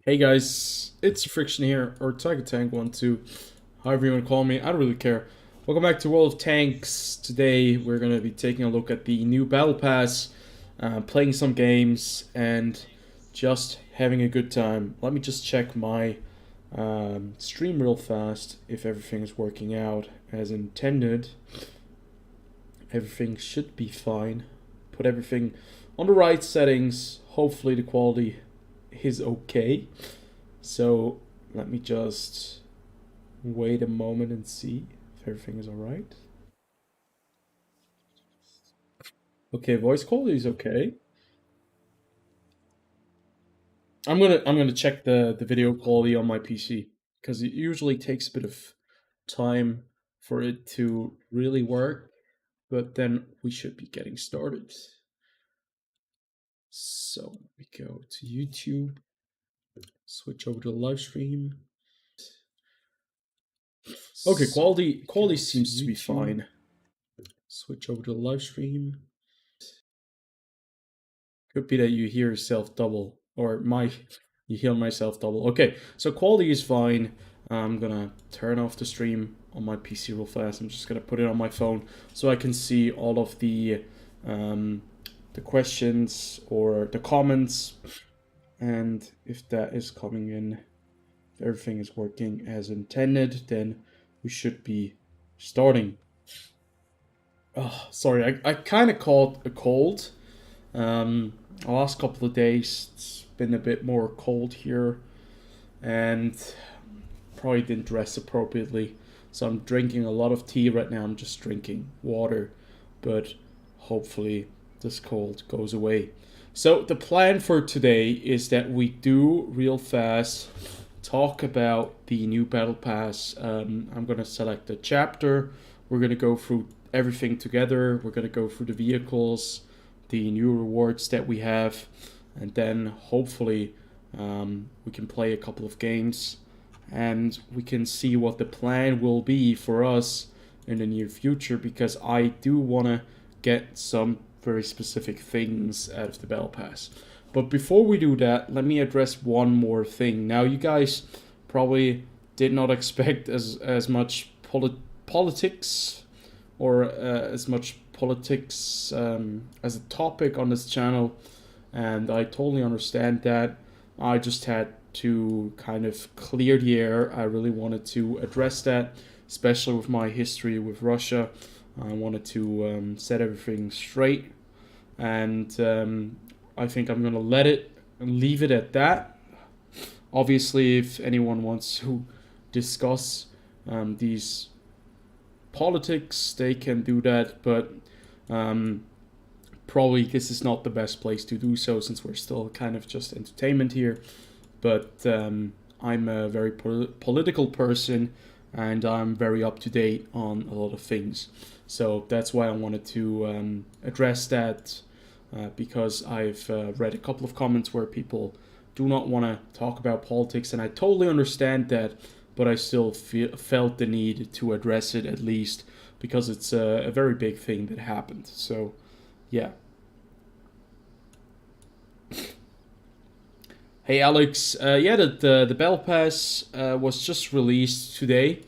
Hey guys, it's TheFrXion here, or Tank12, however you want to call me, I don't really care. Welcome back to World of Tanks. Today we're going to be taking a look at the new Battle Pass, playing some games, and just having a good time. Let me just check my stream real fast if everything is working out as intended. Everything should be fine. Put everything on the right settings. Hopefully the quality is okay. So let me just wait a moment and see if everything is alright. Okay, voice quality is okay. I'm gonna check the video quality on my PC because it usually takes a bit of time for it to really work, but then we should be getting started. So we go to YouTube, switch over to the live stream. Okay, quality seems to be fine. Switch over to the live stream. Could be that you hear yourself double, or you hear myself double. Okay, so quality is fine. I'm gonna turn off the stream on my PC real fast. I'm just gonna put it on my phone so I can see all of the questions or the comments, and if that is coming in, if everything is working as intended, then we should be starting. Oh, sorry, I kind of caught a cold. The last couple of days, it's been a bit more cold here, and probably didn't dress appropriately. So I'm drinking a lot of tea right now. I'm just drinking water, but hopefully this cold goes away. So the plan for today is that we do real fast talk about the new Battle Pass. I'm gonna select a chapter. We're gonna go through everything together. We're gonna go through the vehicles, the new rewards that we have, and then hopefully we can play a couple of games and we can see what the plan will be for us in the near future, because I do want to get some very specific things out of the Battle Pass. But before we do that, let me address one more thing. Now, you guys probably did not expect as much politics or as much politics as a topic on this channel, and I totally understand that. I just had to kind of clear the air. I really wanted to address that, especially with my history with Russia. I wanted to set everything straight, and I think I'm gonna leave it at that. Obviously, if anyone wants to discuss these politics, they can do that, but probably this is not the best place to do so, since we're still kind of just entertainment here. But I'm a very political person, and I'm very up to date on a lot of things. So that's why I wanted to address that, because I've read a couple of comments where people do not want to talk about politics, and I totally understand that, but I still felt the need to address it, at least because it's a very big thing that happened. So, yeah. Hey Alex, yeah, the Battle Pass was just released today.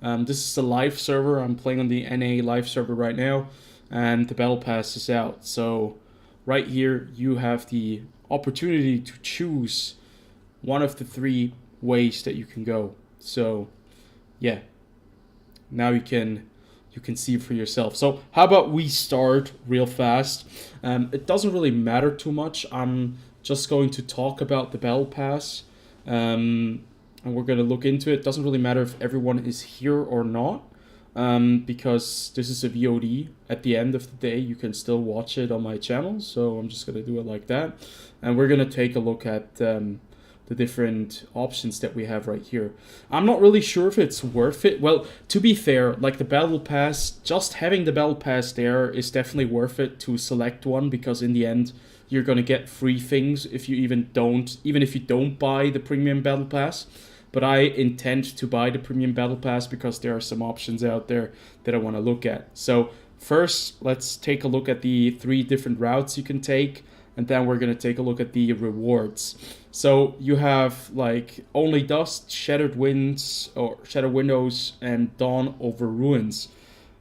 This is the live server. I'm playing on the NA live server right now, and the Battle Pass is out. So, right here you have the opportunity to choose one of the three ways that you can go. So, yeah, now you can see for yourself. So how about we start real fast? It doesn't really matter too much. I'm just going to talk about the Battle Pass, and we're going to look into it. It doesn't really matter if everyone is here or not, because this is a VOD. At the end of the day, you can still watch it on my channel, so I'm just going to do it like that. And we're going to take a look at the different options that we have right here. I'm not really sure if it's worth it. Well, to be fair, like the Battle Pass, just having the Battle Pass there is definitely worth it to select one, because in the end you're gonna get free things if you even if you don't buy the premium Battle Pass. But I intend to buy the premium Battle Pass because there are some options out there that I want to look at. So first, let's take a look at the three different routes you can take. and then we're going to take a look at the rewards. So you have like Only Dust, Shattered Winds, or Shattered Windows, and Dawn Over Ruins.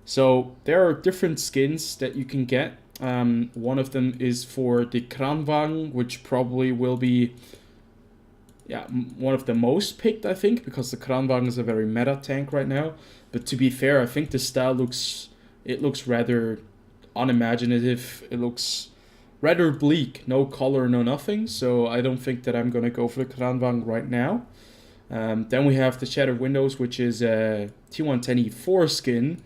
So there are different skins that you can get. One of them is for the Kranvang, which probably will be one of the most picked, I think, because the Kranvang is a very meta tank right now. But to be fair, I think the style looks rather unimaginative. It looks rather bleak, no color, no nothing. So I don't think that I'm gonna go for the Kranvang right now. Then we have the Shattered Windows, which is a T110e4 skin.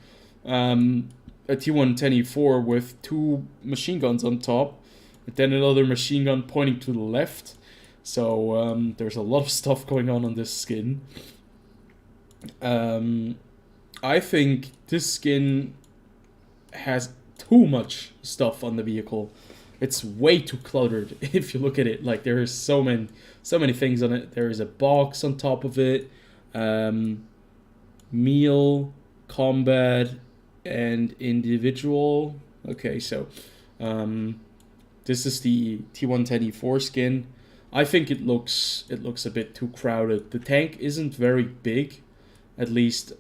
A T110e4 with 2 machine guns on top, and then another machine gun pointing to the left. So there's a lot of stuff going on this skin. I think this skin has too much stuff on the vehicle. It's way too cluttered if you look at it. Like, there is so many things on it. There is a box on top of it, meal, combat, and individual. Okay, so this is the T110e4 skin. I think it looks a bit too crowded. The tank isn't very big, at least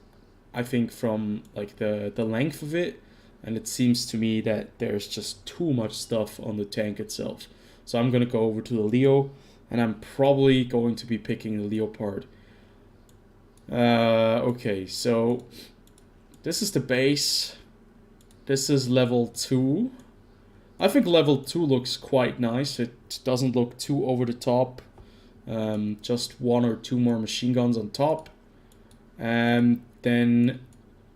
I think from like the length of it, and it seems to me that there's just too much stuff on the tank itself. So I'm gonna go over to the Leo, and I'm probably going to be picking the Leopard. Okay, so this is the base. This is level 2. I think level 2 looks quite nice. It doesn't look too over the top. Just 1 or 2 more machine guns on top. And then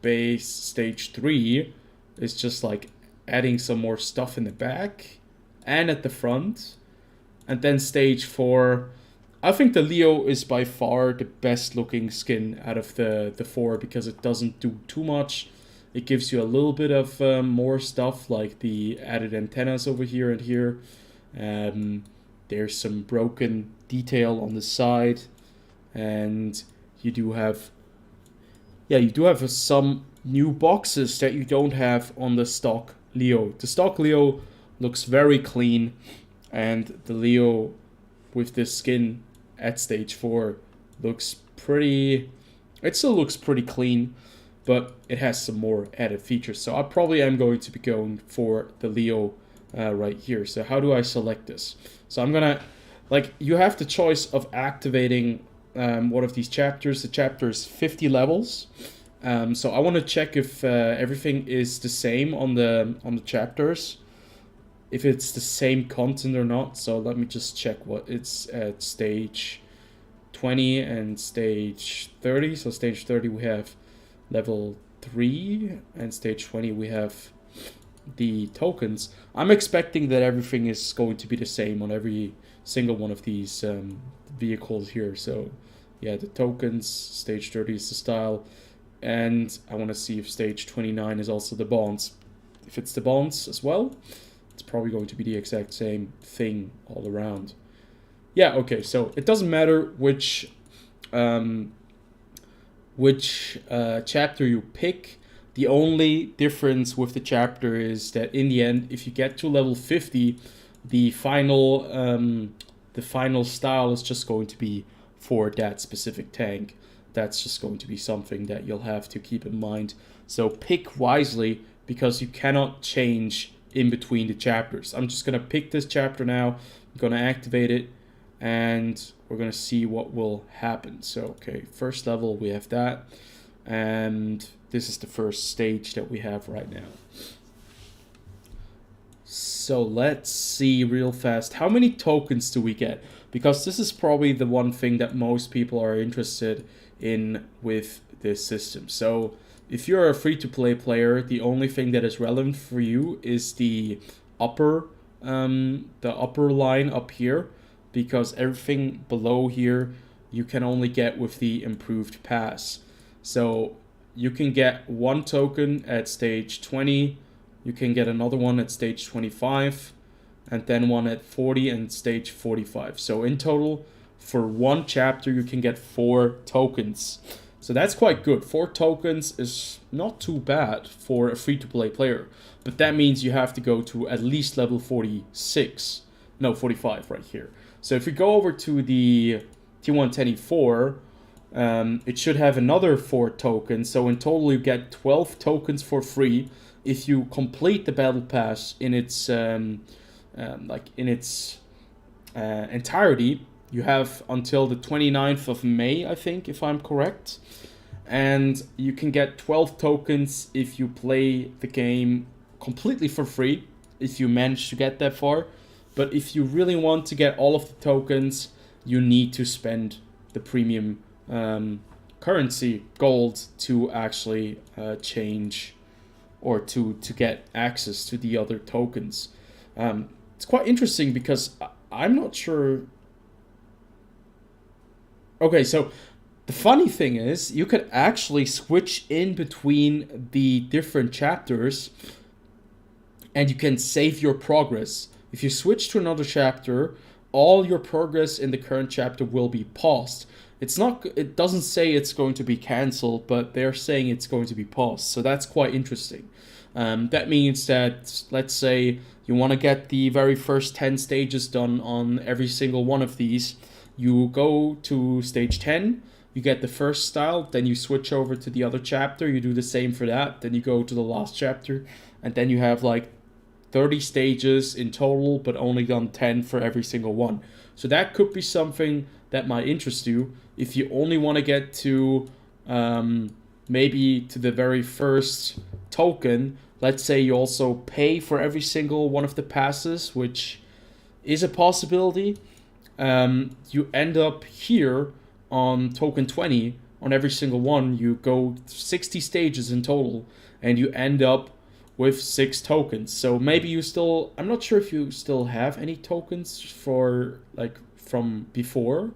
base stage 3 is just like adding some more stuff in the back and at the front. And then stage 4, I think the Leo is by far the best looking skin out of the 4 because it doesn't do too much. It gives you a little bit of more stuff, like the added antennas over here and here. There's some broken detail on the side, and you do have some new boxes that you don't have on the stock Leo. The stock Leo looks very clean, and the Leo with this skin at stage 4 looks pretty. It still looks pretty clean, but it has some more added features. So I probably am going to be going for the Leo right here. So how do I select this? So I'm gonna, like, you have the choice of activating one of these chapters. The chapter is 50 levels. So I want to check if everything is the same on the chapters, if it's the same content or not. So let me just check what it's at stage 20 and stage 30. So stage 30 we have level 3, and stage 20 we have the tokens. I'm expecting that everything is going to be the same on every single one of these vehicles here. So yeah, the tokens, stage 30 is the style, and I want to see if stage 29 is also the bonds. If it's the bonds as well, it's probably going to be the exact same thing all around. Yeah, okay, so it doesn't matter which chapter you pick. The only difference with the chapter is that in the end, if you get to level 50, the final style is just going to be for that specific tank. That's just going to be something that you'll have to keep in mind. So pick wisely, because you cannot change in between the chapters. I'm just gonna pick this chapter now. I'm gonna activate it, and we're gonna see what will happen. So okay, first level, we have that, and this is the first stage that we have right now. So let's see real fast, how many tokens do we get? Because this is probably the one thing that most people are interested in with this system. So if you're a free-to-play player, the only thing that is relevant for you is the upper line up here, because everything below here you can only get with the improved pass. So you can get 1 token at stage 20, you can get another one at stage 25, and then one at 40 and stage 45. So in total, for 1 chapter, you can get 4 tokens. So that's quite good. 4 tokens is not too bad for a free-to-play player. But that means you have to go to at least level 46 No, 45 right here. So if we go over to the T110e4, it should have another 4 tokens. So in total, you get 12 tokens for free if you complete the battle pass in its entirety. You have until the 29th of May, I think, if I'm correct. And you can get 12 tokens if you play the game completely for free, if you manage to get that far. But if you really want to get all of the tokens, you need to spend the premium currency, gold, to actually change or to get access to the other tokens. It's quite interesting because I'm not sure. Okay, so the funny thing is you could actually switch in between the different chapters and you can save your progress. If you switch to another chapter, all your progress in the current chapter will be paused. It doesn't say it's going to be cancelled, but they're saying it's going to be paused. So that's quite interesting. That means that, let's say you want to get the very first 10 stages done on every single one of these. You go to stage 10, you get the first style, then you switch over to the other chapter, you do the same for that, then you go to the last chapter, and then you have like 30 stages in total, but only done 10 for every single one. So that could be something that might interest you if you only want to get to maybe to the very first token. Let's say you also pay for every single one of the passes, which is a possibility. You end up here on token 20 on every single one. You go 60 stages in total and you end up with 6 tokens. So maybe you still, I'm not sure if you still have any tokens for like from before,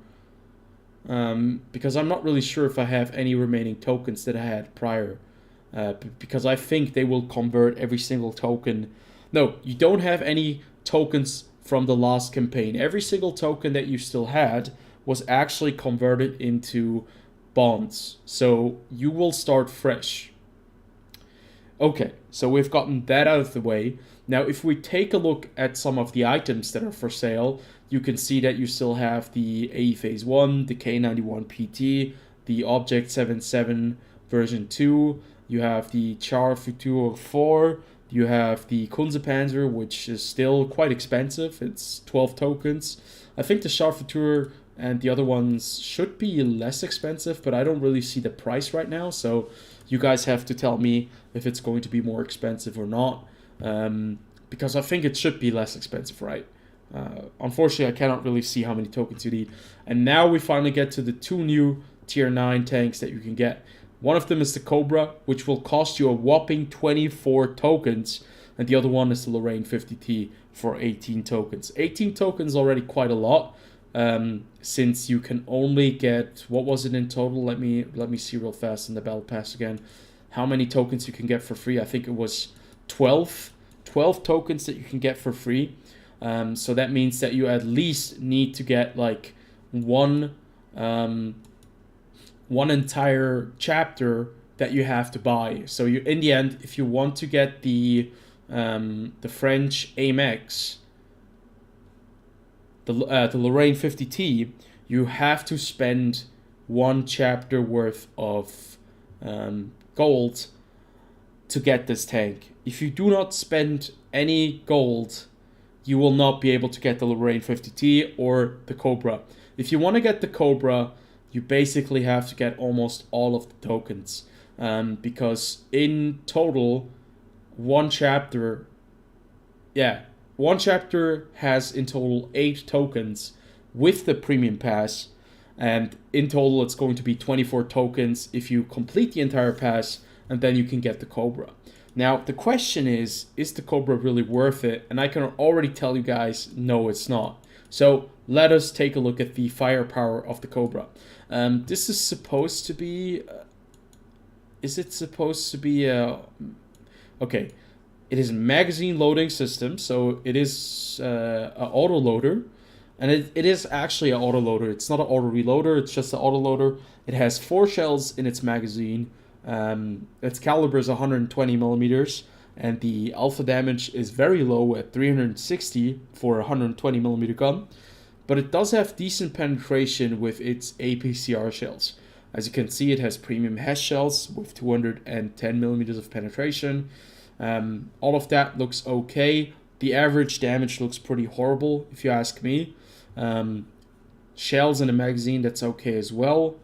because I'm not really sure if I have any remaining tokens that I had prior, because I think they will convert every single token. No, you don't have any tokens from the last campaign. Every single token that you still had was actually converted into bonds. So you will start fresh. Okay, so we've gotten that out of the way. Now, if we take a look at some of the items that are for sale, you can see that you still have the AE Phase 1, the K91 PT, the Object 77 version 2, you have the Char Futur 4, you have the Panzer, which is still quite expensive. It's 12 tokens. I think the Char Futur and the other ones should be less expensive, but I don't really see the price right now. So you guys have to tell me if it's going to be more expensive or not, because I think it should be less expensive, right? Unfortunately, I cannot really see how many tokens you need. And now we finally get to the 2 new tier 9 tanks that you can get. One of them is the Cobra, which will cost you a whopping 24 tokens. And the other one is the Lorraine 50T for 18 tokens. 18 tokens already quite a lot, since you can only get, what was it in total? Let me see real fast in the Battle Pass again. How many tokens you can get for free? I think it was 12 tokens that you can get for free. So that means that you at least need to get like one entire chapter that you have to buy. So you, in the end, if you want to get the French AMX, the Lorraine 50T, you have to spend 1 chapter worth of gold to get this tank. If you do not spend any gold, you will not be able to get the Lorraine 50T or the Cobra. If you want to get the Cobra, you basically have to get almost all of the tokens, because in total, one chapter has in total 8 tokens with the premium pass, and in total it's going to be 24 tokens if you complete the entire pass, and then you can get the Cobra. Now the question is the Cobra really worth it? And I can already tell you guys, no, it's not. So let us take a look at the firepower of the Cobra. This is supposed to be... is it supposed to be a... Okay, it is a magazine loading system, so it is an autoloader. And it is actually an autoloader. It's not an auto-reloader, it's just an autoloader. It has 4 shells in its magazine. Its caliber is 120 millimeters. and the alpha damage is very low at 360 for a 120mm gun, but it does have decent penetration with its APCR shells. As you can see, it has premium HES shells with 210mm of penetration. All of that looks okay. The average damage looks pretty horrible, if you ask me. Shells in a magazine, that's okay as well.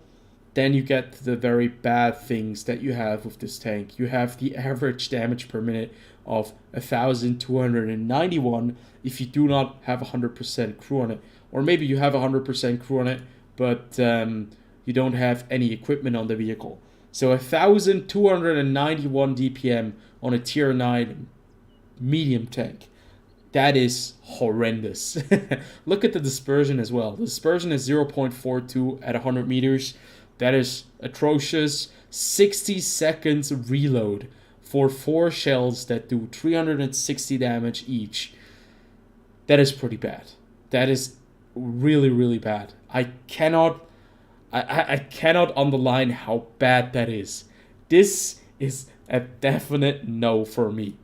Then you get the very bad things that you have with this tank. You have the average damage per minute of 1,291 if you do not have 100% crew on it. Or maybe you have 100% crew on it, but you don't have any equipment on the vehicle. So 1,291 DPM on a tier 9 medium tank. That is horrendous. Look at the dispersion as well. The dispersion is 0.42 at 100 meters. That is atrocious. 60 seconds reload for 4 shells that do 360 damage each. That is pretty bad. That is really, really bad. I cannot underline how bad that is. This is a definite no for me.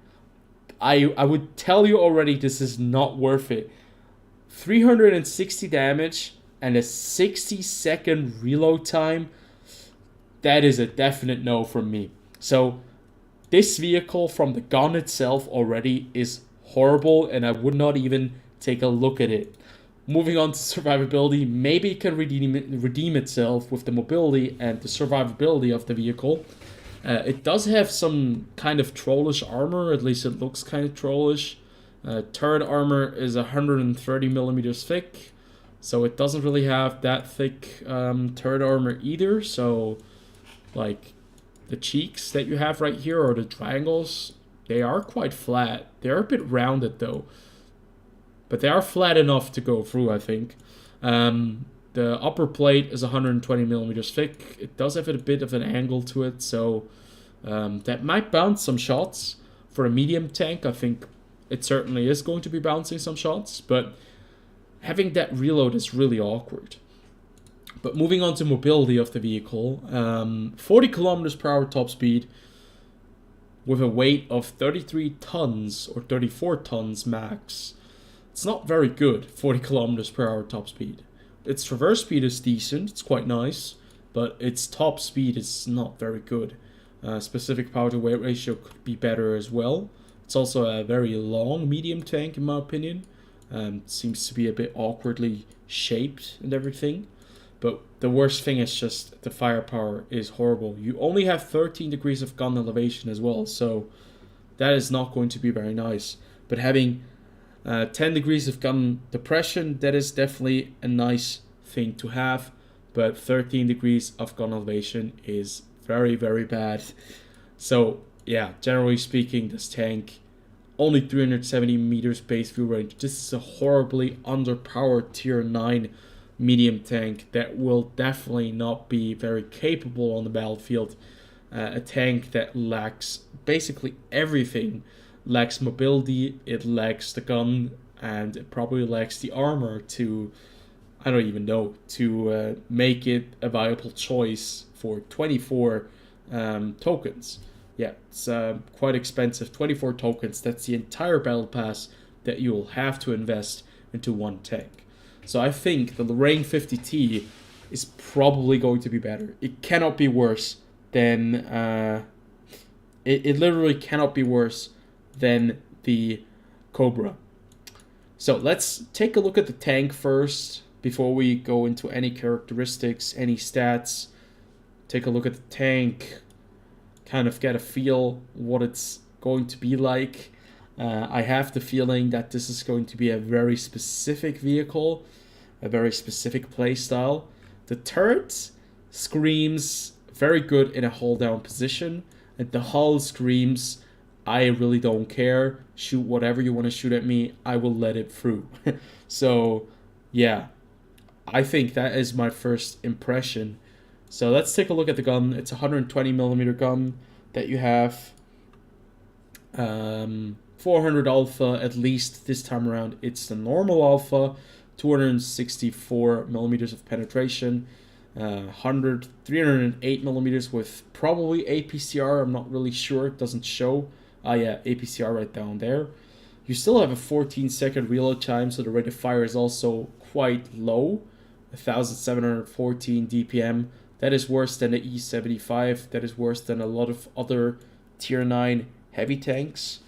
I would tell you already, this is not worth it. 360 damage and a 60-second reload time, that is a definite no from me. So this vehicle from the gun itself already is horrible, and I would not even take a look at it. Moving on to survivability, maybe it can redeem itself with the mobility and the survivability of the vehicle. It does have some kind of trollish armor, at least it looks kind of trollish. Turret armor is 130mm thick, so it doesn't really have that thick turret armor either. So, like, the cheeks that you have right here, or the triangles, they are quite flat. They're a bit rounded though, but they are flat enough to go through, I think. The upper plate is 120mm thick. It does have a bit of an angle to it, so that might bounce some shots. For a medium tank, I think it certainly is going to be bouncing some shots, but having that reload is really awkward. But moving on to mobility of the vehicle, 40 kilometers per hour top speed with a weight of 33 tons or 34 tons max. It's not very good, 40 kilometers per hour top speed. Its traverse speed is decent, it's quite nice, but its top speed is not very good. Specific power to weight ratio could be better as well. It's also a very long medium tank in my opinion. Seems to be a bit awkwardly shaped and everything. But the worst thing is just the firepower is horrible. You only have 13 degrees of gun elevation as well, so that is not going to be very nice. But having 10 degrees of gun depression, that is definitely a nice thing to have, but 13 degrees of gun elevation is very, very bad. So yeah, generally speaking, this tank, only 370 meters base fuel range. This is a horribly underpowered tier 9 medium tank that will definitely not be very capable on the battlefield. A tank that lacks basically everything. Lacks mobility, it lacks the gun, and it probably lacks the armor to, I don't even know, to make it a viable choice for 24 tokens. Yeah, it's quite expensive. 24 tokens, that's the entire battle pass that you will have to invest into one tank. So I think the Lorraine 50T is probably going to be better. It cannot be worse than, it literally cannot be worse than the Cobra. So let's take a look at the tank first before we go into any characteristics, any stats. Take a look at the tank, kind of get a feel what it's going to be like. I have the feeling that this is going to be a very specific vehicle, a very specific playstyle. The turret screams very good in a hold down position, and the hull screams, I really don't care, shoot whatever you want to shoot at me, I will let it through. So yeah, I think that is my first impression. So let's take a look at the gun. It's a 120mm gun that you have. 400 alpha, at least this time around. It's the normal alpha, 264 millimeters of penetration, 308 millimeters with probably APCR. I'm not really sure. It doesn't show. Ah yeah, APCR right down there. You still have a 14-second reload time, so the rate of fire is also quite low. 1714 DPM. That is worse than the E75. That is worse than a lot of other tier 9 heavy tanks.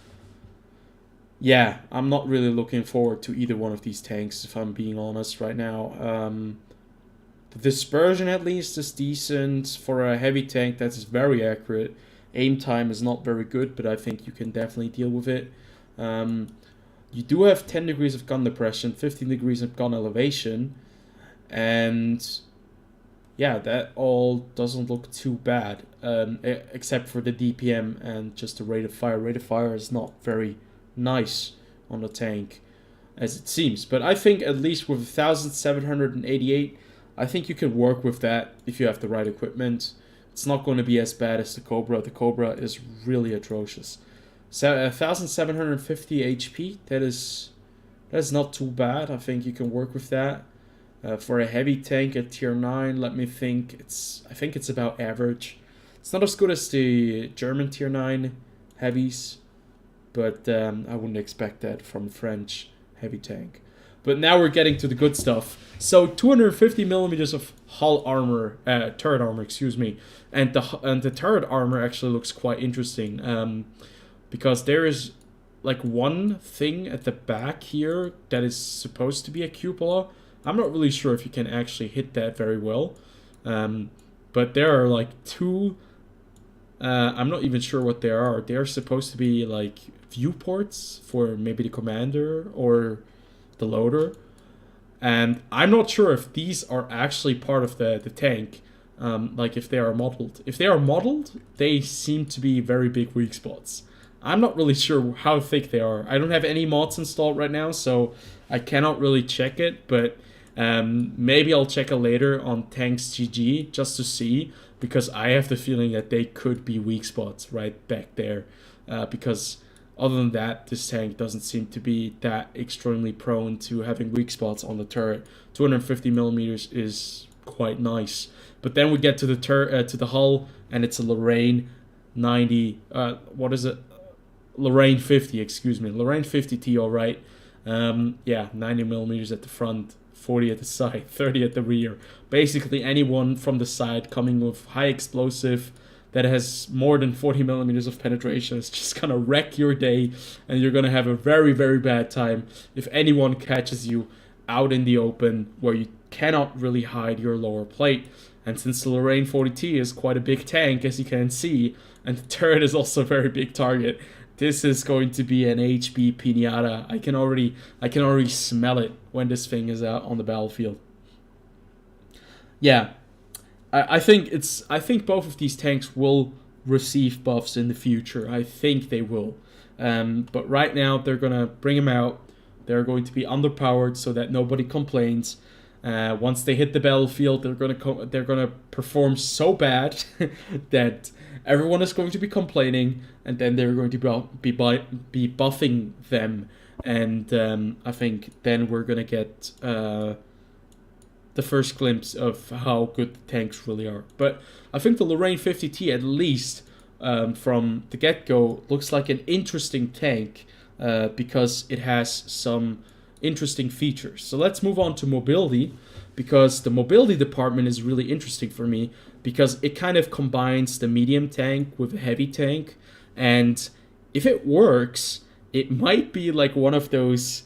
Yeah, I'm not really looking forward to either one of these tanks, if I'm being honest right now. The dispersion, at least, is decent. For a heavy tank, that's very accurate. Aim time is not very good, but I think you can definitely deal with it. You do have 10 degrees of gun depression, 15 degrees of gun elevation, and yeah, that all doesn't look too bad, except for the DPM and just the rate of fire. Rate of fire is not very nice on the tank, as it seems. But I think at least with 1788, I think you can work with that if you have the right equipment. It's not going to be as bad as the Cobra. The Cobra is really atrocious. So 1750 HP, that is not too bad. I think you can work with that. For a heavy tank at tier 9, let me think. I think it's about average. It's not as good as the German tier 9 heavies, but I wouldn't expect that from French heavy tank. But now we're getting to the good stuff. So 250 millimeters of hull armor, turret armor, excuse me, and the turret armor actually looks quite interesting, because there is like one thing at the back here that is supposed to be a cupola. I'm not really sure if you can actually hit that very well, but there are like two. I'm not even sure what they are. They are supposed to be like viewports for maybe the commander or the loader, and I'm not sure if these are actually part of the tank, like if they are modeled. If they are modeled, they seem to be very big weak spots. I'm not really sure how thick they are. I don't have any mods installed right now, so I cannot really check it, but maybe I'll check it later on Tanks GG just to see, because I have the feeling that they could be weak spots right back there, because other than that, this tank doesn't seem to be that extremely prone to having weak spots on the turret. 250 millimeters is quite nice. But then we get to the hull, and it's a Lorraine 90. What is it? Lorraine 50. Excuse me. Lorraine 50T. All right. Yeah, 90 millimeters at the front, 40 at the side, 30 at the rear. Basically, anyone from the side coming with high explosive that has more than 40 millimeters of penetration is just gonna wreck your day, and you're gonna have a very, very bad time if anyone catches you out in the open where you cannot really hide your lower plate. And since the Lorraine 40T is quite a big tank, as you can see, and the turret is also a very big target, this is going to be an HB pinata. I can already smell it when this thing is out on the battlefield. Yeah. I think both of these tanks will receive buffs in the future. I think they will. But right now they're gonna bring them out. They're going to be underpowered so that nobody complains. Once they hit the battlefield, they're gonna perform so bad that everyone is going to be complaining, and then they're going to be buffing them. And I think then we're gonna get the first glimpse of how good the tanks really are. But I think the Lorraine 50T, at least from the get-go, looks like an interesting tank because it has some interesting features. So let's move on to mobility, because the mobility department is really interesting for me, because it kind of combines the medium tank with a heavy tank, and if it works, it might be like one of those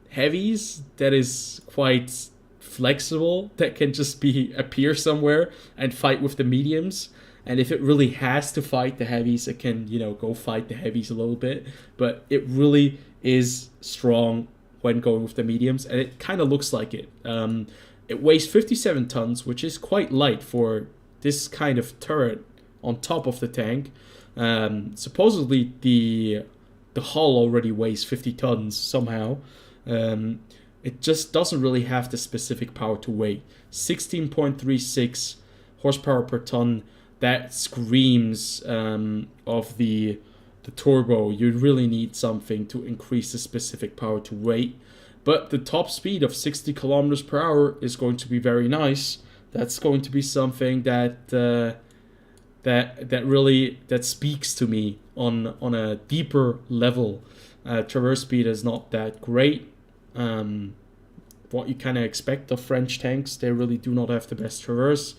heavies that is quite flexible, that can just appear somewhere and fight with the mediums. And if it really has to fight the heavies, it can, go fight the heavies a little bit. But it really is strong when going with the mediums, and it kind of looks like it. It weighs 57 tons, which is quite light for this kind of turret on top of the tank. Supposedly the hull already weighs 50 tons somehow. It just doesn't really have the specific power to weigh. 16.36 horsepower per ton. That screams of the turbo. You really need something to increase the specific power to weight. But the top speed of 60 kilometers per hour is going to be very nice. That's going to be something that that speaks to me on a deeper level. Traverse speed is not that great. What you kind of expect of French tanks, they really do not have the best traverse.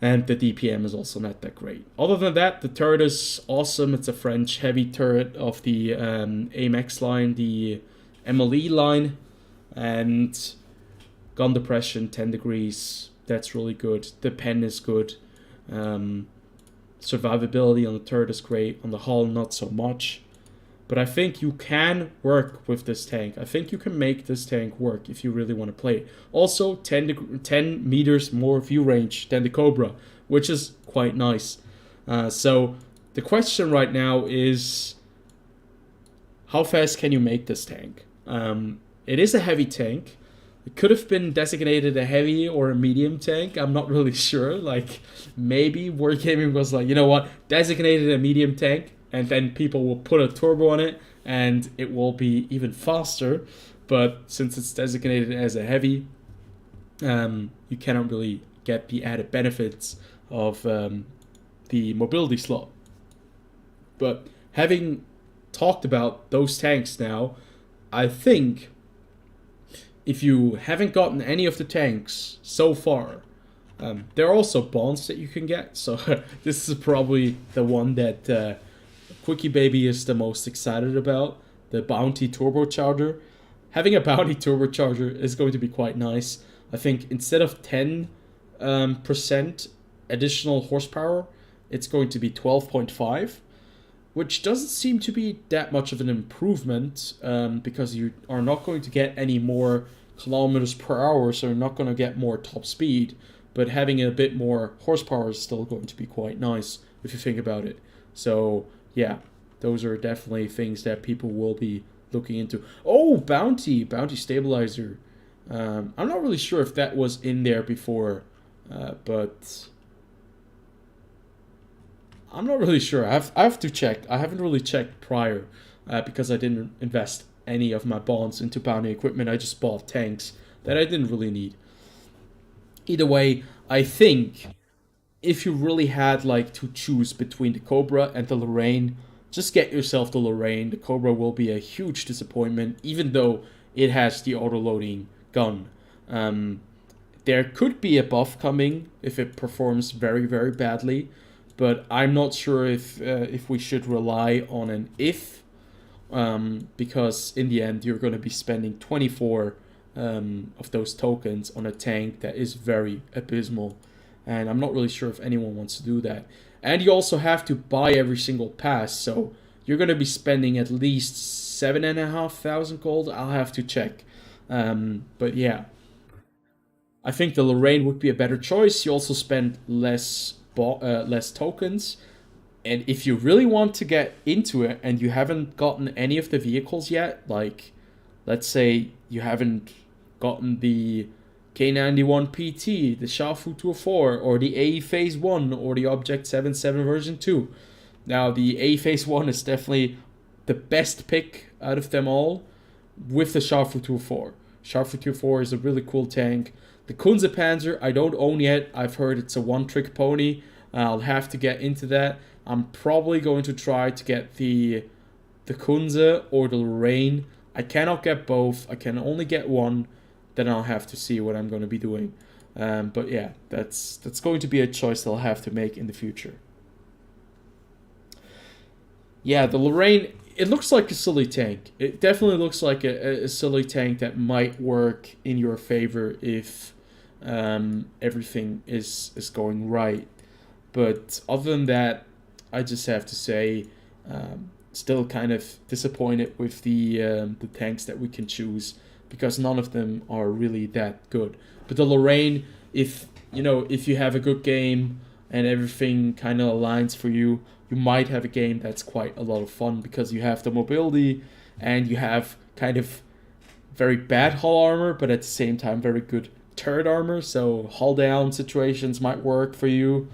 And the DPM is also not that great. Other than that, the turret is awesome. It's a French heavy turret of the AMX line, the MLE line. And gun depression, 10 degrees. That's really good. The pen is good. Survivability on the turret is great. On the hull, not so much. But I think you can work with this tank. I think you can make this tank work if you really want to play it. Also, 10 meters more view range than the Cobra, which is quite nice. So the question right now is, how fast can you make this tank? It is a heavy tank. It could have been designated a heavy or a medium tank. I'm not really sure. Like, maybe Wargaming was like, you know what, designated a medium tank, and then people will put a turbo on it, and it will be even faster. But since it's designated as a heavy, you cannot really get the added benefits of the mobility slot. But having talked about those tanks now, I think if you haven't gotten any of the tanks so far, there are also bonds that you can get. So this is probably the one that Quickie Baby is the most excited about, the Bounty Turbocharger. Having a Bounty Turbocharger is going to be quite nice. I think instead of 10% additional horsepower, it's going to be 12.5, which doesn't seem to be that much of an improvement, because you are not going to get any more kilometers per hour, so you're not going to get more top speed, but having a bit more horsepower is still going to be quite nice if you think about it. So yeah, those are definitely things that people will be looking into. Oh, Bounty Stabilizer. I'm not really sure if that was in there before, but I'm not really sure. I have to check. I haven't really checked prior, because I didn't invest any of my bonds into Bounty equipment. I just bought tanks that I didn't really need. Either way, I think if you really had like to choose between the Cobra and the Lorraine, just get yourself the Lorraine. The Cobra will be a huge disappointment, even though it has the auto-loading gun. There could be a buff coming if it performs very, very badly, but I'm not sure if we should rely on an if, because in the end you're going to be spending 24 of those tokens on a tank that is very abysmal, and I'm not really sure if anyone wants to do that. And you also have to buy every single pass, so you're going to be spending at least 7,500 gold. I'll have to check, but yeah, I think the Lorraine would be a better choice. You also spend less tokens. And if you really want to get into it and you haven't gotten any of the vehicles yet, like let's say you haven't gotten the K91 PT, the Shafu 204, or the A Phase 1, or the Object 77 version 2. Now, the A Phase 1 is definitely the best pick out of them all with the Shafu 204. Shafu 204 is a really cool tank. The Kunze Panzer, I don't own yet. I've heard it's a one-trick pony. I'll have to get into that. I'm probably going to try to get the Kunze or the Lorraine. I cannot get both. I can only get one. Then I'll have to see what I'm going to be doing. But yeah, that's going to be a choice that I'll have to make in the future. Yeah, the Lorraine, it looks like a silly tank. It definitely looks like a silly tank that might work in your favor if everything is going right. But other than that, I just have to say, still kind of disappointed with the tanks that we can choose, because none of them are really that good. But the Lorraine, if you have a good game and everything kind of aligns for you, you might have a game that's quite a lot of fun, because you have the mobility and you have kind of very bad hull armor, but at the same time very good turret armor. So hull down situations might work for you,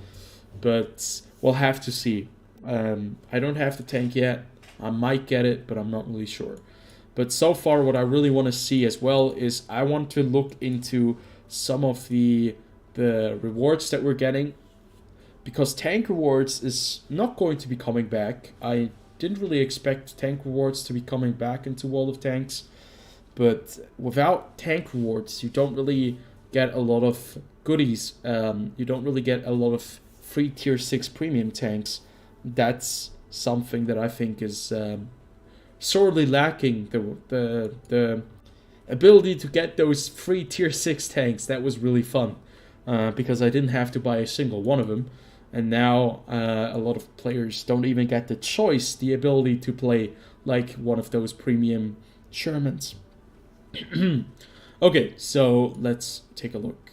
but we'll have to see. I don't have the tank yet. I might get it, but I'm not really sure. But so far, what I really want to see as well is I want to look into some of the rewards that we're getting. because tank rewards is not going to be coming back. I didn't really expect tank rewards to be coming back into World of Tanks, but without tank rewards, you don't really get a lot of goodies. You don't really get a lot of free tier 6 premium tanks. That's something that I think is sorely lacking. The ability to get those free tier 6 tanks, that was really fun, because I didn't have to buy a single one of them. And now a lot of players don't even get the choice, the ability to play like one of those premium Shermans. Okay, so let's take a look.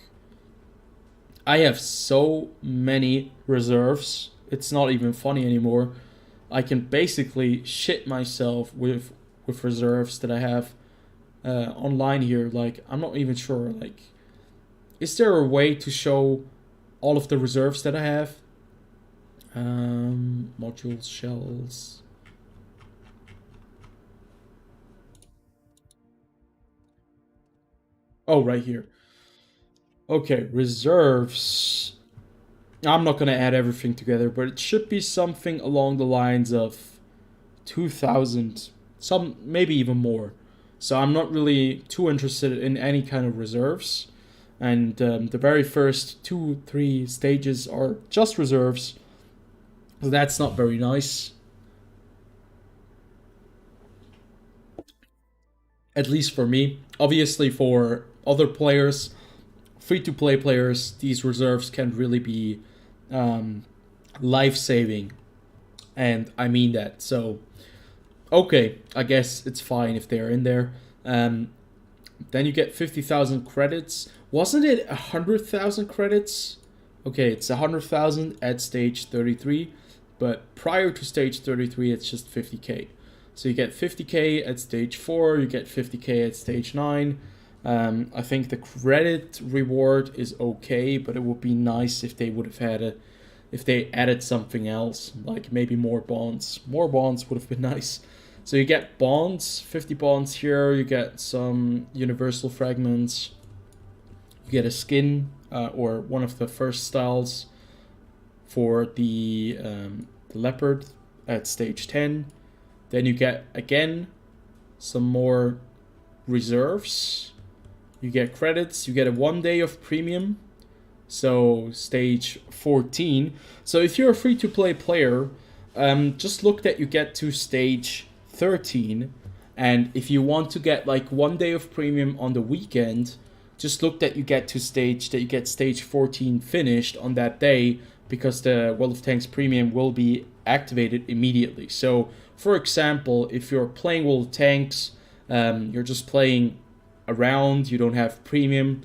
I have so many reserves, it's not even funny anymore. I can basically shit myself with reserves that I have online here. Like, I'm not even sure, like, is there a way to show all of the reserves that I have? Modules, shells. Oh, right here. Okay, reserves. I'm not going to add everything together, but it should be something along the lines of 2,000, some maybe even more. So I'm not really too interested in any kind of reserves. And the very first 2-3 stages are just reserves. So that's not very nice. At least for me. Obviously for other players, free-to-play players, these reserves can really be life-saving. And I mean that. So, okay, I guess it's fine if they're in there. Then you get 50,000 credits. Wasn't it 100,000 credits? Okay, it's 100,000 at stage 33. But prior to stage 33, it's just 50k. So you get 50k at stage 4, you get 50k at stage 9. I think the credit reward is okay, but it would be nice if they would have had if they added something else, like maybe more bonds. More bonds would have been nice. So you get bonds, 50 bonds here, you get some universal fragments, you get a skin, or one of the first styles for the leopard at stage 10. Then you get, again, some more reserves. You get credits. You get a 1 day of premium. So stage 14. So if you're a free-to-play player, just look that you get to stage 13. And if you want to get like 1 day of premium on the weekend, just look that you get stage 14 finished on that day, because the World of Tanks premium will be activated immediately. So, for example, if you're playing World of Tanks, you're just playing around, you don't have premium,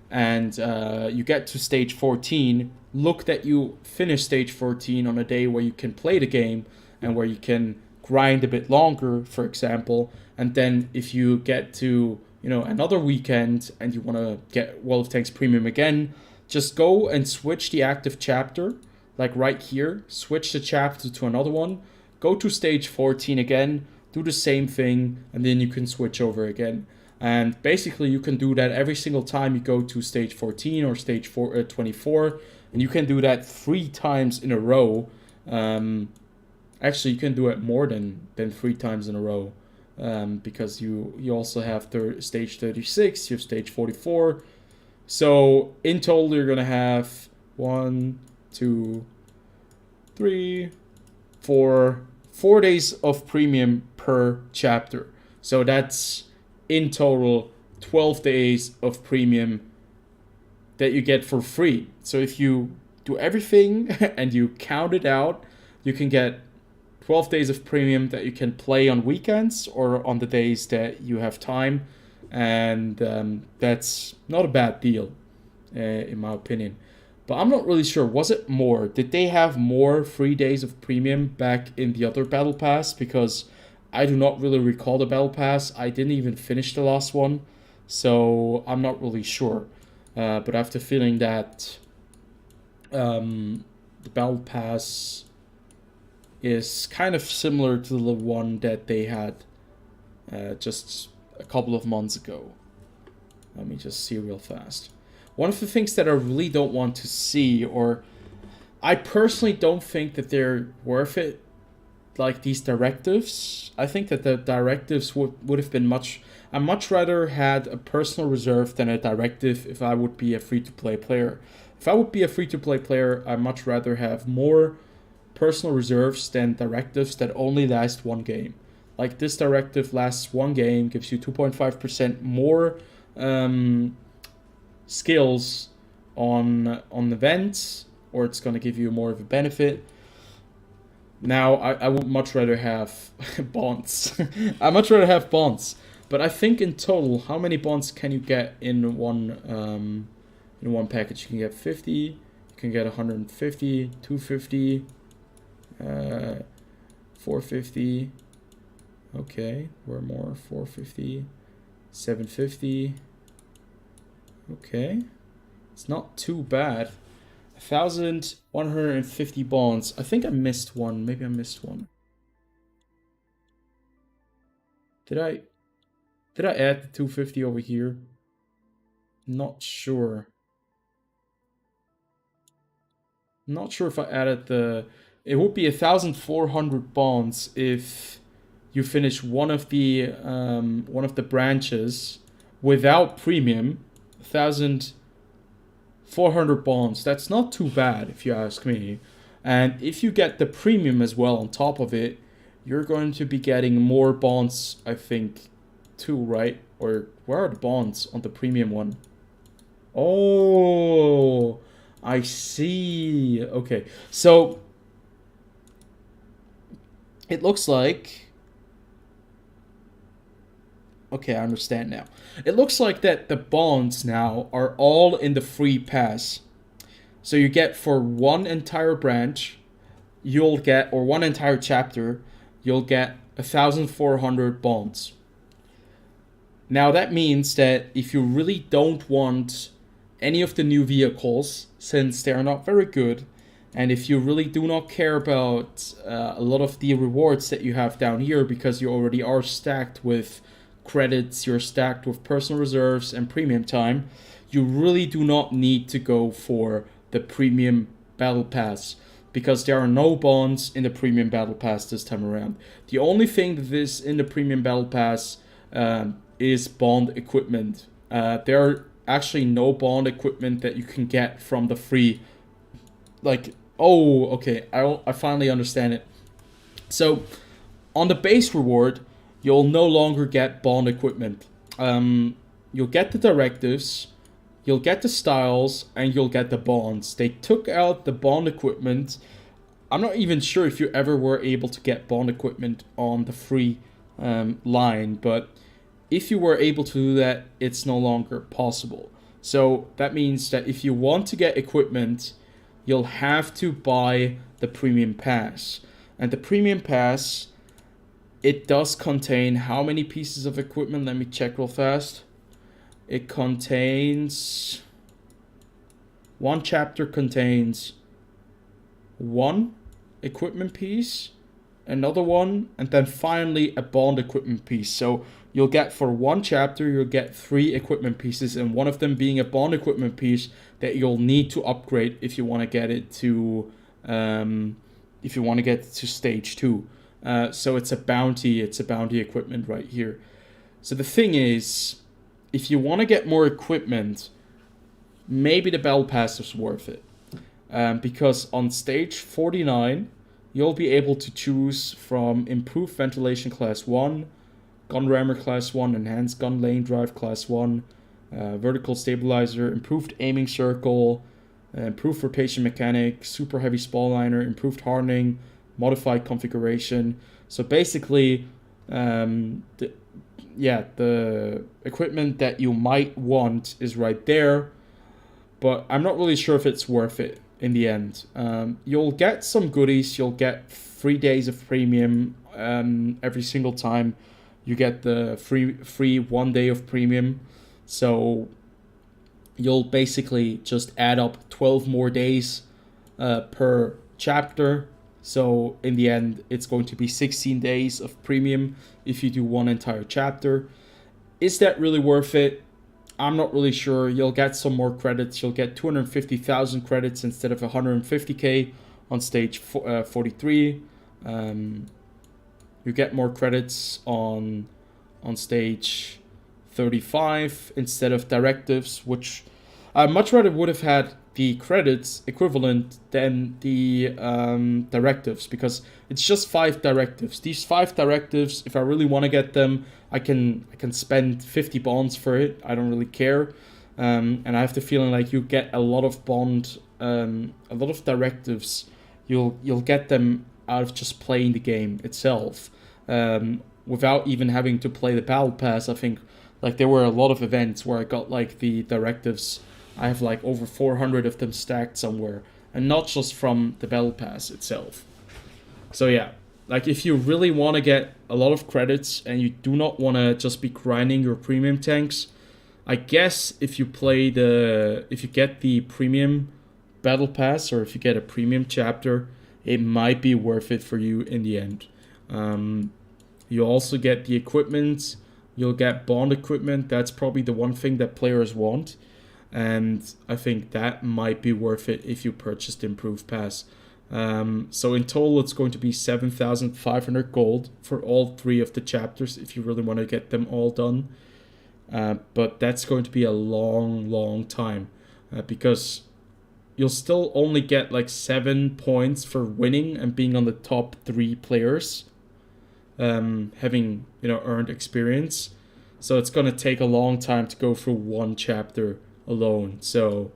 and you get to stage 14, look that you finish stage 14 on a day where you can play the game and where you can grind a bit longer, for example. And then if you get to, another weekend and you want to get World of Tanks premium again, just go and switch the active chapter, like right here, switch the chapter to another one, go to stage 14 again, do the same thing, and then you can switch over again. And basically you can do that every single time you go to stage 14 or stage 24, and you can do that 3 times in a row. Actually, you can do it more than 3 times in a row, because you also have stage 36, you have stage 44. So in total, you're gonna have 1, 2, 3, 4 days of premium per chapter. So that's in total 12 days of premium that you get for free. So if you do everything and you count it out, you can get 12 days of premium that you can play on weekends or on the days that you have time. And that's not a bad deal, in my opinion. But I'm not really sure. Was it more? Did they have more free days of premium back in the other Battle Pass? Because I do not really recall the Battle Pass. I didn't even finish the last one. So I'm not really sure. But I have the feeling that the Battle Pass is kind of similar to the one that they had just a couple of months ago. Let me just see real fast. One of the things that I really don't want to see, or I personally don't think that they're worth it. Like these directives, I think that the directives would have been much. I much rather had a personal reserve than a directive if I would be a free-to-play player. If I would be a free-to-play player, I'd much rather have more personal reserves than directives that only last one game. Like this directive lasts one game, gives you 2.5% more skills on events, or it's going to give you more of a benefit. Now, I would much rather have bonds. I'd much rather have bonds. But I think in total, how many bonds can you get in one package? You can get 50, you can get 150, 250, 450. Okay, where more? 450, 750. Okay, it's not too bad. 1,150 bonds. I think I missed one. Maybe I missed one. Did I add the 250 over here? Not sure. Not sure if I added the. It would be 1,400 bonds if you finish one of the branches without premium. 1,400 bonds. That's not too bad if you ask me. And if you get the premium as well on top of it, you're going to be getting more bonds, I think, too, right? Or where are the bonds on the premium one? Oh, I see. Okay, so it looks like... Okay, I understand now. It looks like that the bonds now are all in the free pass. So you get for one entire branch, you'll get, or one entire chapter, you'll get 1,400 bonds. Now that means that if you really don't want any of the new vehicles, since they're not very good, and if you really do not care about a lot of the rewards that you have down here, because you already are stacked with credits, you're stacked with personal reserves and premium time, you really do not need to go for the premium battle pass, because there are no bonds in the premium battle pass this time around. The only thing that is in the premium battle pass is bond equipment. There are actually no bond equipment that you can get from the free. Like, oh, okay, I finally understand it. So on the base reward, you'll no longer get bond equipment. You'll get the directives, you'll get the styles, and you'll get the bonds. They took out the bond equipment. I'm not even sure if you ever were able to get bond equipment on the free line, but if you were able to do that, it's no longer possible. So that means that if you want to get equipment, you'll have to buy the premium pass. And the premium pass, it does contain how many pieces of equipment? Let me check real fast. It contains... One chapter contains one equipment piece, another one, and then finally a bond equipment piece. So you'll get, for one chapter, you'll get 3 equipment pieces, and one of them being a bond equipment piece that you'll need to upgrade if you want to get it to stage 2. So it's a bounty equipment right here. So the thing is, if you want to get more equipment, maybe the Battle Pass is worth it. Because on stage 49, you'll be able to choose from Improved Ventilation Class 1, Gun Rammer Class 1, Enhanced Gun Lane Drive Class 1, Vertical Stabilizer, Improved Aiming Circle, Improved Rotation Mechanic, Super Heavy Spall Liner, Improved Hardening, Modified Configuration. So basically, the equipment that you might want is right there, but I'm not really sure if it's worth it in the end. You'll get some goodies. You'll get 3 days of premium every single time you get the free 1 day of premium. So you'll basically just add up 12 more days per chapter. So in the end, it's going to be 16 days of premium if you do one entire chapter. Is that really worth it? I'm not really sure. You'll get some more credits. You'll get 250,000 credits instead of 150k on stage 43. You get more credits on stage 35 instead of directives, which I much rather would have had the credits equivalent than the directives, because it's just 5 directives. These 5 directives, if I really want to get them, I can spend 50 bonds for it. I don't really care, and I have the feeling like you get a lot of bond, a lot of directives. You'll get them out of just playing the game itself, without even having to play the battle pass. I think like there were a lot of events where I got like the directives. I have like over 400 of them stacked somewhere, and not just from the battle pass itself. So yeah, like if you really want to get a lot of credits and you do not want to just be grinding your premium tanks, I guess if you get the premium battle pass, or if you get a premium chapter, it might be worth it for you in the end. You also get the equipment. You'll get bond equipment. That's probably the one thing that players want. And I think that might be worth it if you purchase the improved pass. So in total, it's going to be 7,500 gold for all 3 of the chapters if you really want to get them all done. But that's going to be a long time, because you'll still only get like 7 points for winning and being on the top 3 players, having earned experience. So it's going to take a long time to go through one chapter alone. So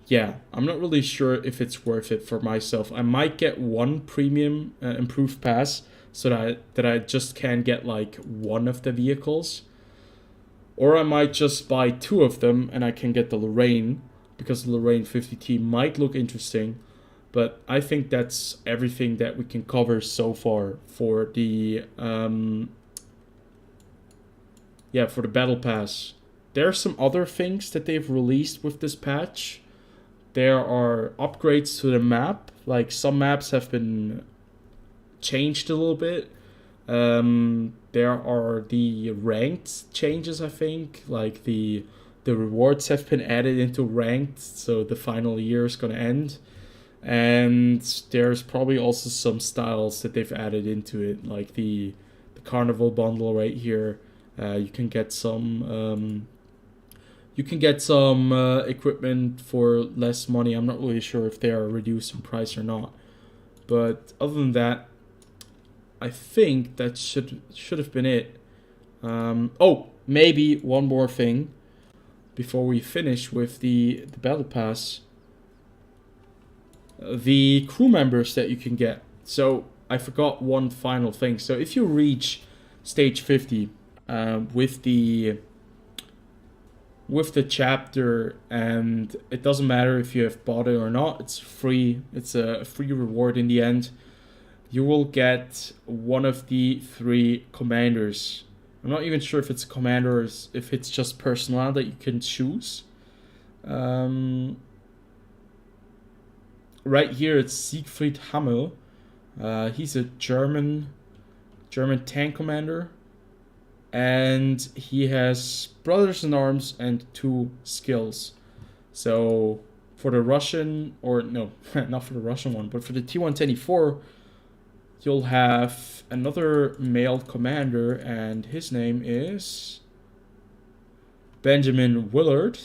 yeah, I'm not really sure if it's worth it for myself. I might get one premium improved pass so that I just can get like one of the vehicles, or I might just buy 2 of them and I can get the Lorraine, because the Lorraine 50T might look interesting. But I think that's everything that we can cover so far for the for the battle pass. There are some other things that they've released with this patch. There are upgrades to the map. Like some maps have been changed a little bit. There are the ranked changes, I think. Like the rewards have been added into ranked, so the final year is going to end. And there's probably also some styles that they've added into it, like the carnival bundle right here. You can get some equipment for less money. I'm not really sure if they are reduced in price or not. But other than that, I think that should have been it. Maybe one more thing before we finish with the battle pass. The crew members that you can get. So I forgot one final thing. So if you reach stage 50 with the chapter, and it doesn't matter if you have bought it or not, it's free. It's a free reward in the end. You will get one of the 3 commanders. I'm not even sure if it's a commander or if it's just personnel that you can choose. Right here, it's Siegfried Hammel. He's a German tank commander, and he has brothers in arms and 2 skills. So for the Russian, or no, not for the Russian one, but for the T110e4, you'll have another male commander, and his name is Benjamin Willard.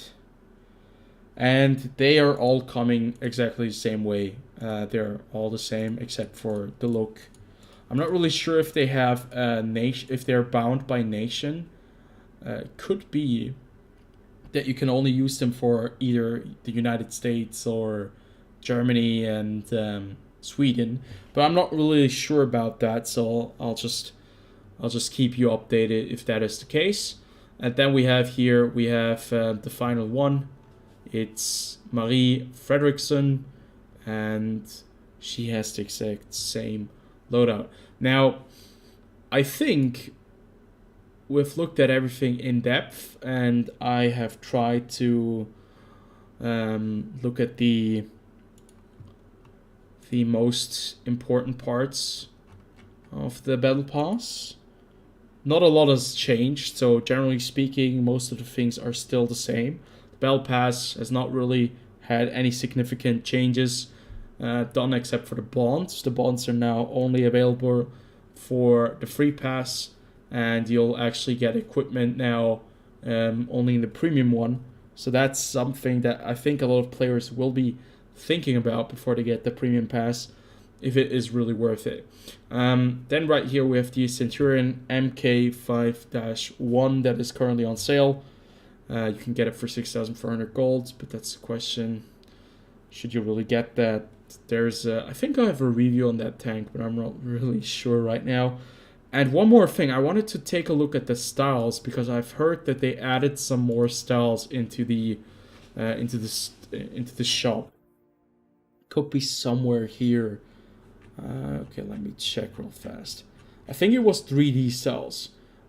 And they are all coming exactly the same way. They're all the same except for the look. I'm not really sure if they have a nation, if they're bound by nation. Could be that you can only use them for either the United States or Germany and Sweden, but I'm not really sure about that. So I'll just keep you updated if that is the case. And then we have the final one. It's Marie Frederickson, and she has the exact same loadout. Now, I think we've looked at everything in depth, and I have tried to look at the most important parts of the Battle Pass. not a lot has changed. So generally speaking, most of the things are still the same. The Battle Pass has not really had any significant changes done except for the bonds. The bonds are now only available for the free pass, and you'll actually get equipment now only in the premium one. So that's something that I think a lot of players will be thinking about before they get the premium pass, if it is really worth it. Then right here we have the Centurion MK5-1 that is currently on sale. You can get it for 6,400 gold, but that's the question. Should you really get that? There's I think I have a review on that tank, but I'm not really sure right now. And one more thing, I wanted to take a look at the styles because I've heard that they added some more styles into the shop. Could be somewhere here. Okay, let me check real fast. I think it was 3D styles,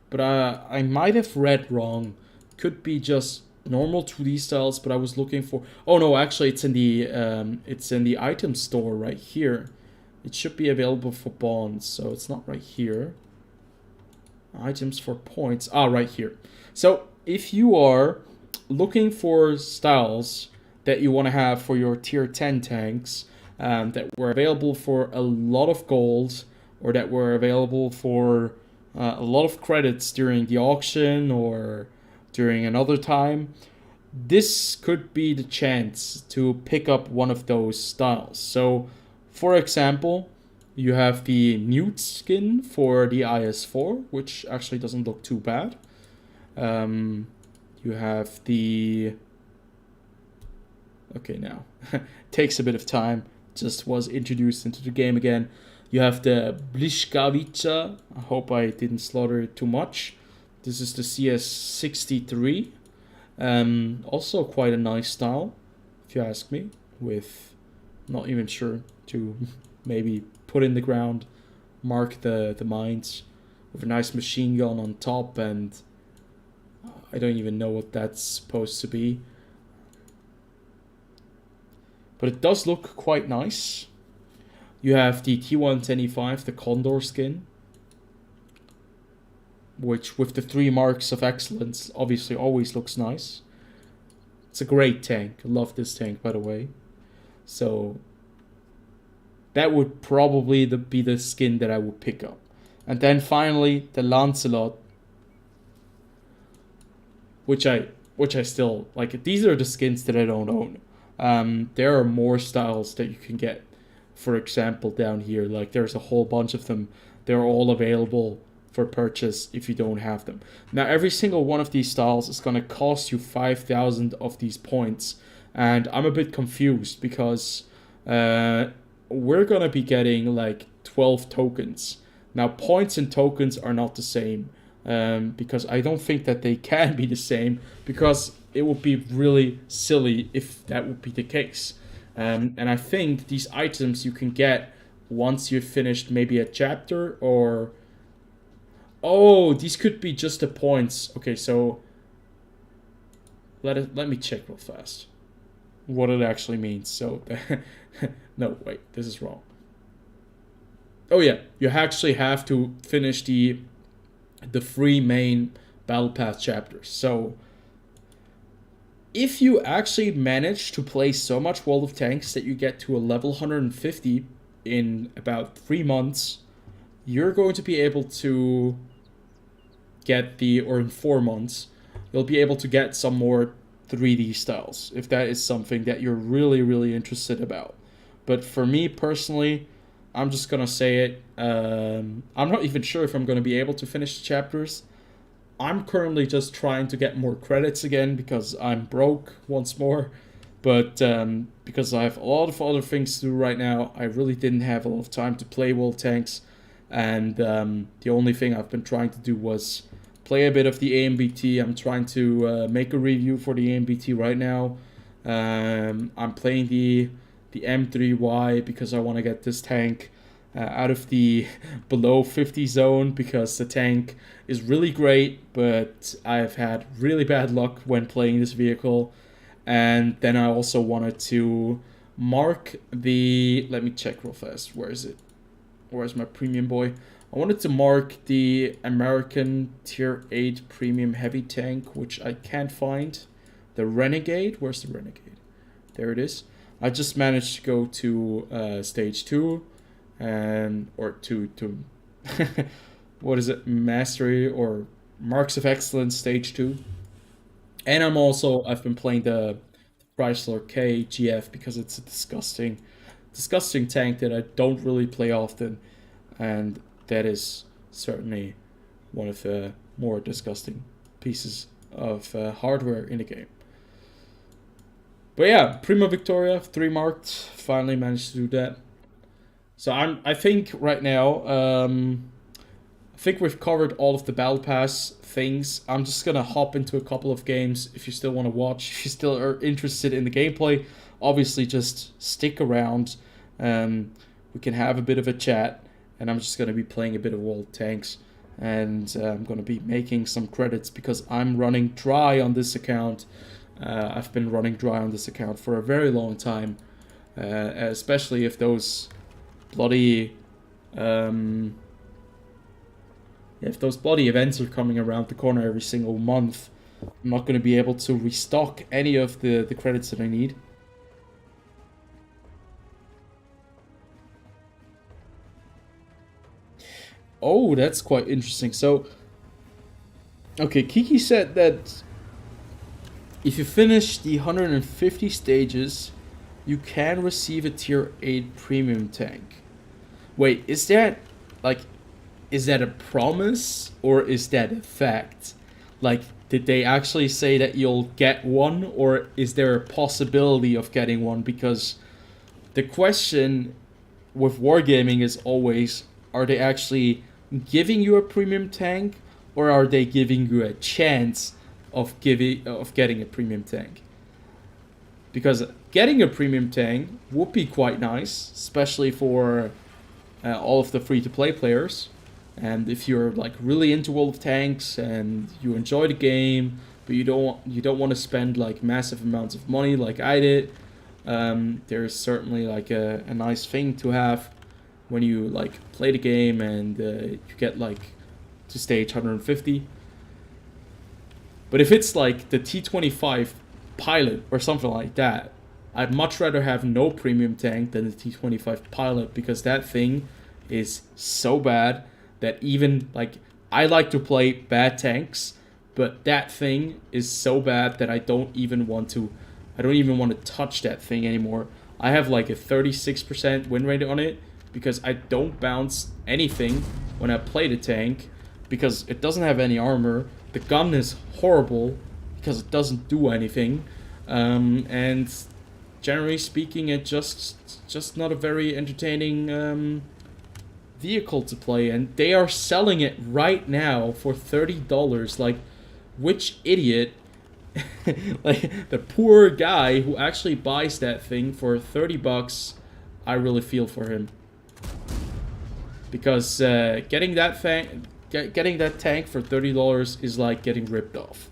but I might have read wrong. Could be just normal 2D styles, but I was looking for. Oh no, actually, it's in the item store right here. It should be available for bonds, so it's not right here. Items for points. Right here. So if you are looking for styles that you want to have for your tier 10 tanks that were available for a lot of gold, or that were available for a lot of credits during the auction or during another time, this could be the chance to pick up one of those styles. So for example, you have the nude skin for the IS-4, which actually doesn't look too bad. You have the... Okay, now. Takes a bit of time. Just was introduced into the game again. You have the Bliskavica. I hope I didn't slaughter it too much. This is the CS63. Also quite a nice style, if you ask me. With... not even sure to maybe put in the ground, mark the mines with a nice machine gun on top, and I don't even know what that's supposed to be. But it does look quite nice. You have the T110e4, the Condor skin, which with the 3 marks of excellence obviously always looks nice. It's a great tank. I love this tank, by the way. So that would probably be the skin that I would pick up. And then finally, the Lancelot, which I still like. These are the skins that I don't own. There are more styles that you can get. For example, down here, like there's a whole bunch of them. They're all available for purchase if you don't have them. Now, every single one of these styles is going to cost you 5,000 of these points. And I'm a bit confused because we're going to be getting like 12 tokens. Now, points and tokens are not the same because I don't think that they can be the same, because it would be really silly if that would be the case. And I think these items you can get once you've finished maybe a chapter, or... Oh, these could be just the points. Okay, so let me check real fast what it actually means. So, no, wait, this is wrong. Oh yeah, you actually have to finish the 3 main Battle Pass chapters. So, if you actually manage to play so much World of Tanks that you get to a level 150 in about 3 months, you're going to be able to get or in 4 months, you'll be able to get some more 3D styles, if that is something that you're really, really interested about. But for me personally, I'm just gonna say it, I'm not even sure if I'm gonna be able to finish the chapters. I'm currently just trying to get more credits again because I'm broke once more. But because I have a lot of other things to do right now, I really didn't have a lot of time to play World Tanks. And the only thing I've been trying to do was play a bit of the AMBT. I'm trying to make a review for the AMBT right now. I'm playing the M3Y because I want to get this tank out of the below 50 zone, because the tank is really great, but I've had really bad luck when playing this vehicle. And then I also wanted to mark the... Let me check real fast. Where is it? Where's my premium boy? I I wanted to mark the American Tier 8 Premium Heavy Tank, which I can't find. The Renegade? Where's the Renegade? There it is. I just managed to go to Stage 2, and or to what is it? Mastery or Marks of Excellence Stage 2. And I've been playing the Chrysler KGF because it's a disgusting tank that I don't really play often, and that is certainly one of the more disgusting pieces of hardware in the game. But yeah, Prima Victoria 3 marked. Finally managed to do that. So I think right now, I think we've covered all of the Battle Pass things. I'm just gonna hop into a couple of games. If you still want to watch, if you still are interested in the gameplay, obviously just stick around. We can have a bit of a chat, and I'm just gonna be playing a bit of World Tanks, and I'm gonna be making some credits because I'm running dry on this account. I've been running dry on this account for a very long time, especially if those bloody if those bloody events are coming around the corner every single month. I'm not going to be able to restock any of the credits that I need. Oh, that's quite interesting. So, okay, Kiki said that if you finish the 150 stages, you can receive a tier 8 premium tank. Wait, is that a promise or is that a fact? Like, did they actually say that you'll get one, or is there a possibility of getting one? Because the question with wargaming is always, are they actually giving you a premium tank, or are they giving you a chance of getting a premium tank? Because getting a premium tank would be quite nice, especially for all of the free-to-play players. And if you're like really into World of Tanks and you enjoy the game, but you don't want to spend like massive amounts of money like I did, there's certainly like a nice thing to have when you like play the game and you get like to stage 150. But if it's like the T25 Pilot or something like that, I'd much rather have no premium tank than the T25 Pilot, because that thing is so bad that even like I like to play bad tanks, but that thing is so bad that I don't even want to touch that thing anymore. I have like a 36% win rate on it because I don't bounce anything when I play the tank, because it doesn't have any armor. The gun is horrible because it doesn't do anything, and generally speaking, it's just not a very entertaining vehicle to play. And they are selling it right now for $30. Like, which idiot? Like, the poor guy who actually buys that thing for $30, I really feel for him. Because getting that tank for $30 is like getting ripped off.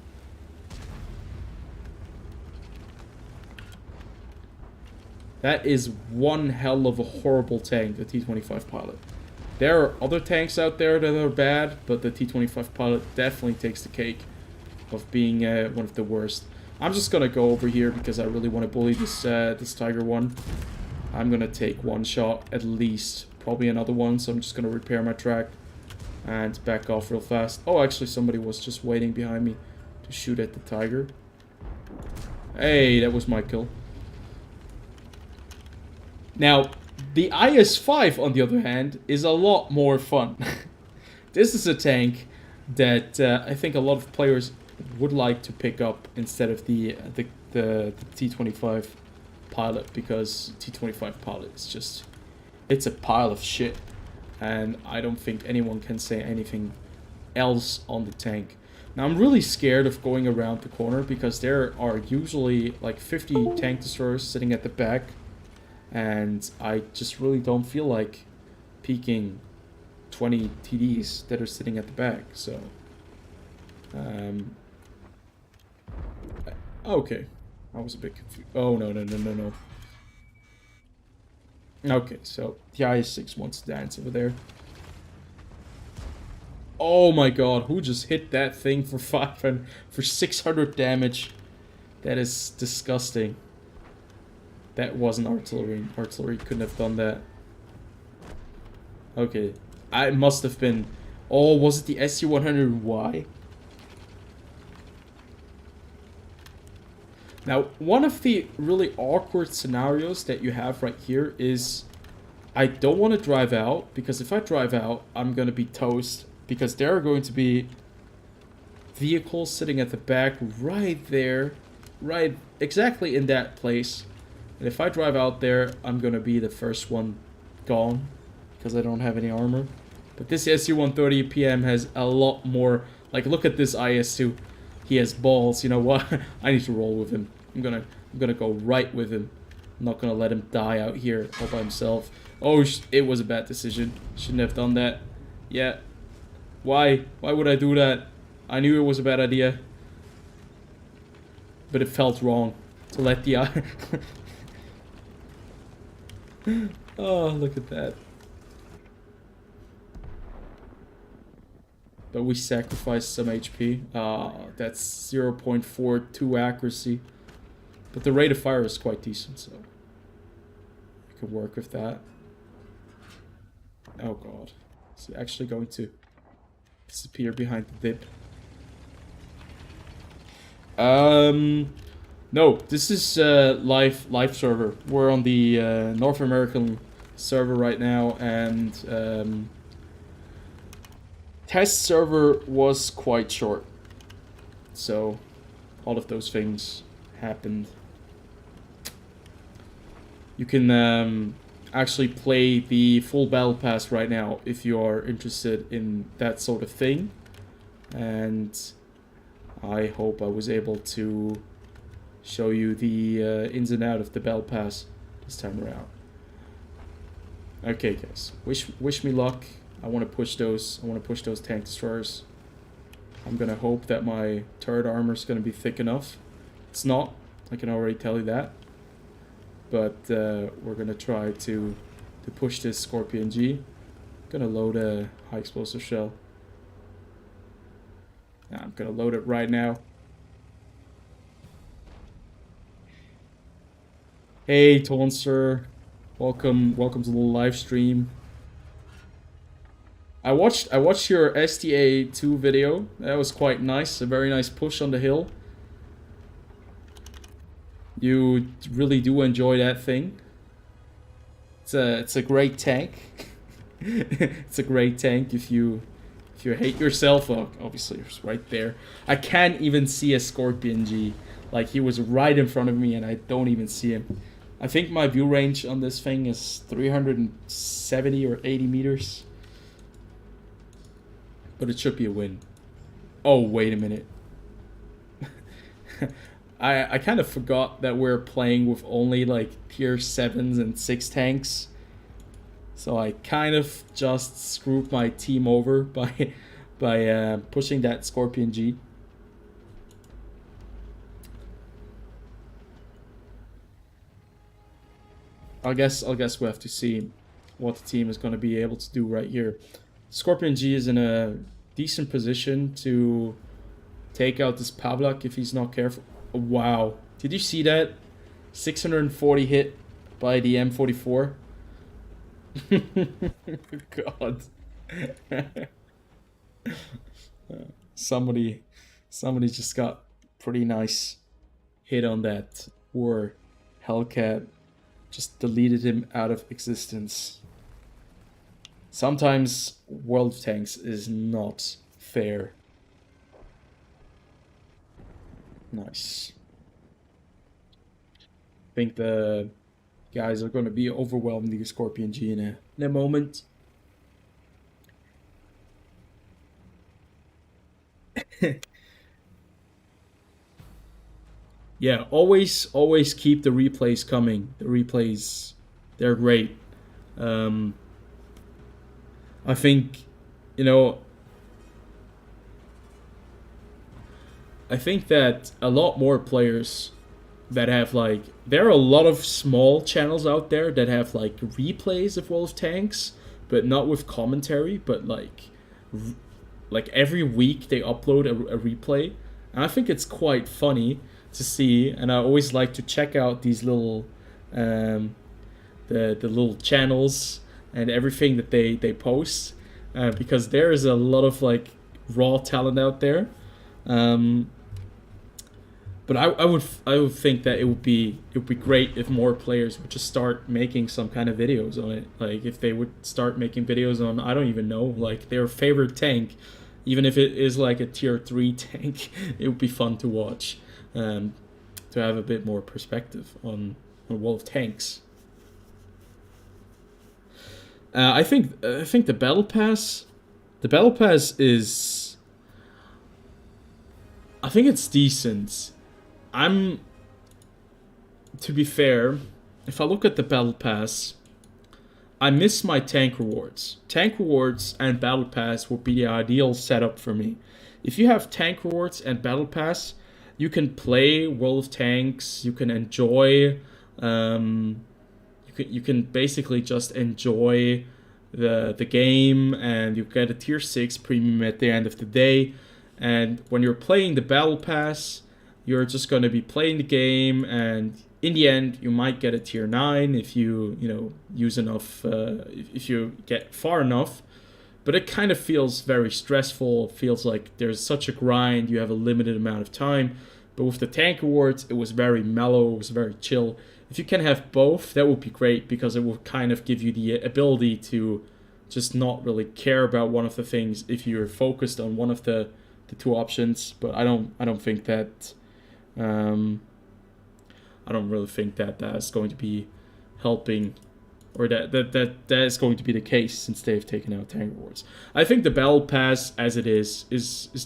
That is one hell of a horrible tank, the T25 Pilot. There are other tanks out there that are bad, but the T25 Pilot definitely takes the cake of being one of the worst. I'm just gonna go over here because I really want to bully this Tiger one. I'm gonna take one shot at least, probably another one, so I'm just gonna repair my track and back off real fast. Oh, actually somebody was just waiting behind me to shoot at the Tiger. Hey, that was my kill. Now, the IS-5, on the other hand, is a lot more fun. This is a tank that I think a lot of players would like to pick up instead of the T25 Pilot, because T25 Pilot is just, it's a pile of shit, and I don't think anyone can say anything else on the tank. Now, I'm really scared of going around the corner because there are usually like 50 tank destroyers sitting at the back, and I just really don't feel like peeking 20 TDs that are sitting at the back. So, okay, I was a bit confused. Oh, no. Okay, so the IS-6 wants to dance over there. Oh my god, who just hit that thing for 600 damage? That is disgusting. That wasn't artillery. Artillery couldn't have done that. Okay. I must have been... Oh, was it the SU-100Y? Now, one of the really awkward scenarios that you have right here is I don't want to drive out, because if I drive out, I'm going to be toast, because there are going to be vehicles sitting at the back right there, right exactly in that place. And if I drive out there, I'm going to be the first one gone, because I don't have any armor. But this SU-130 PM has a lot more, like, look at this IS-2. He has balls. You know what? I need to roll with him. I'm gonna go right with him. I'm not gonna let him die out here all by himself. Oh, it was a bad decision. Shouldn't have done that. Yeah. Why? Why would I do that? I knew it was a bad idea. But it felt wrong to let the Oh, look at that. But we sacrificed some HP. That's 0.42 accuracy. But the rate of fire is quite decent, so we can work with that. Oh god. Is he actually going to disappear behind the dip? No, this is live server. We're on the North American server right now, and test server was quite short, so all of those things happened. You can actually play the full battle pass right now if you are interested in that sort of thing, and I hope I was able to show you the ins and outs of the battle pass this time around. Okay, guys, wish me luck. I want to push those. I want to push those tank destroyers. I'm gonna hope that my turret armor is gonna be thick enough. It's not. I can already tell you that. But we're gonna try to push this Scorpion G. I'm gonna load a high explosive shell. I'm gonna load it right now. Hey, Tonser, welcome to the live stream. I watched your STA2 video. That was quite nice. A very nice push on the hill. You really do enjoy that thing. It's a great tank. It's a great tank if you hate yourself. Oh, obviously it's right there. I can't even see a Scorpion G. Like, he was right in front of me and I don't even see him. I think my view range on this thing is 370 or 80 meters. But it should be a win. Oh, wait a minute. I kind of forgot that we're playing with only like tier 7s and 6 tanks. So I kind of just screwed my team over by pushing that Scorpion G. I guess we have to see what the team is going to be able to do right here. Scorpion G is in a decent position to take out this Pavlak if he's not careful. Wow. Did you see that? 640 hit by the M44. God. Somebody just got pretty nice hit on that. Or Hellcat just deleted him out of existence. Sometimes World of Tanks is not fair. Nice. I think the guys are going to be overwhelming the Scorpion G in a moment. Yeah, always keep the replays coming. The replays, they're great. I think, you know, I think that a lot more players that have like, there are a lot of small channels out there that have like replays of World of Tanks, but not with commentary, but like like every week they upload a replay, and I think it's quite funny to see. And I always like to check out these little the little channels and everything that they post, because there is a lot of like raw talent out there. But I would think that it would be great if more players would just start making some kind of videos on it. Like if they would start making videos on, I don't even know, like their favorite tank, even if it is like a tier 3 tank, it would be fun to watch, to have a bit more perspective on World of Tanks. I think the Battlepass is, I think it's decent. To be fair, if I look at the Battle Pass, I miss my tank rewards. Tank rewards and Battle Pass would be the ideal setup for me. If you have tank rewards and Battle Pass, you can play World of Tanks. You can enjoy. You can basically just enjoy the game, and you get a tier 6 premium at the end of the day. And when you're playing the Battle Pass, you're just going to be playing the game, and in the end, you might get a tier 9 if you use enough, if you get far enough. But it kind of feels very stressful. It feels like there's such a grind. You have a limited amount of time. But with the tank awards, it was very mellow. It was very chill. If you can have both, that would be great, because it will kind of give you the ability to just not really care about one of the things if you're focused on one of the two options. But I don't think that. I don't really think that that's going to be helping, or that is going to be the case since they've taken out tank rewards. I think the Battle Pass as it is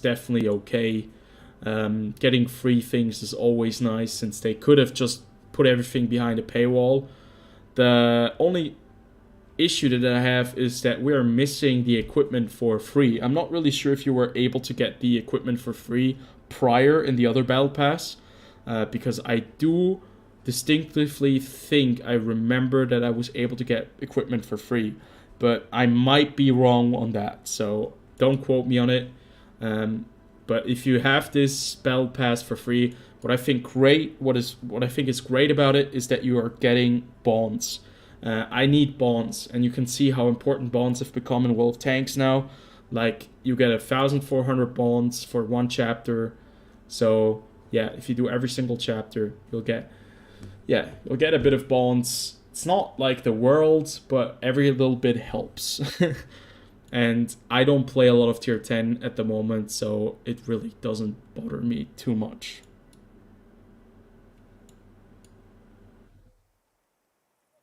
definitely okay. Getting free things is always nice, since they could have just put everything behind a paywall. The only issue that I have is that we are missing the equipment for free. I'm not really sure if you were able to get the equipment for free prior in the other Battle Pass, because I do distinctively think I remember that I was able to get equipment for free, but I might be wrong on that, so don't quote me on it. But if you have this Battle Pass for free, what I think is great about it is that you are getting bonds. I need bonds, and you can see how important bonds have become in World of Tanks now. Like, you get 1,400 bonds for one chapter. So yeah, if you do every single chapter, you'll get a bit of bonds. It's not like the world, but every little bit helps. And I don't play a lot of tier 10 at the moment, so it really doesn't bother me too much.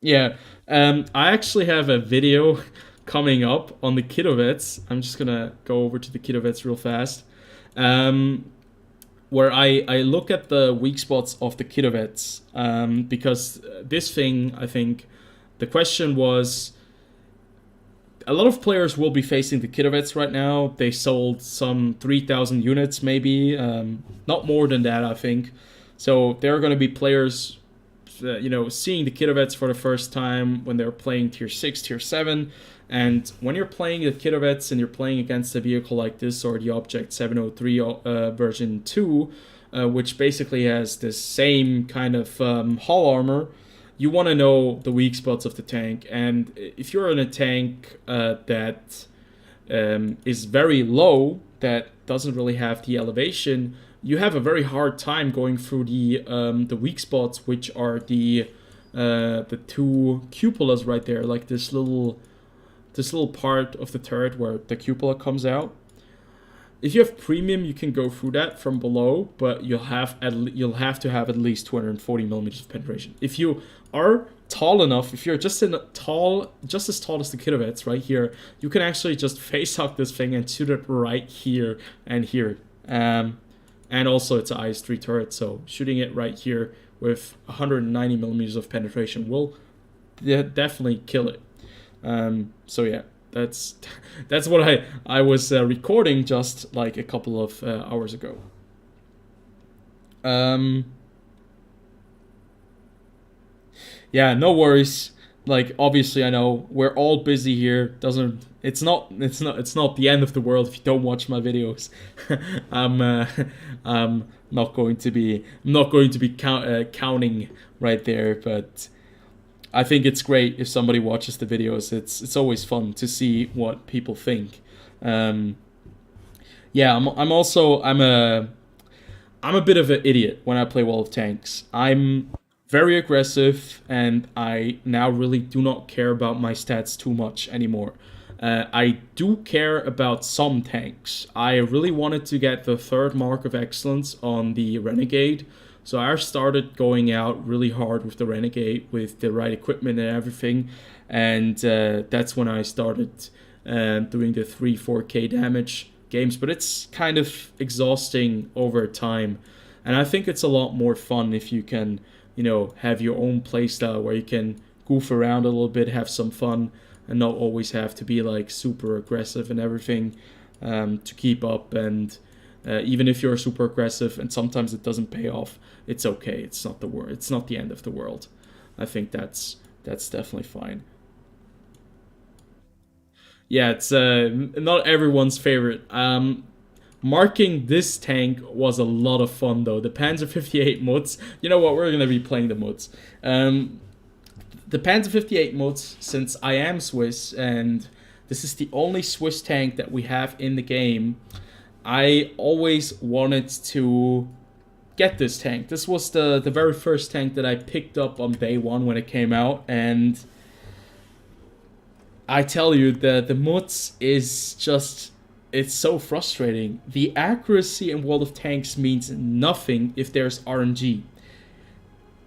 Yeah, I actually have a video coming up on the Kidovets. I'm just gonna go over to the Kidovets real fast, where I look at the weak spots of the Kidovets, because this thing, I think, the question was, a lot of players will be facing the Kidovets right now. They sold some 3,000 units, maybe, not more than that, I think. So there are going to be players, seeing the Kidovets for the first time when they're playing tier 6, tier 7. And when you're playing the Kidovets and you're playing against a vehicle like this, or the Object 703 version 2, which basically has the same kind of hull armor, you want to know the weak spots of the tank. And if you're in a tank that is very low, that doesn't really have the elevation, you have a very hard time going through the weak spots, which are the two cupolas right there, like this little part of the turret where the cupola comes out. If you have premium, you can go through that from below, but you'll have to have at least 240 millimeters of penetration. If you are tall enough, if you're just as tall as the Kidovets right here, you can actually just face hug this thing and shoot it right here and here. And also it's an IS-3 turret, so shooting it right here with 190 millimeters of penetration will definitely kill it. So yeah, that's what I was recording just like a couple of hours ago. Yeah, no worries. like obviously I know we're all busy here. Doesn't it's not the end of the world if you don't watch my videos. I'm not going to be counting right there, but I think it's great if somebody watches the videos. It's always fun to see what people think. Um, yeah, I'm a bit of an idiot when I play World of Tanks. I'm very aggressive, and I now really do not care about my stats too much anymore. I do care about some tanks. I really wanted to get the third mark of excellence on the Renegade, so I started going out really hard with the Renegade with the right equipment and everything, and that's when I started doing the 3-4k damage games, but it's kind of exhausting over time. And I think it's a lot more fun if you can, have your own playstyle where you can goof around a little bit, have some fun, and not always have to be like super aggressive and everything to keep up. And even if you're super aggressive and sometimes it doesn't pay off, it's okay. It's not the world. It's not the end of the world. I think that's definitely fine. Yeah, it's not everyone's favorite. Marking this tank was a lot of fun though. The Panzer 58 mods. You know what? We're gonna be playing the mods. The Panzer 58 mods, since I am Swiss and this is the only Swiss tank that we have in the game, I always wanted to get this tank. This was the very first tank that I picked up on day one when it came out, and I tell you, the mods is just, it's so frustrating. The accuracy in World of Tanks means nothing if there's RNG.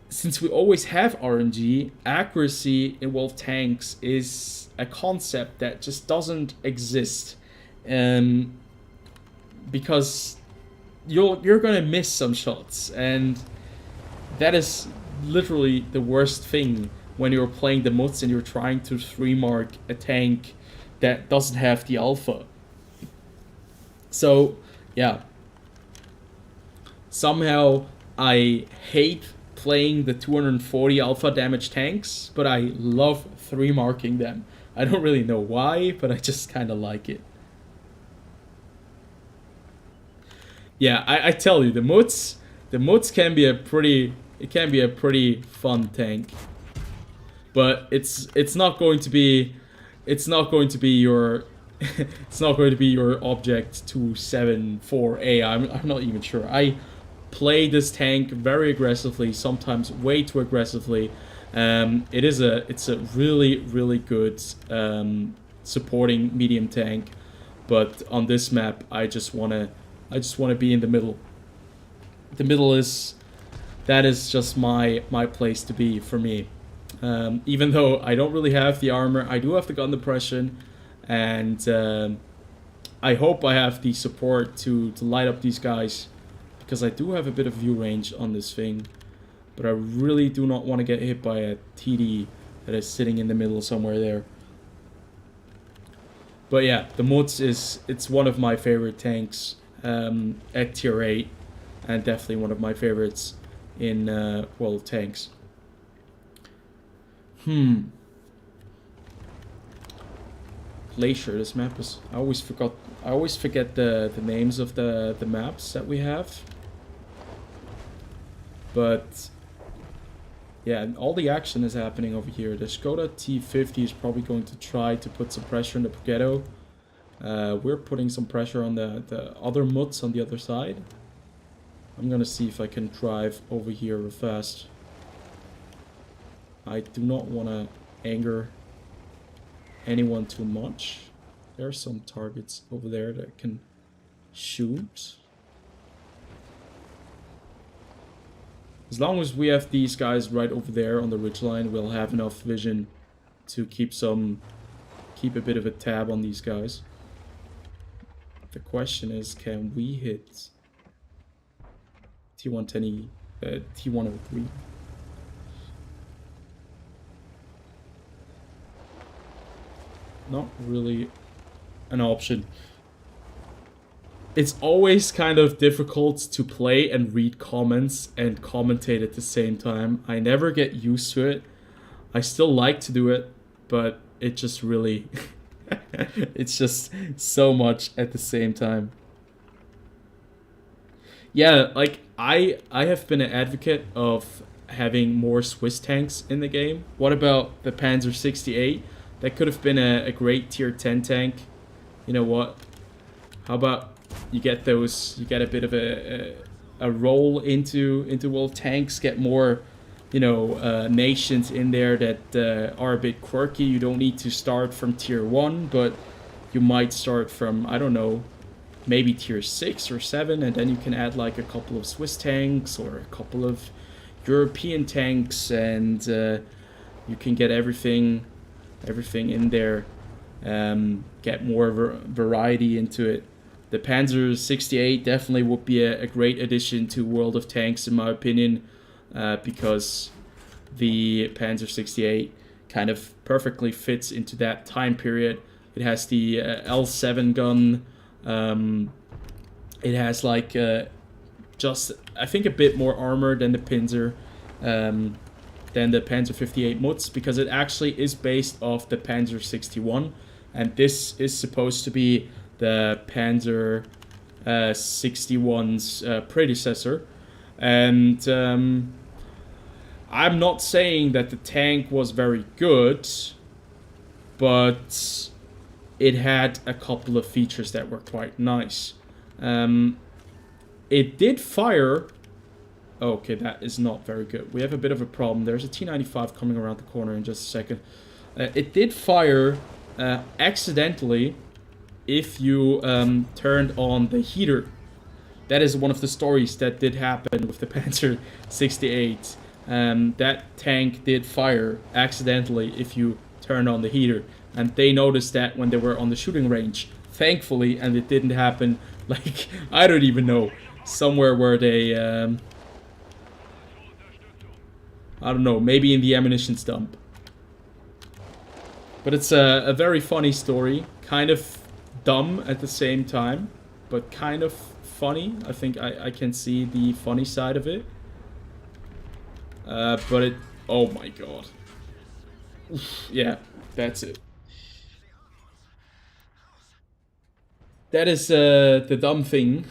Since we always have RNG, accuracy in World of Tanks is a concept that just doesn't exist. Because you're gonna miss some shots, and that is literally the worst thing when you're playing the mods and you're trying to 3-mark a tank that doesn't have the alpha. So, yeah. Somehow, I hate playing the 240 alpha damage tanks, but I love 3-marking them. I don't really know why, but I just kind of like it. Yeah, I tell you, the mods can be a pretty fun tank. But it's not going to be your it's not going to be your object 274A. I'm not even sure. I play this tank very aggressively, sometimes way too aggressively. It's a really good supporting medium tank, but on this map I just wanna be in the middle. The middle is just my place to be for me. Even though I don't really have the armor, I do have the gun depression, and I hope I have the support to light up these guys, because I do have a bit of view range on this thing, but I really do not want to get hit by a TD that is sitting in the middle somewhere there. But yeah, the mods it's one of my favorite tanks at tier 8, and definitely one of my favorites in World of Tanks. Glacier, this map is... I always forget the names of the maps that we have. But yeah, all the action is happening over here. The Skoda T50 is probably going to try to put some pressure on the Paghetto. We're putting some pressure on the other mods on the other side. I'm gonna see if I can drive over here real fast. I do not want to anger anyone too much. There are some targets over there that I can shoot. As long as we have these guys right over there on the ridgeline, we'll have enough vision to keep a bit of a tab on these guys. The question is, can we hit T110e, T103? Not really an option. It's always kind of difficult to play and read comments and commentate at the same time. I never get used to it. I still like to do it, but it just really it's just so much at the same time. Yeah, like I have been an advocate of having more Swiss tanks in the game. What about the Panzer 68? That could have been a great tier 10 tank. You know what? How about you get those? You get a bit of a roll into world tanks. Get more, nations in there that are a bit quirky. You don't need to start from tier 1, but you might start from, I don't know, maybe tier 6 or 7, and then you can add like a couple of Swiss tanks or a couple of European tanks, and you can get everything in there. Get more variety into it. The Panzer 68 definitely would be a great addition to World of Tanks, in my opinion, because the Panzer 68 kind of perfectly fits into that time period. It has the L7 gun. It has like just, I think, a bit more armor than the Panzer, than the Panzer 58 Mutz, because it actually is based off the Panzer 61, and this is supposed to be the Panzer 61's predecessor. And I'm not saying that the tank was very good, but it had a couple of features that were quite nice. It did fire. Okay, that is not very good. We have a bit of a problem. There's a T95 coming around the corner in just a second. It did fire accidentally if you turned on the heater. That is one of the stories that did happen with the Panzer 68. That tank did fire accidentally if you turned on the heater. And they noticed that when they were on the shooting range. Thankfully, and it didn't happen, like, I don't even know, somewhere where they, I don't know, maybe in the ammunition dump. But it's a very funny story, kind of dumb at the same time, but kind of funny. I think I can see the funny side of it. But it, oh my god. Yeah, that's it. That is the dumb thing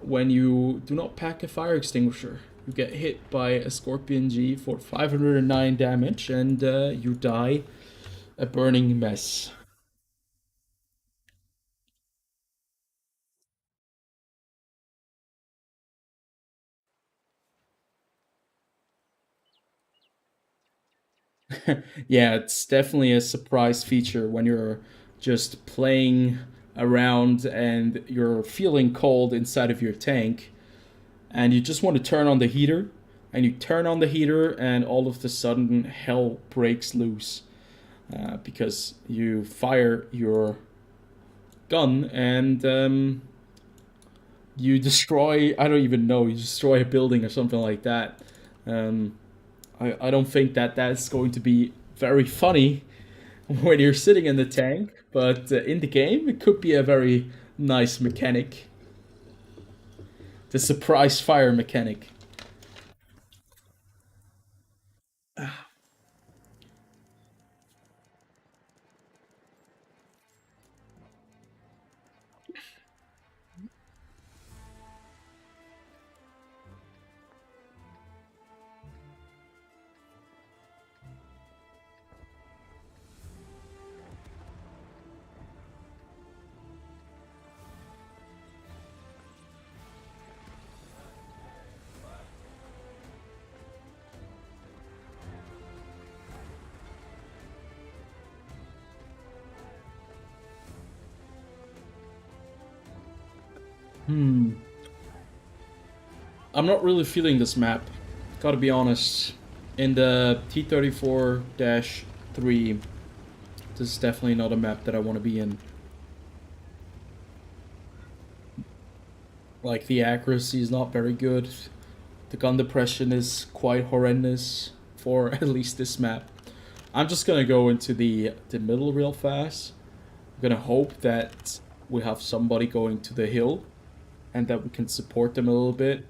when you do not pack a fire extinguisher. You get hit by a Scorpion G for 509 damage, and you die a burning mess. Yeah, it's definitely a surprise feature when you're just playing around and you're feeling cold inside of your tank, and you just want to turn on the heater, and you turn on the heater, and all of a sudden hell breaks loose, because you fire your gun, and you destroy, I don't even know, you destroy a building or something like that. Um, I don't think that that's going to be very funny when you're sitting in the tank, but in the game it could be a very nice mechanic. The surprise fire mechanic. Hmm. I'm not really feeling this map. Gotta be honest. In the T34 3, this is definitely not a map that I want to be in. Like, the accuracy is not very good. The gun depression is quite horrendous for at least this map. I'm just gonna go into the middle real fast. I'm gonna hope that we have somebody going to the hill and that we can support them a little bit.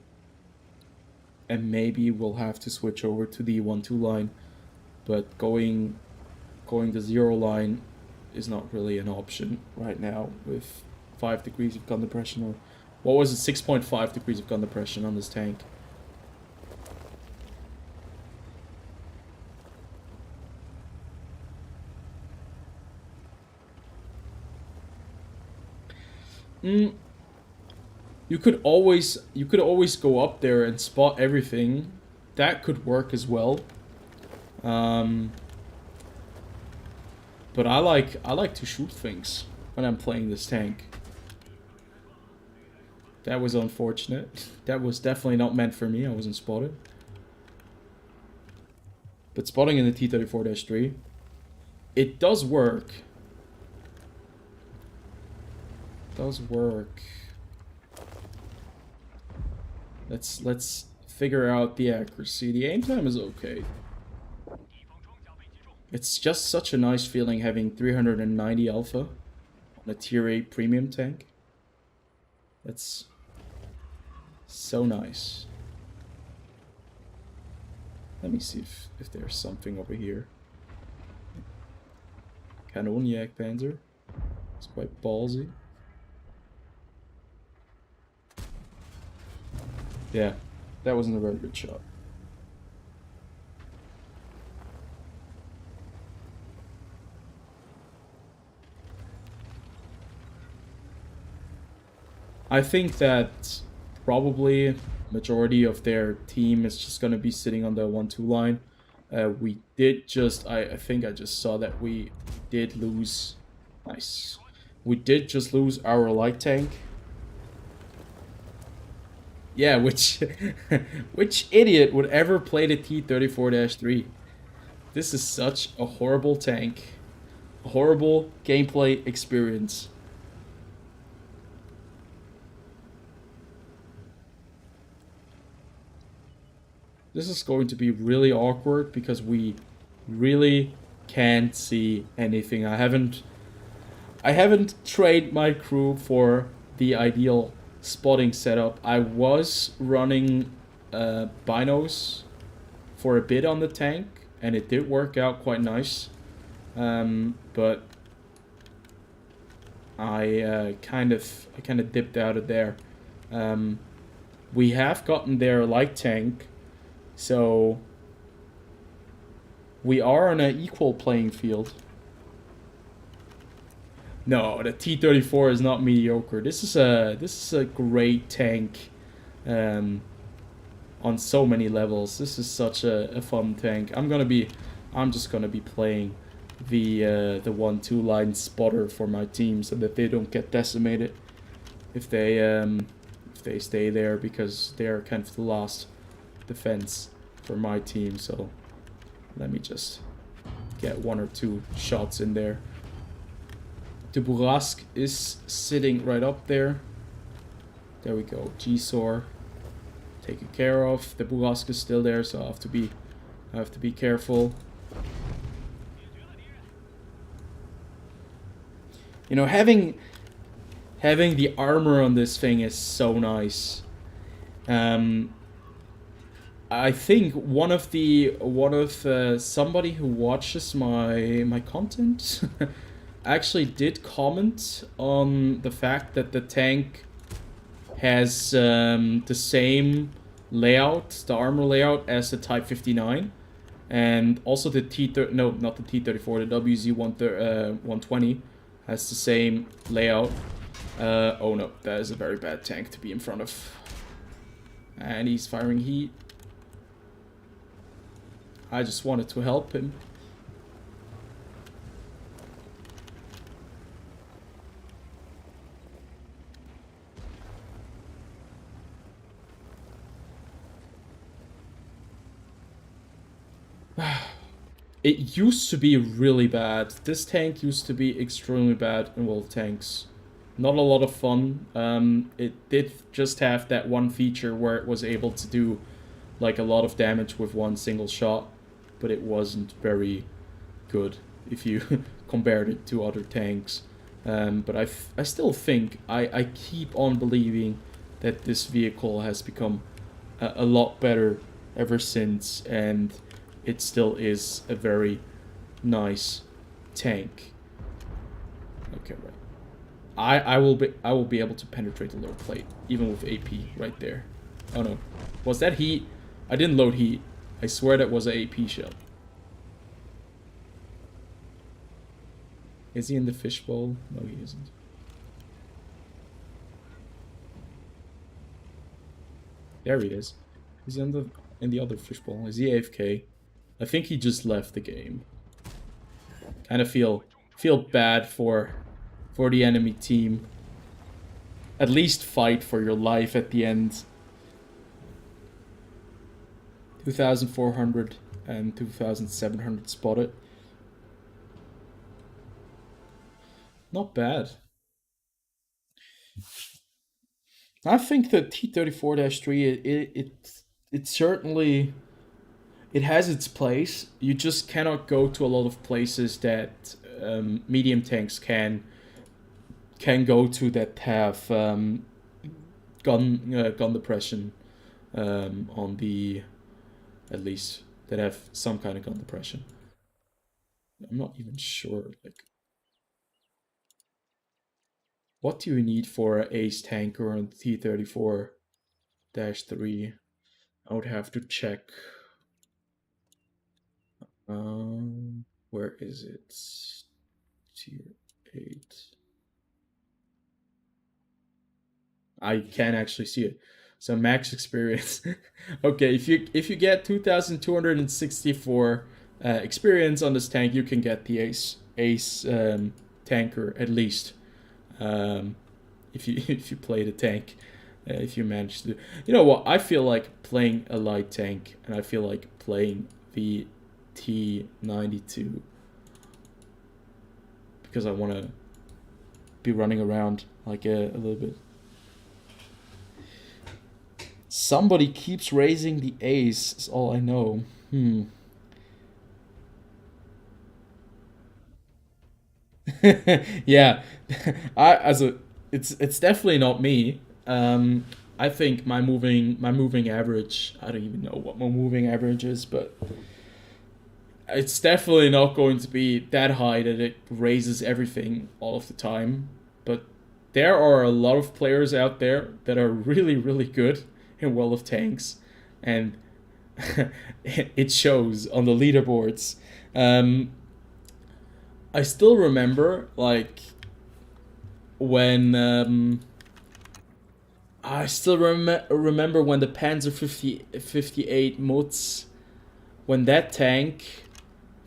And maybe we'll have to switch over to the 1-2 line. but going the zero line is not really an option right now with 5 degrees of gun depression, or what was it, 6.5 degrees of gun depression on this tank. You could always go up there and spot everything. That could work as well. But I like to shoot things when I'm playing this tank. That was unfortunate. That was definitely not meant for me. I wasn't spotted. But spotting in the T-34-3, it does work. It does work. Let's figure out the accuracy. The aim time is okay. It's just such a nice feeling having 390 alpha on a tier 8 premium tank. That's so nice. Let me see if there's something over here. Kanonjag Panzer. It's quite ballsy. Yeah, that wasn't a very good shot. I think that probably majority of their team is just gonna be sitting on the 1-2 line. We did just, I think I just saw that we did lose, nice. We did just lose our light tank. Yeah, which idiot would ever play the T-34-3? This is such a horrible tank. A horrible gameplay experience. This is going to be really awkward because we really can't see anything. I haven't trained my crew for the ideal spotting setup. I was running binos for a bit on the tank, and it did work out quite nice. But I kind of dipped out of there. We have gotten their light tank, so we are on an equal playing field. No, the T-34 is not mediocre. This is a great tank on so many levels. This is such a fun tank. I'm just gonna be playing the 1-2 line spotter for my team so that they don't get decimated if they stay there, because they're kind of the last defense for my team. So let me just get 1 or 2 shots in there. The Burask is sitting right up there. There we go. G-Sor taken care of. The Burask is still there, so I have to be careful. You know, having the armor on this thing is so nice. I think one of somebody who watches my content actually did comment on the fact that the tank has the same layout, the armor layout, as the Type 59, and also the not the T-34, the WZ-120 has the same layout. Oh no, that is a very bad tank to be in front of. And he's firing heat. I just wanted to help him. It used to be really bad. This tank used to be extremely bad in World of Tanks. Not a lot of fun. It did just have that one feature where it was able to do like a lot of damage with one single shot, but it wasn't very good if you compared it to other tanks. But I still think, I keep on believing that this vehicle has become a lot better ever since, and it still is a very nice tank. Okay, right. I will be able to penetrate the lower plate even with AP right there. Oh no, was that heat? I didn't load heat. I swear that was an AP shell. Is he in the fishbowl? No, he isn't. There he is. Is he in the other fishbowl? Is he AFK? I think he just left the game. Kind of feel bad for the enemy team. At least fight for your life at the end. 2,400 and 2,700 spotted. Not bad. I think the T-34-3 it certainly it has its place. You just cannot go to a lot of places that medium tanks can go to that have gun depression on the, at least that have some kind of gun depression. I'm not even sure. Like, what do you need for an ace tanker on T-34-3? I would have to check. Where is it? Tier 8. I can actually see it. So max experience. Okay, if you get 2,264 experience on this tank, you can get the ace tanker at least. If you play the tank, if you manage to. You know what? I feel like playing a light tank, and I feel like playing the T92 because I want to be running around like a little bit. Somebody keeps raising the ace, is all I know. Yeah, it's definitely not me. I think my moving average. I don't even know what my moving average is, but it's definitely not going to be that high that it raises everything all of the time. But there are a lot of players out there that are really, really good in World of Tanks, and it shows on the leaderboards. I still remember, like, when I still remember when the Panzer 58 Mutz, when that tank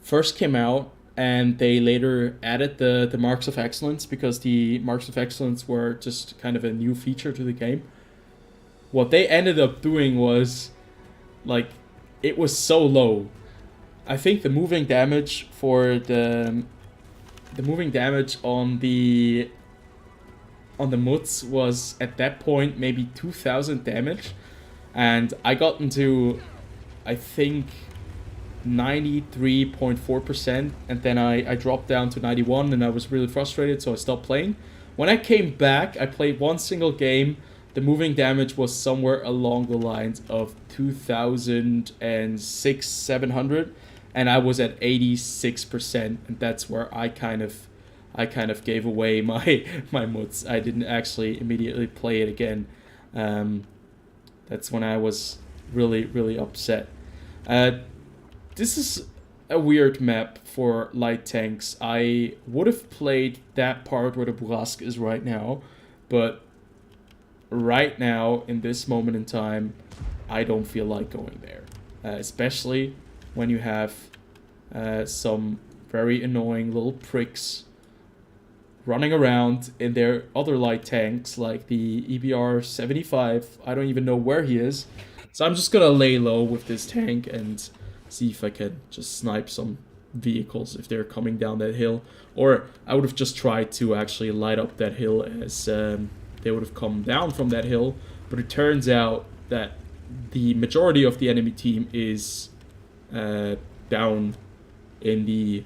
first came out, and they later added the Marks of Excellence, because the Marks of Excellence were just kind of a new feature to the game. What they ended up doing was, like, it was so low. I think the moving damage for the moving damage on the Mutz was at that point maybe 2,000 damage, and I got into, I think, 93.4%, and then I dropped down to 91, and I was really frustrated, so I stopped playing. When I came back, I played one single game. The moving damage was somewhere along the lines of 2,600-700, and I was at 86%, and that's where I kind of gave away my Mutz. I didn't actually immediately play it again. That's when I was really, really upset. This is a weird map for light tanks. I would have played that part where the Burask is right now, but right now, in this moment in time, I don't feel like going there. Especially when you have some very annoying little pricks running around in their other light tanks, like the EBR-75. I don't even know where he is. So I'm just gonna lay low with this tank and see if I can just snipe some vehicles if they're coming down that hill. Or I would have just tried to actually light up that hill as they would have come down from that hill. But it turns out that the majority of the enemy team is down in the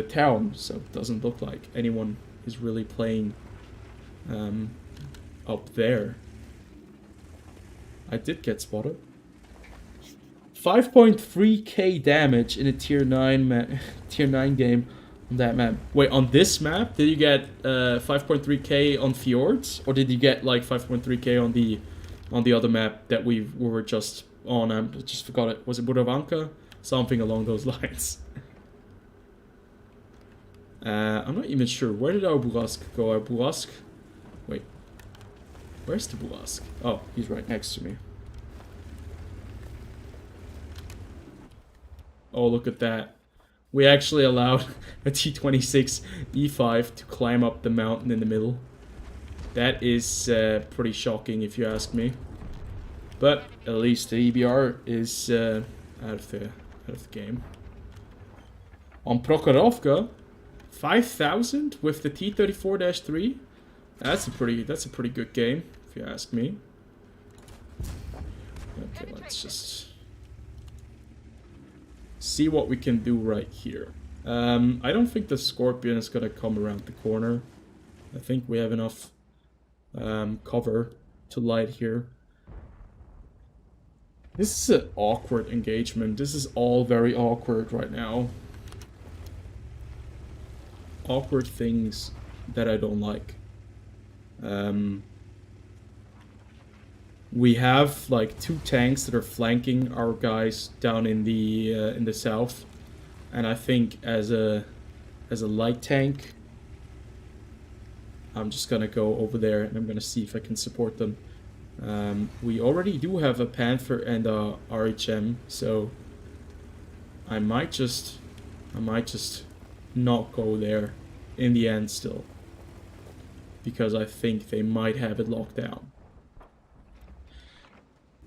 town, so it doesn't look like anyone is really playing up there. I did get spotted. 5.3k damage in a tier 9 game on that map. Wait, on this map, did you get 5.3k on Fjords, or did you get like 5.3k on the other map that we were just on? I just forgot it. Was it Budavanka? Something along those lines. I'm not even sure. Where did our Burask go? Our Burask? Wait. Where's the Burask? Oh, he's right next to me. Oh, look at that. We actually allowed a T-26e5 to climb up the mountain in the middle. That is pretty shocking if you ask me. But at least the EBR is out of the game. On Prokhorovka, 5,000 with the T-34-3. That's a pretty good game if you ask me. Okay, let's just see what we can do right here. I don't think the Scorpion is gonna come around the corner. I think we have enough cover to light here. This is an awkward engagement. This is all very awkward right now. Awkward things that I don't like. We have like 2 tanks that are flanking our guys down in the south, and I think as a light tank, I'm just gonna go over there and I'm gonna see if I can support them. We already do have a Panther and a RHM, so I might just not go there in the end still, because I think they might have it locked down.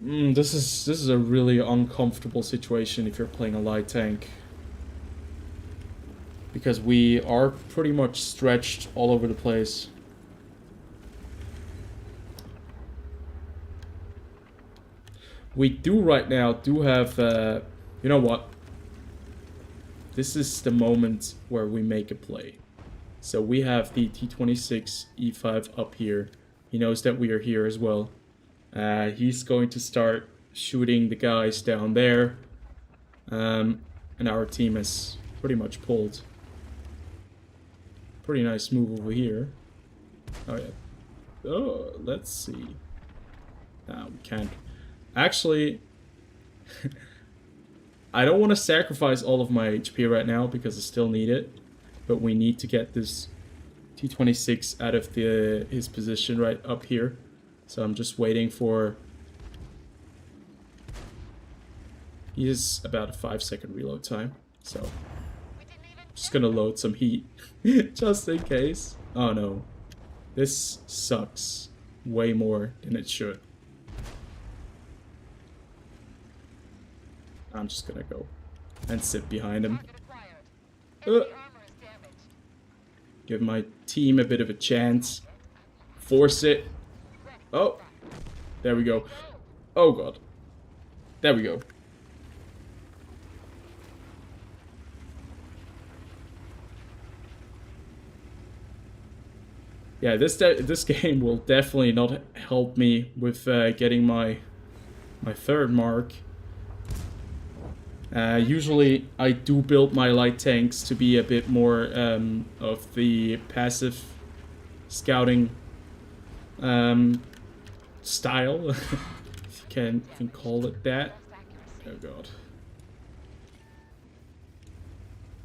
This is a really uncomfortable situation if you're playing a light tank, because we are pretty much stretched all over the place. We do right now have you know what? This is the moment where we make a play. So we have the T-26e5 up here. He knows that we are here as well. He's going to start shooting the guys down there. And our team is pretty much pulled. Pretty nice move over here. Oh yeah. Oh, let's see. No, we can't. Actually, I don't want to sacrifice all of my HP right now because I still need it. But we need to get this T-26 out of his position right up here. So I'm just waiting for... He is about a 5-second reload time. So just gonna load some heat just in case. Oh no. This sucks way more than it should. I'm just gonna go and sit behind him. Give my team a bit of a chance. Force it. Oh. There we go. Oh god. There we go. Yeah, this game will definitely not help me with getting my third mark. Usually I do build my light tanks to be a bit more of the passive scouting style, if you can call it that. Oh god.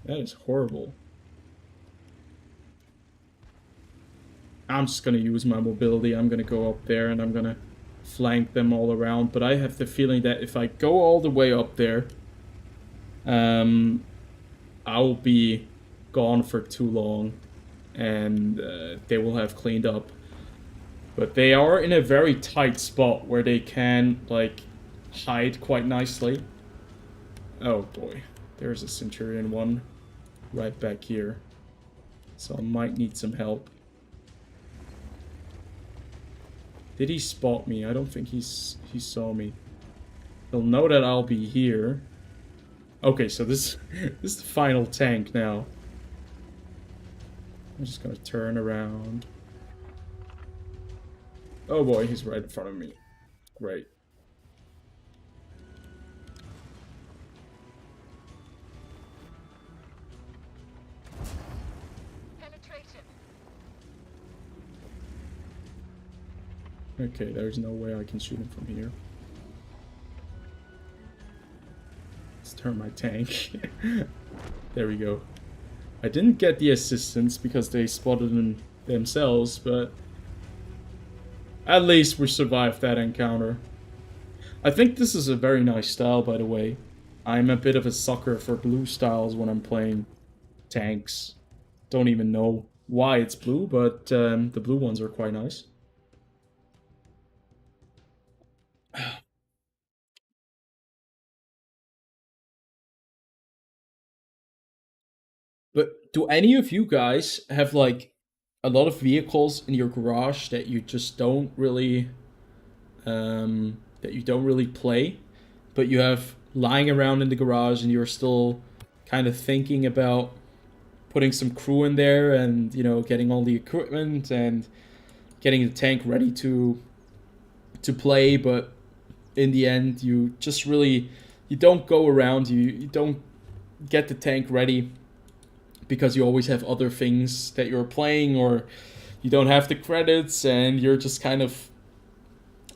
That is horrible. I'm just gonna use my mobility. I'm gonna go up there and I'm gonna flank them all around, but I have the feeling that if I go all the way up there, I'll be gone for too long, and they will have cleaned up. But they are in a very tight spot where they can, like, hide quite nicely. Oh boy, there's a Centurion one right back here. So I might need some help. Did he spot me? I don't think he saw me. He'll know that I'll be here. Okay, so this is the final tank now. I'm just gonna turn around. Oh boy, he's right in front of me. Great. Okay, there's no way I can shoot him from here. Let's turn my tank. There we go. I didn't get the assistance because they spotted him themselves, but at least we survived that encounter. I think this is a very nice style, by the way. I'm a bit of a sucker for blue styles when I'm playing tanks. Don't even know why it's blue, but the blue ones are quite nice. But do any of you guys have like a lot of vehicles in your garage that you just don't really play, but you have lying around in the garage and you're still kind of thinking about putting some crew in there and, you know, getting all the equipment and getting the tank ready to play, but in the end you just really you don't go around, you don't get the tank ready because you always have other things that you're playing, or you don't have the credits and you're just kind of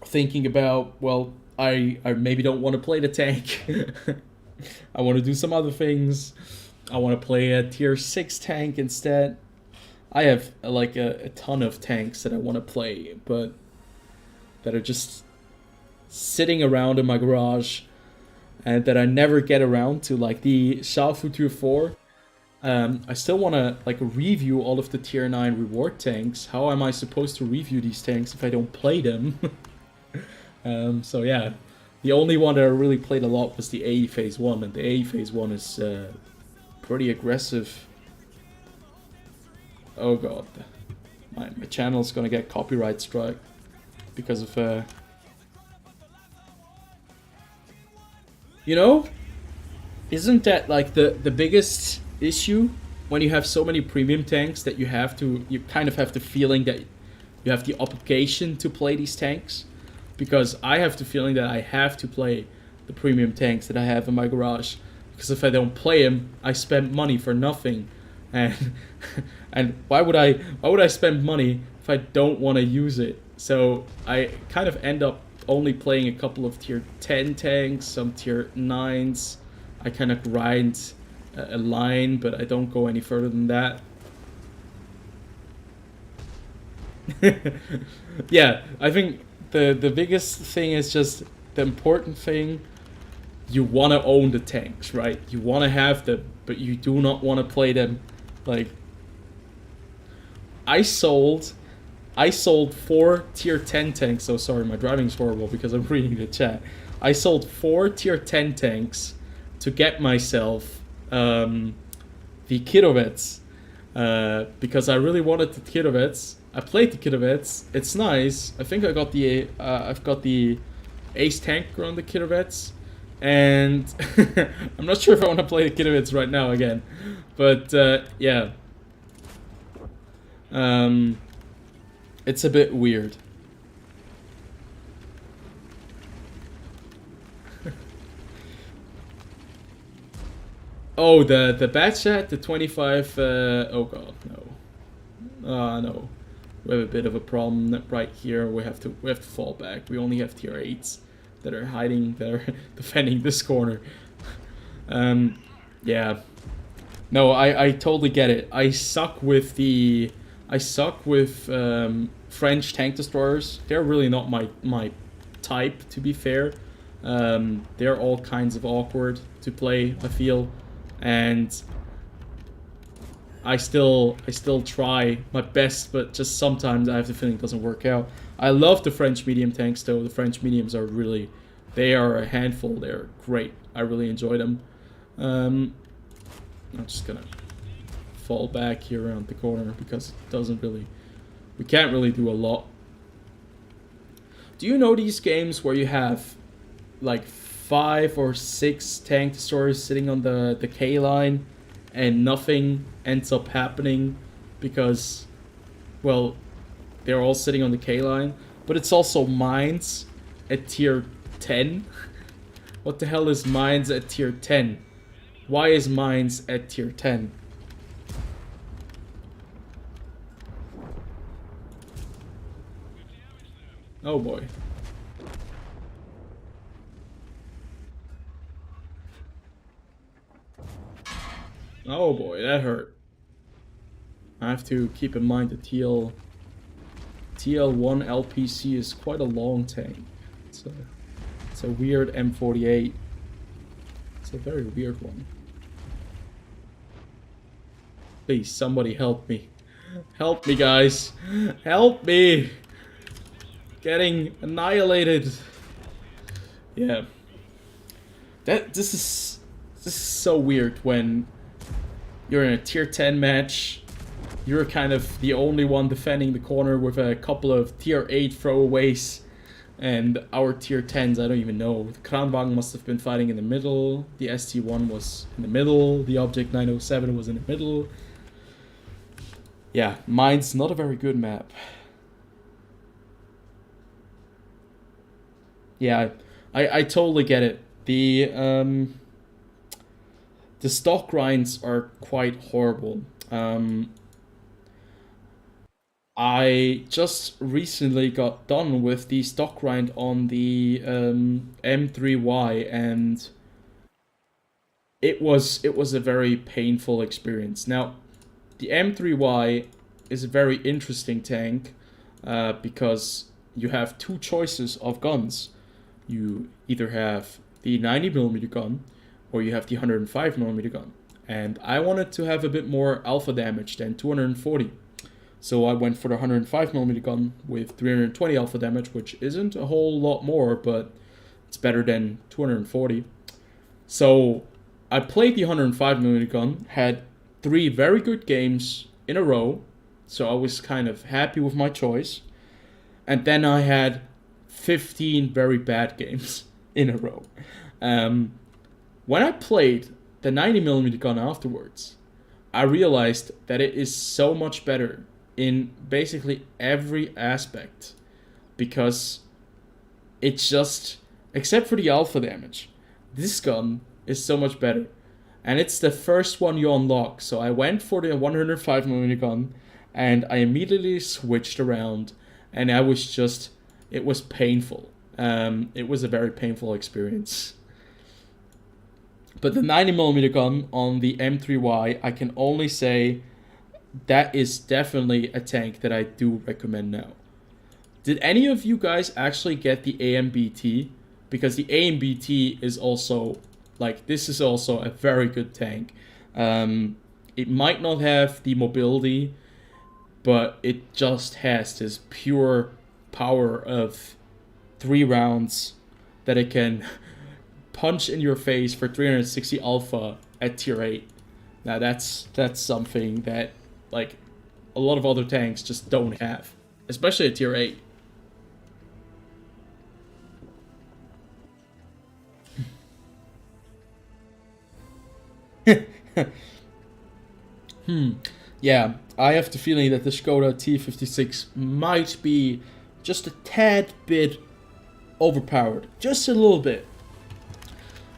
thinking about, well, I maybe don't want to play the tank. I want to do some other things. I want to play a tier 6 tank instead. I have like a ton of tanks that I want to play, but that are just sitting around in my garage and that I never get around to, like the Futur 4. I still want to like review all of the tier 9 reward tanks. How am I supposed to review these tanks if I don't play them? So yeah, the only one that I really played a lot was the AE Phase 1, and the AE Phase 1 is pretty aggressive. Oh god, my channel's gonna get copyright strike because of you know, isn't that like the biggest issue when you have so many premium tanks that you kind of have the feeling that you have the obligation to play these tanks? Because I have the feeling that I have to play the premium tanks that I have in my garage, because if I don't play them, I spend money for nothing. And and why would I spend money if I don't want to use it? So I kind of end up only playing a couple of tier 10 tanks, some tier 9s. I kind of grind a line, but I don't go any further than that. Yeah, I think the biggest thing is just the important thing. You want to own the tanks, right? You want to have them, but you do not want to play them. Like, I sold 4 tier 10 tanks. So sorry, my driving's horrible because I'm reading the chat. I sold 4 tier 10 tanks to get myself the Kirovets, because I really wanted the Kirovets. I played the Kirovets. It's nice. I think I got the I've got the Ace Tanker on the Kirovets, and I'm not sure if I want to play the Kirovets right now again, but yeah, it's a bit weird. Oh, the bad chat, the 25. Oh god, no. No. We have a bit of a problem right here. We have to fall back. We only have tier 8s that are hiding, that are defending this corner. Yeah. No, I totally get it. I suck with French tank destroyers. They're really not my type, to be fair. They're all kinds of awkward to play, I feel. And I still try my best, but just sometimes I have the feeling it doesn't work out. I love the French medium tanks though. The French mediums are they are a handful. They're great. I really enjoy them. I'm just gonna fall back here around the corner because we can't really do a lot. Do you know these games where you have like 5 or 6 tank destroyers sitting on the K line and nothing ends up happening because, well, they're all sitting on the K line, but it's also mines at tier 10? What the hell is mines at tier 10? Why is mines at tier 10? Oh boy. Oh boy, that hurt. I have to keep in mind the TL1 LPC is quite a long tank. It's a weird M48. It's a very weird one. Please, somebody help me. Help me, guys. Help me. Getting annihilated. Yeah. This is so weird when you're in a tier 10 match. You're kind of the only one defending the corner with a couple of tier 8 throwaways. And our tier 10s, I don't even know. The Kranwagen must have been fighting in the middle. The ST1 was in the middle. The Object 907 was in the middle. Yeah, mine's not a very good map. Yeah, I totally get it. The stock grinds are quite horrible. I just recently got done with the stock grind on the M3Y, and it was a very painful experience. Now, the M3Y is a very interesting tank because you have two choices of guns. You either have the 90mm gun or you have the 105mm gun. And I wanted to have a bit more alpha damage than 240. So I went for the 105mm gun with 320 alpha damage, which isn't a whole lot more, but it's better than 240. So I played the 105mm gun, had 3 very good games in a row, so I was kind of happy with my choice. And then I had 15 very bad games in a row. When I played the 90mm gun afterwards, I realized that it is so much better in basically every aspect, because it's just, except for the alpha damage, this gun is so much better. And it's the first one you unlock. So I went for the 105mm gun and I immediately switched around, and it was painful. It was a very painful experience. But the 90mm gun on the M3Y, I can only say that is definitely a tank that I do recommend now. Did any of you guys actually get the AMBT? Because the AMBT is also, like, this is also a very good tank. It might not have the mobility, but it just has this pure power of 3 rounds that it can punch in your face for 360 alpha at tier 8. Now that's something that, like, a lot of other tanks just don't have, especially at tier 8. Yeah, I have the feeling that the Skoda T56 might be just a tad bit overpowered. Just a little bit.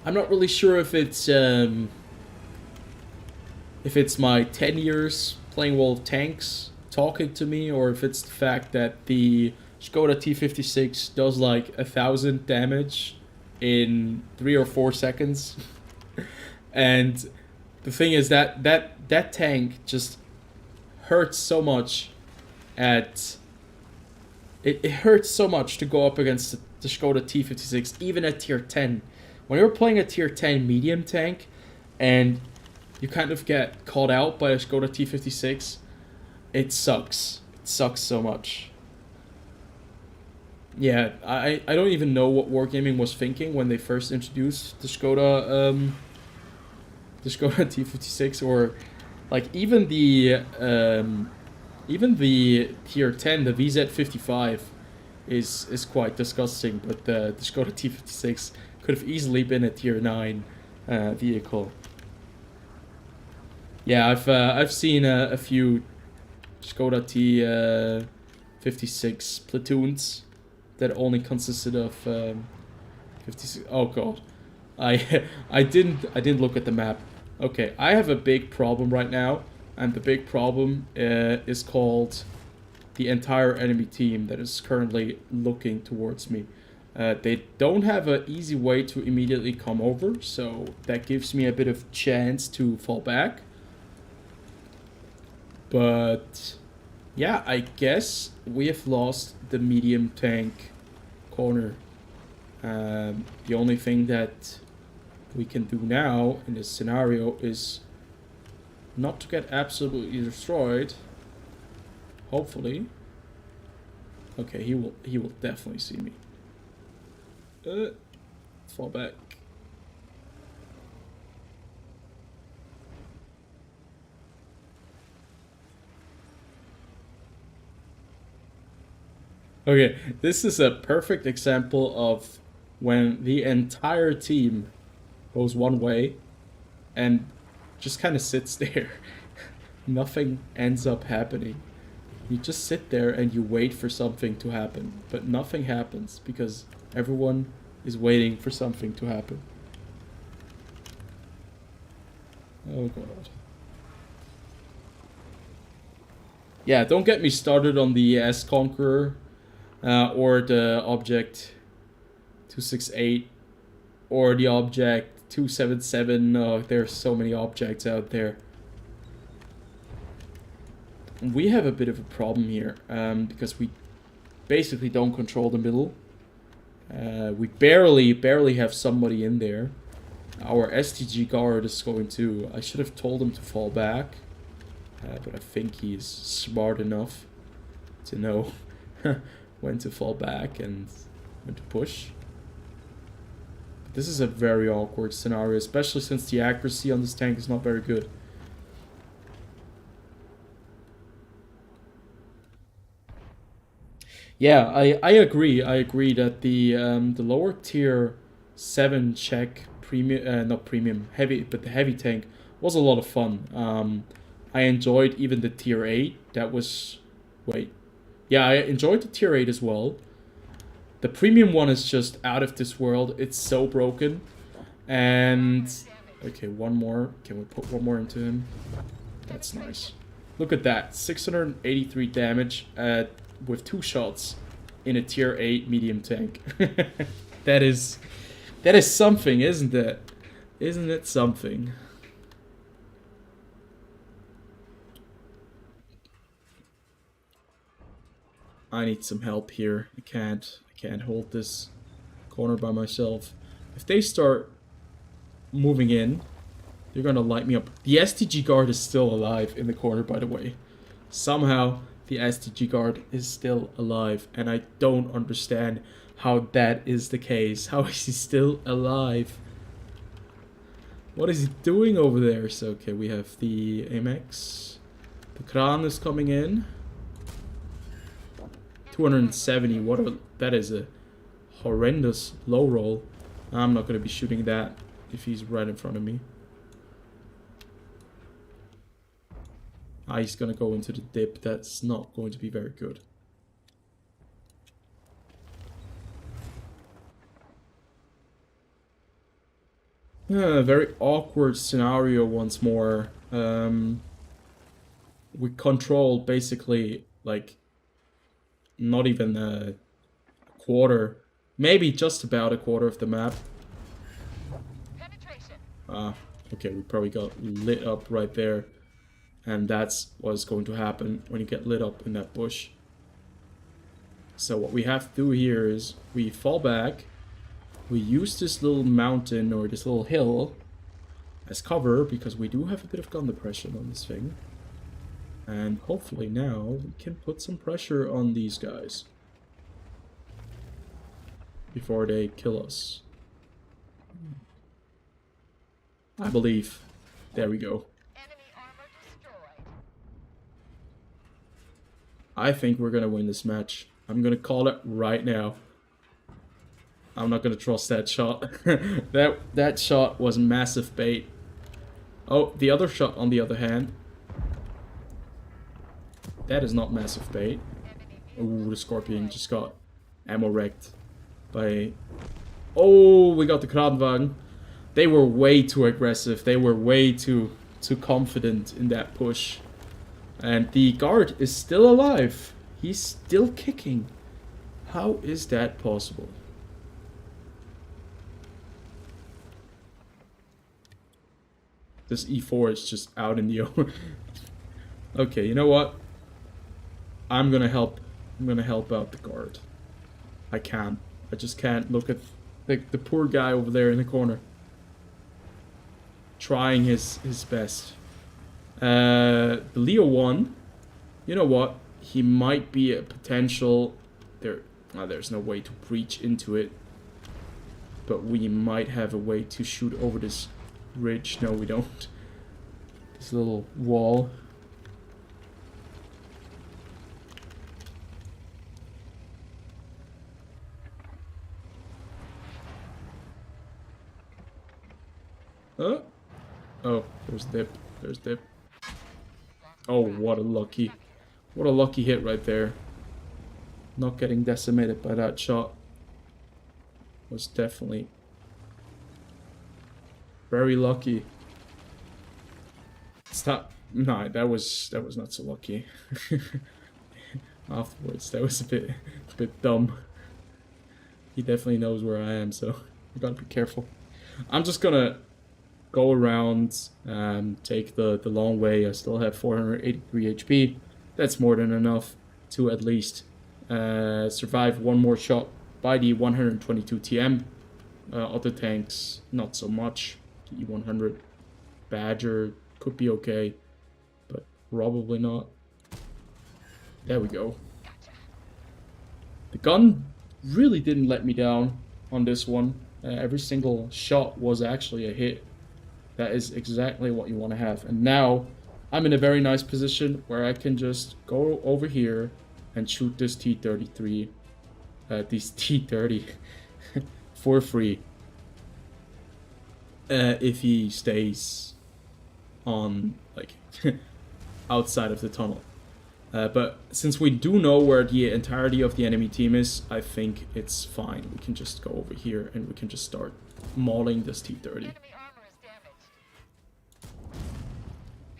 I'm not really sure if it's my 10 years playing World of Tanks talking to me, or if it's the fact that the Skoda T56 does like 1,000 damage in 3 or 4 seconds. And the thing is that tank just hurts so much it hurts so much to go up against the Skoda T56, even at tier 10. When you're playing a tier 10 medium tank and you kind of get caught out by a Skoda T56, it sucks. It sucks so much. Yeah, I don't even know what Wargaming was thinking when they first introduced the Skoda T56, or like even the tier 10, the VZ55 is quite disgusting, but the Skoda T56 could have easily been a tier 9 vehicle. Yeah, I've seen a few Skoda T56 platoons that only consisted of 56. Oh god, I didn't look at the map. Okay, I have a big problem right now, and the big problem is called the entire enemy team that is currently looking towards me. They don't have an easy way to immediately come over, so that gives me a bit of chance to fall back. But yeah, I guess we have lost the medium tank corner. The only thing that we can do now in this scenario is not to get absolutely destroyed. Hopefully. Okay, he will definitely see me. Fall back. Okay, this is a perfect example of when the entire team goes one way and just kind of sits there. Nothing ends up happening. You just sit there and you wait for something to happen, but nothing happens because everyone is waiting for something to happen. Oh god. Yeah, don't get me started on the S-Conqueror or the Object 268 or the Object 277. Oh, there's so many objects out there. We have a bit of a problem here because we basically don't control the middle. We barely have somebody in there. Our STG guard is going to... I should have told him to fall back. But I think he's smart enough to know when to fall back and when to push. But this is a very awkward scenario, especially since the accuracy on this tank is not very good. Yeah, I agree. I agree that the lower tier 7 Czech premium, not premium, heavy, but the heavy tank was a lot of fun. I enjoyed even the tier 8. That was... Wait. Yeah, I enjoyed the tier 8 as well. The premium one is just out of this world. It's so broken. And... Okay, one more. Can we put one more into him? That's nice. Look at that. 683 damage with 2 shots in a tier 8 medium tank. That is something, isn't it? Isn't it something? I need some help here. I can't hold this corner by myself. If they start moving in, they're gonna light me up. The STG guard is still alive in the corner, by the way. Somehow the STG guard is still alive, and I don't understand how that is the case. How is he still alive? What is he doing over there? So okay, we have the AMX. The Kran is coming in. 270, that is a horrendous low roll. I'm not going to be shooting that if he's right in front of me. He's going to go into the dip. That's not going to be very good. Very awkward scenario once more. We control basically like not even a quarter, maybe just about a quarter of the map. Okay, we probably got lit up right there, and that's what's going to happen when you get lit up in that bush. So what we have to do here is we fall back, we use this little mountain or this little hill as cover because we do have a bit of gun depression on this thing. And hopefully now we can put some pressure on these guys before they kill us. I believe. There we go. I think we're gonna win this match. I'm gonna call it right now. I'm not gonna trust that shot. that shot was massive bait. Oh, the other shot on the other hand. That is not massive bait. Ooh, the Scorpion just got ammo wrecked by... Oh, we got the Kranwagen. They were way too aggressive. They were way too confident in that push. And the guard is still alive. He's still kicking. How is that possible? This E4 is just out in the open. Okay, you know what? I'm gonna help out the guard. I can't. I just can't look at the poor guy over there in the corner. Trying his best. The Leo 1, you know what? He might be a potential... there's no way to breach into it. But we might have a way to shoot over this ridge. No, we don't. This little wall. Oh, there's dip. There's dip. Oh, what a lucky hit right there. Not getting decimated by that shot was definitely very lucky. Stop. No, that was not so lucky. Afterwards, that was a bit dumb. He definitely knows where I am, so I gotta be careful. I'm just gonna go around, take the long way. I still have 483 HP. That's more than enough to at least survive one more shot by the 122 TM. Other tanks, not so much. The E100 Badger could be okay, but probably not. There we go. The gun really didn't let me down on this one. Every single shot was actually a hit. That is exactly what you want to have. And now I'm in a very nice position where I can just go over here and shoot this T-33, these T-30 for free. If he stays on, like, outside of the tunnel. But since we do know where the entirety of the enemy team is, I think it's fine. We can just go over here and we can just start mauling this T-30.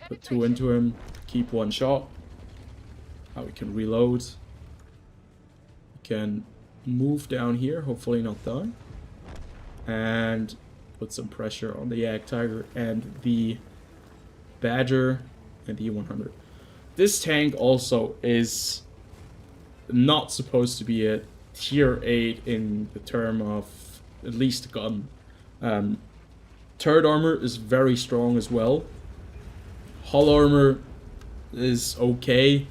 Put 2 into him, keep 1 shot. Now we can reload. We can move down here, hopefully not die. And put some pressure on the Yak Tiger and the Badger and the E100. This tank also is not supposed to be a tier 8 in the term of at least gun. Turret armor is very strong as well. Hull armor is okay.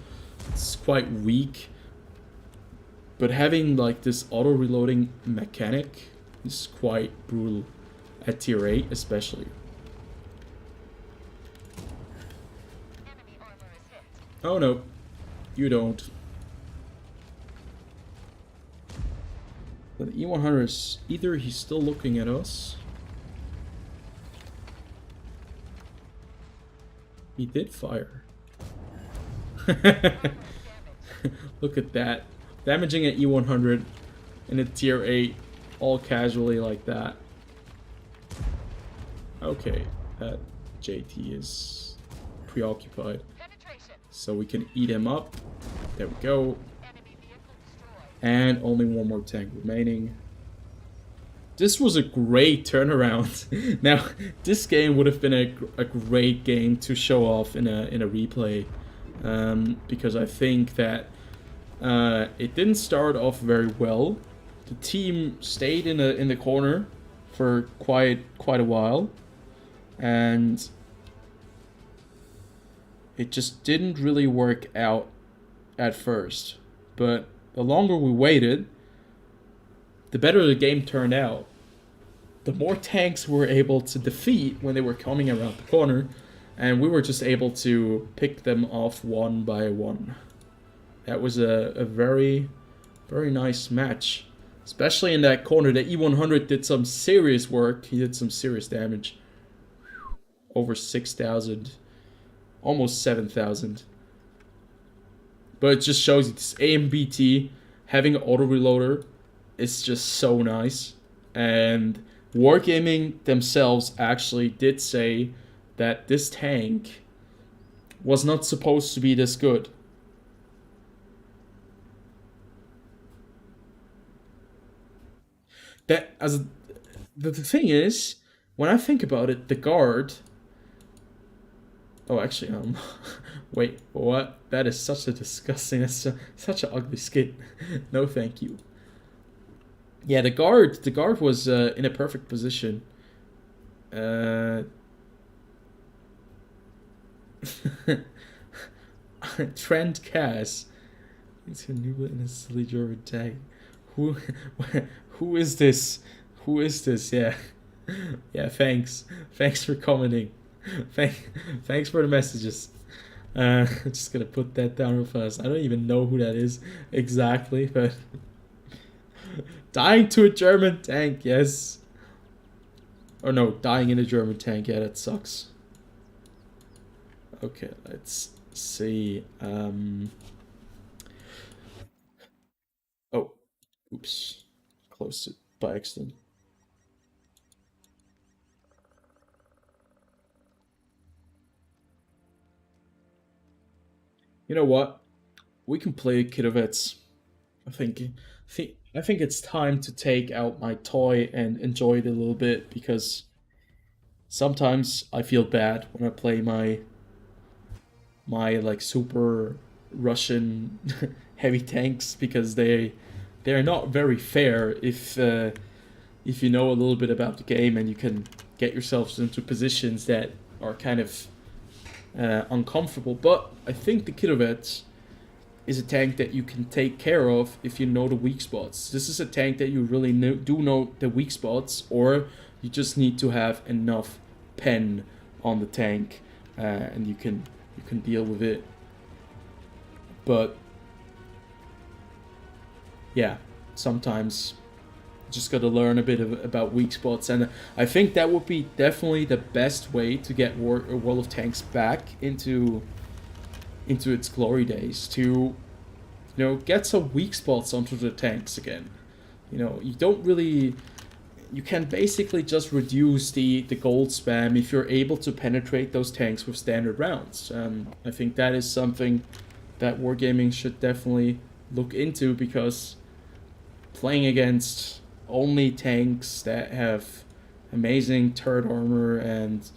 It's quite weak. But having like this auto reloading mechanic is quite brutal at tier 8 especially. Oh no, you don't. But the E100 is either he's still looking at us. He did fire. Look at that. Damaging an E100 in a tier 8 all casually like that. Okay, that JT is preoccupied. So we can eat him up. There we go. And only 1 more tank remaining. This was a great turnaround. Now, this game would have been a great game to show off in a replay. Because I think that it didn't start off very well. The team stayed in the corner for quite a while. And it just didn't really work out at first. But the longer we waited, the better the game turned out. The more tanks we were able to defeat when they were coming around the corner, and we were just able to pick them off one by one. That was a very, very nice match. Especially in that corner, the E100 did some serious work. He did some serious damage. Over 6,000. Almost 7,000. But it just shows you this AMBT having an auto reloader is just so nice. And Wargaming themselves actually did say that this tank was not supposed to be this good. That as the thing is, when I think about it, the guard. Oh, actually, wait, what? That is such a disgusting. That's such an ugly skin. No, thank you. Yeah, the guard. The guard was in a perfect position. Trent Cass. It's a new in a silly German tag. Who, who is this? Who is this? Yeah, yeah. Thanks for commenting. Thanks for the messages. I'm just gonna put that down real fast. I don't even know who that is exactly, but dying to a German tank, yes. Or no, dying in a German tank. Yeah, that sucks. Okay, let's see. Oh, oops. Closed it by accident. You know what? We can play Kidovets. I think it's time to take out my toy and enjoy it a little bit because sometimes I feel bad when I play my like super Russian heavy tanks because they're not very fair if you know a little bit about the game and you can get yourselves into positions that are kind of uncomfortable. But I think the Kidovets is a tank that you can take care of if you know the weak spots. This is a tank that you really do know the weak spots, or you just need to have enough pen on the tank, and you can deal with it. But yeah, sometimes you just gotta learn a bit about weak spots, and I think that would be definitely the best way to get World of Tanks back into its glory days, to get some weak spots onto the tanks again. You don't really, you can basically just reduce the gold spam if you're able to penetrate those tanks with standard rounds. I think that is something that Wargaming should definitely look into, because playing against only tanks that have amazing turret armor and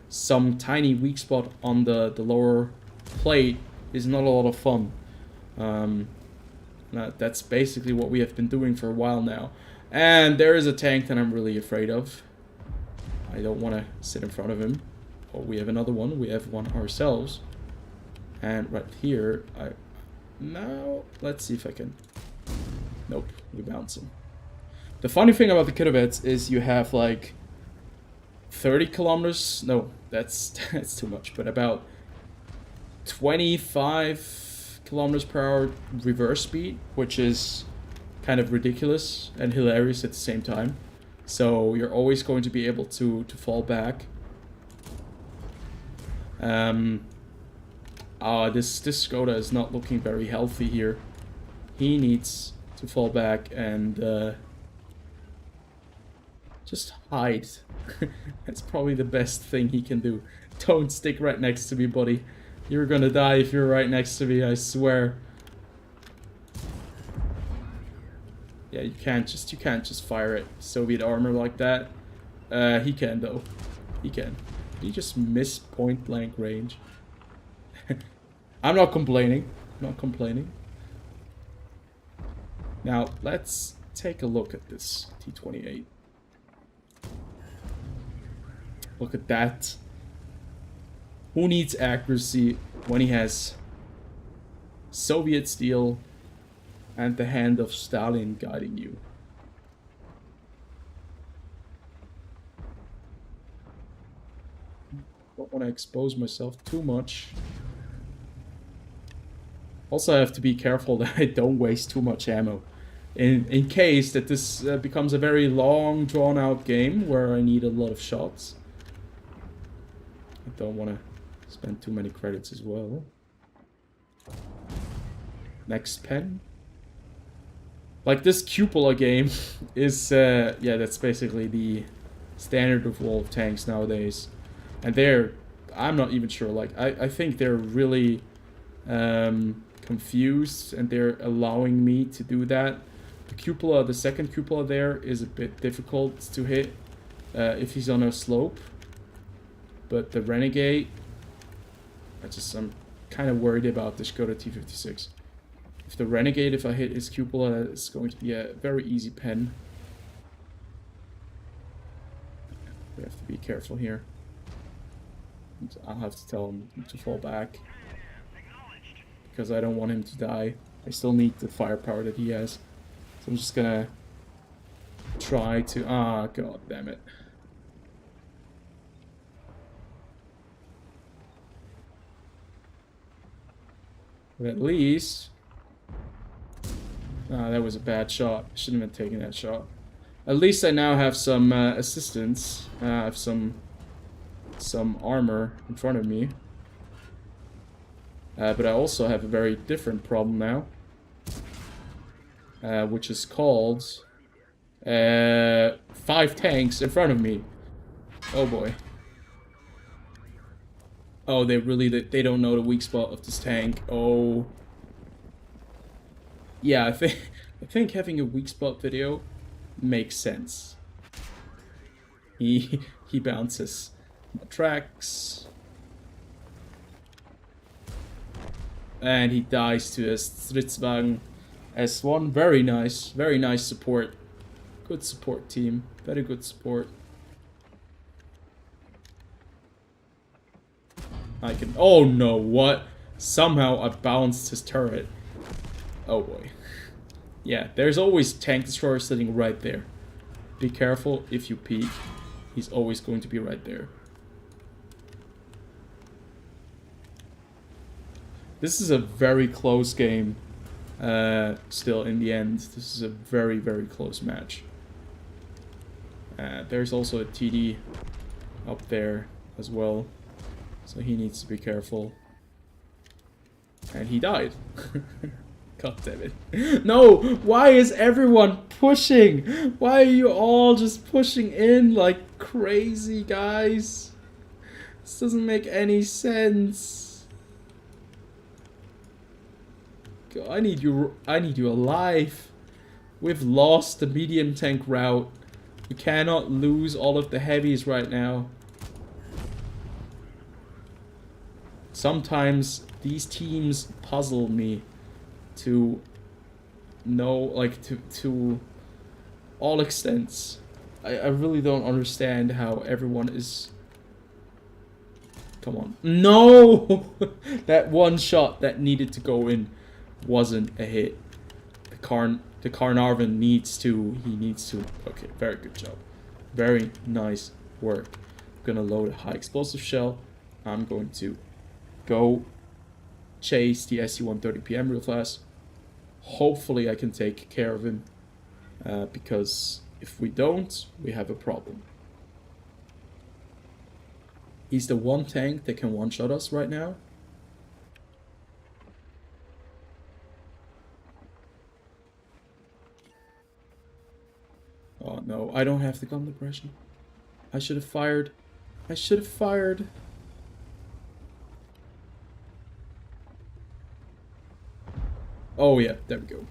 some tiny weak spot on the lower plate is not a lot of fun. That's basically what we have been doing for a while now. And there is a tank that I'm really afraid of. I don't want to sit in front of him. Oh, we have another one. We have one ourselves. And right here, now let's see if I can. Nope, we bounce him. The funny thing about the Kidovets is you have like 30 kilometers. No, that's too much. But about 25 kilometers per hour reverse speed, which is kind of ridiculous and hilarious at the same time. So you're always going to be able to fall back. This Skoda is not looking very healthy here. He needs to fall back and just hide. That's probably the best thing he can do. Don't stick right next to me, buddy. You're gonna die if you're right next to me, I swear. Yeah, you can't just fire at Soviet armor like that. He can though. He can. He just missed point blank range. I'm not complaining. I'm not complaining. Now let's take a look at this T-28. Look at that. Who needs accuracy when he has Soviet steel and the hand of Stalin guiding you? Don't want to expose myself too much. Also, I have to be careful that I don't waste too much ammo. In case that this becomes a very long, drawn-out game where I need a lot of shots. I don't want to spend too many credits as well. Next pen. Like, this cupola game is, yeah, that's basically the standard of World of Tanks nowadays. And I'm not even sure, like, I think they're really confused, and they're allowing me to do that The cupola, the second cupola there is a bit difficult to hit if he's on a slope. But the Renegade, I'm kind of worried about the Skoda T56. If the Renegade, if I hit his cupola, it's going to be a very easy pen. We have to be careful here. I'll have to tell him to fall back, because I don't want him to die. I still need the firepower that he has. So I'm just gonna try to... Ah, god damn it. But at least... Ah, that was a bad shot. I shouldn't have taken that shot. At least I now have some assistance. I have some armor in front of me. But I also have a very different problem now. Which is called... 5 tanks in front of me. Oh boy. Oh, they don't know the weak spot of this tank. Oh. Yeah, I think having a weak spot video makes sense. He bounces tracks. And he dies to a Stridswagen S1. Very nice support. Good support team. Very good support. I can... Oh no, what? Somehow I bounced his turret. Oh boy. Yeah, there's always tank destroyer sitting right there. Be careful if you peek. He's always going to be right there. This is a very close game. Still, in the end, this is a very, very close match. There's also a TD up there as well. So he needs to be careful. And he died. God damn it. No! Why is everyone pushing? Why are you all just pushing in like crazy, guys? This doesn't make any sense. God, I need you alive. We've lost the medium tank route. We cannot lose all of the heavies right now. Sometimes these teams puzzle me to know, like, to all extents. I really don't understand how everyone is... Come on. No! That one shot that needed to go in wasn't a hit. The Carnarvon needs to... He needs to... Okay, very good job. Very nice work. I'm gonna load a high explosive shell. I'm going to go chase the SC-130PM real fast. Hopefully I can take care of him. Because if we don't, we have a problem. He's the one tank that can one-shot us right now. Oh no, I don't have the gun depression. I should have fired. I should have fired. Oh yeah, there we go.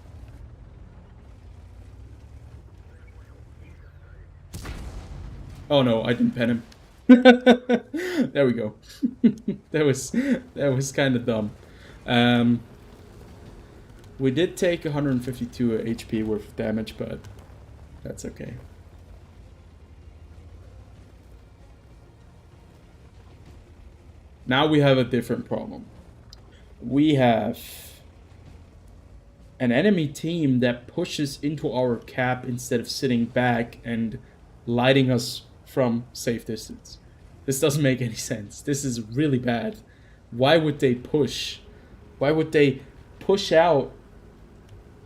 Oh no, I didn't pen him. There we go. that was kind of dumb. We did take 152 HP worth of damage, but that's okay. Now we have a different problem. We have an enemy team that pushes into our cap instead of sitting back and lighting us from safe distance. This doesn't make any sense. This is really bad. Why would they push? Why would they push out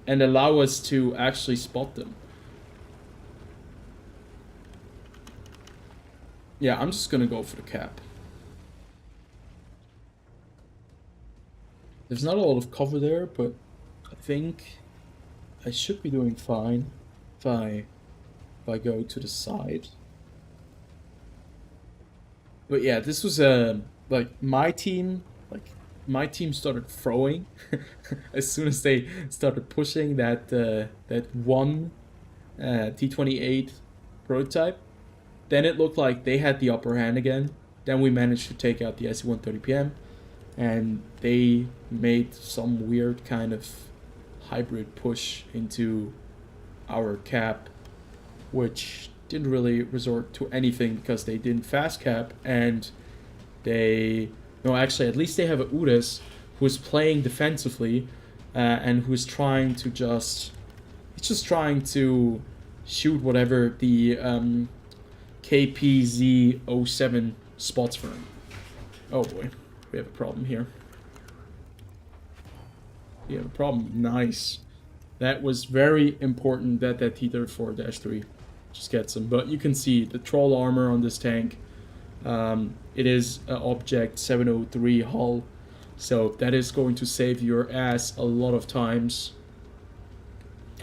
and allow us to actually spot them? Yeah, I'm just gonna go for the cap. There's not a lot of cover there, but I think I should be doing fine if I go to the side. But yeah, this was like my team, like my team started throwing as soon as they started pushing that that one T28 prototype. Then it looked like they had the upper hand again. Then we managed to take out the IC-130 PM, and they made some weird kind of hybrid push into our cap, which didn't really resort to anything because they didn't fast cap, and they... No, actually, at least they have a Udis who's playing defensively and who's trying to just... He's just trying to shoot whatever the KPZ-07 spots for him. Oh boy, we have a problem here. We have a problem. Nice. That was very important that that T-34-3 just gets him. But you can see the troll armor on this tank. It is an Object 703 hull, so that is going to save your ass a lot of times.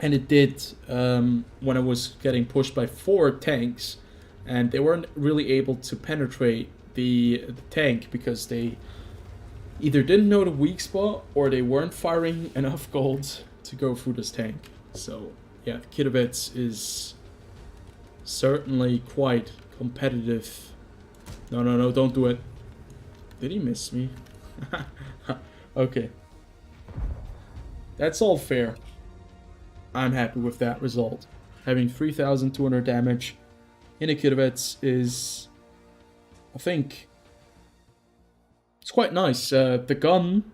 And it did when I was getting pushed by 4 tanks, and they weren't really able to penetrate the tank because they either didn't know the weak spot or they weren't firing enough gold to go through this tank. So yeah, Kidovets is certainly quite competitive. No, no, no, don't do it. Did he miss me? Okay. That's all fair. I'm happy with that result. Having 3,200 damage in a Kidovets is, I think, it's quite nice. The gun,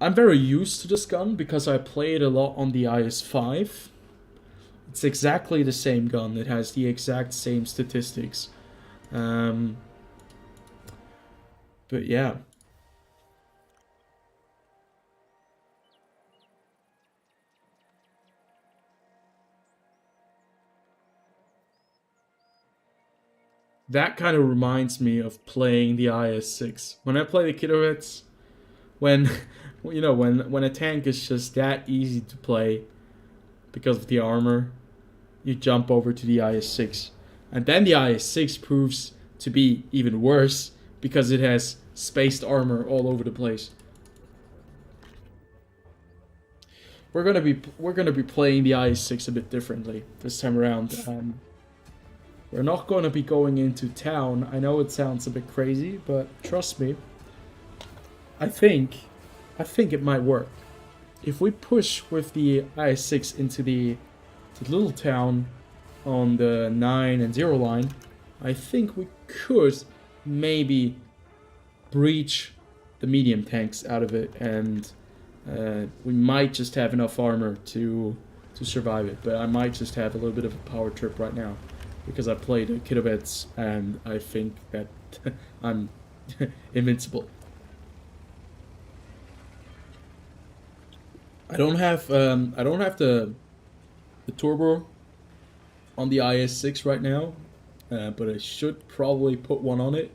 I'm very used to this gun because I played a lot on the IS-5. It's exactly the same gun. It has the exact same statistics. But yeah. That kind of reminds me of playing the IS-6. When I play the Kidovets, when you know, when a tank is just that easy to play because of the armor, you jump over to the IS-6. And then the IS-6 proves to be even worse because it has spaced armor all over the place. We're gonna be playing the IS-6 a bit differently this time around. We're not gonna be going into town. I know it sounds a bit crazy, but trust me, I think it might work. If we push with the IS-6 into the little town on the 9 and 0 line, I think we could maybe breach the medium tanks out of it, and we might just have enough armor to survive it. But I might just have a little bit of a power trip right now because I played Kidovets and I think that I'm invincible. I don't have the turbo on the IS-6 right now, but I should probably put one on it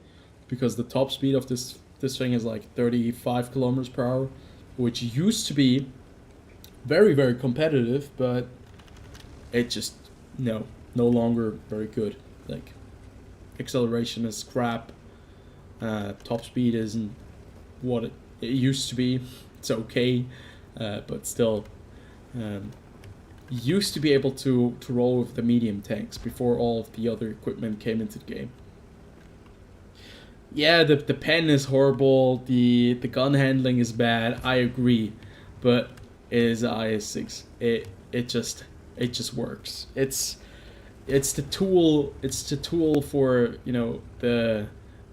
because the top speed of this thing is like 35 kilometers per hour, which used to be very, very competitive, but it just no longer very good. Like, acceleration is crap. Top speed isn't what it used to be. It's okay, but still. Used to be able to roll with the medium tanks before all of the other equipment came into the game. Yeah, the pen is horrible, the gun handling is bad, I agree, but it is the IS-6. It just works. It's the tool for, you know, the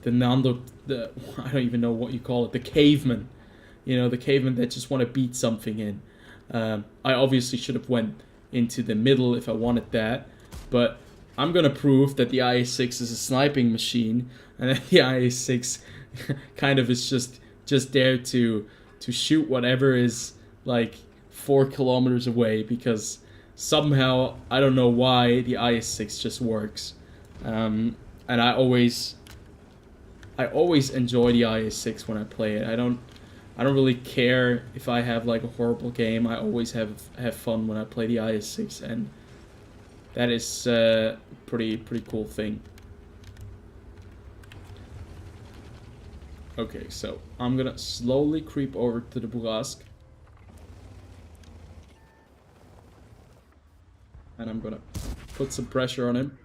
I don't even know what you call it, the caveman. You know, the cavemen that just want to beat something in. I obviously should have went into the middle if I wanted that, but I'm gonna prove that the IS-6 is a sniping machine, and that the IS-6 kind of is just there to shoot whatever is like 4 kilometers away, because somehow, I don't know why, the IS-6 just works. And I always enjoy the IS-6 when I play it. I don't really care if I have like a horrible game. I always have fun when I play the IS-6, and that is a pretty cool thing. Okay, so I'm gonna slowly creep over to the Burask. And I'm gonna put some pressure on him.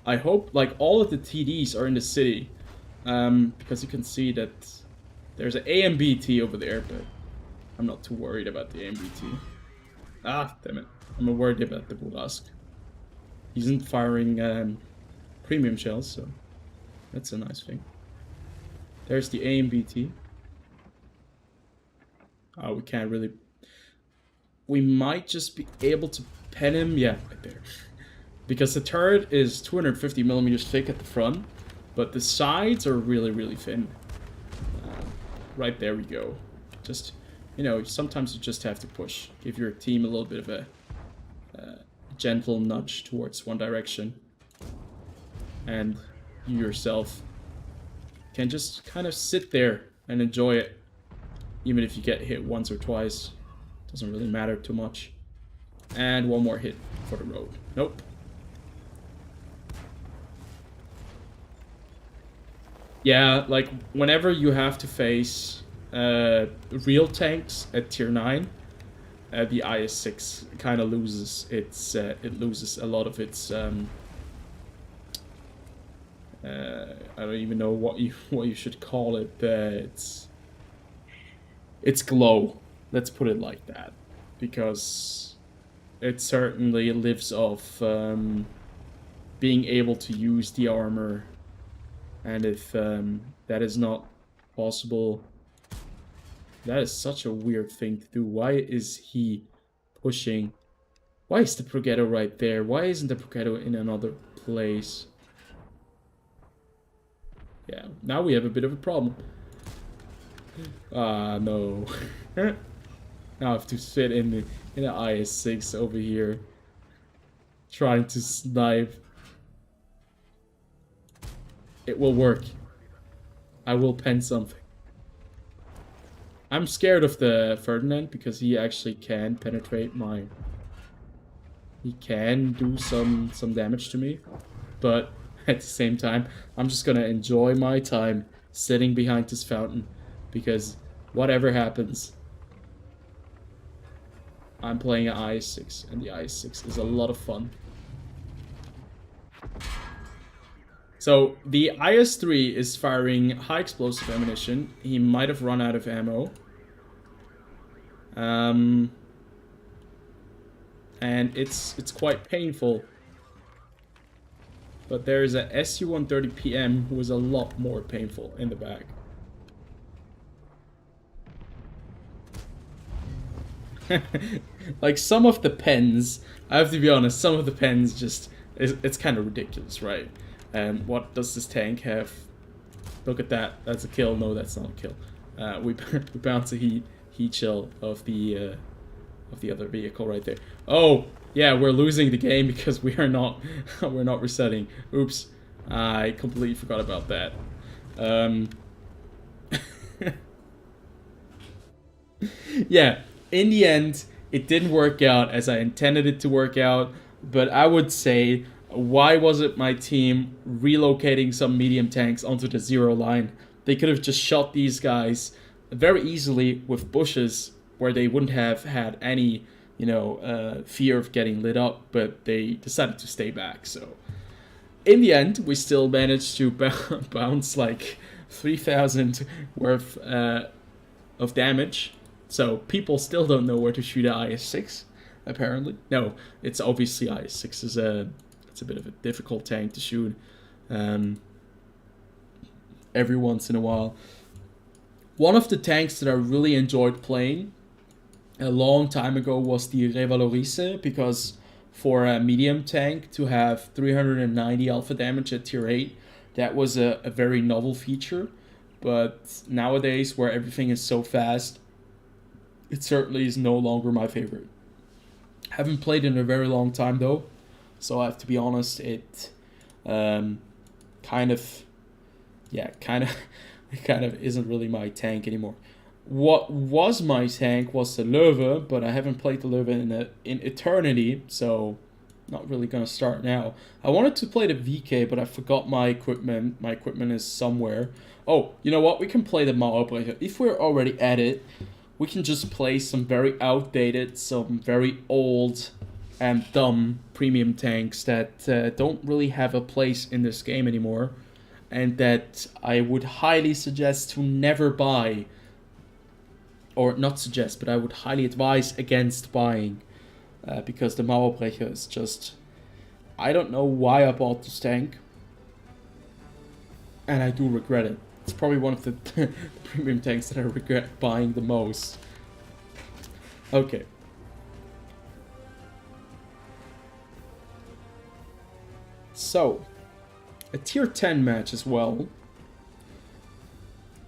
I hope, like, all of the TDs are in the city. Because you can see that there's an AMBT over there, but I'm not too worried about the AMBT. Ah, damn it. I'm worried about the Burask. He isn't firing premium shells, so that's a nice thing. There's the AMBT. Oh, we can't really... We might just be able to pen him. Yeah, right there. Because the turret is 250 millimeters thick at the front, but the sides are really, really thin. Right there we go. Just, you know, sometimes you just have to push. Give your team a little bit of a gentle nudge towards one direction. And you yourself can just kind of sit there and enjoy it. Even if you get hit once or twice. Doesn't really matter too much. And one more hit for the road. Nope. Yeah, like, whenever you have to face real tanks at tier 9, the IS-6 kind of loses its, it loses a lot of its, I don't even know what you should call it, it's glow. Let's put it like that, because it certainly lives off being able to use the armor, and if that is not possible, that is such a weird thing to do. Why is he pushing? Why is the Progetto right there? Why isn't the Progetto in another place? Yeah, now we have a bit of a problem. Ah, no. Now I have to sit in the IS-6 over here, trying to snipe. It will work. I will pen something. I'm scared of the Ferdinand because he actually can penetrate my... He can do some damage to me, but at the same time, I'm just gonna enjoy my time sitting behind this fountain, because whatever happens, I'm playing an IS-6, and the IS-6 is a lot of fun. So, the IS-3 is firing high explosive ammunition. He might have run out of ammo. And it's quite painful. But there is a SU-130PM who is a lot more painful in the back. Like, some of the pens, I have to be honest, some of the pens just, it's kind of ridiculous, right? What does this tank have? Look at that, that's a kill. No, that's not a kill. We bounce a heat shell of the other vehicle right there. Oh, yeah, we're losing the game because we are not, we're not resetting. Oops, I completely forgot about that. Yeah, in the end, it didn't work out as I intended it to work out, but I would say, why wasn't my team relocating some medium tanks onto the 0 line? They could have just shot these guys very easily with bushes where they wouldn't have had any, you know, fear of getting lit up, but they decided to stay back. So in the end, we still managed to bounce like 3,000 worth of damage. So people still don't know where to shoot an IS-6, apparently. No, it's obviously IS-6 is it's a bit of a difficult tank to shoot every once in a while. One of the tanks that I really enjoyed playing a long time ago was the Revalorise, because for a medium tank to have 390 alpha damage at tier 8, that was a very novel feature. But nowadays, where everything is so fast, it certainly is no longer my favorite. Haven't played in a very long time though, so I have to be honest, it kind of isn't really my tank anymore. What was my tank was the Löwe, but I haven't played the Löwe in eternity, so not really gonna start now. I wanted to play the VK, but I forgot my equipment. My equipment is somewhere. Oh, you know what? We can play the Mauerbrecher. If we're already at it, we can just play some very outdated, some very old and dumb premium tanks that don't really have a place in this game anymore, and that I would highly suggest to never buy. Or not suggest, but I would highly advise against buying. Because the Mauerbrecher is just... I don't know why I bought this tank. And I do regret it. It's probably one of the premium tanks that I regret buying the most. Okay. So, a tier 10 match as well.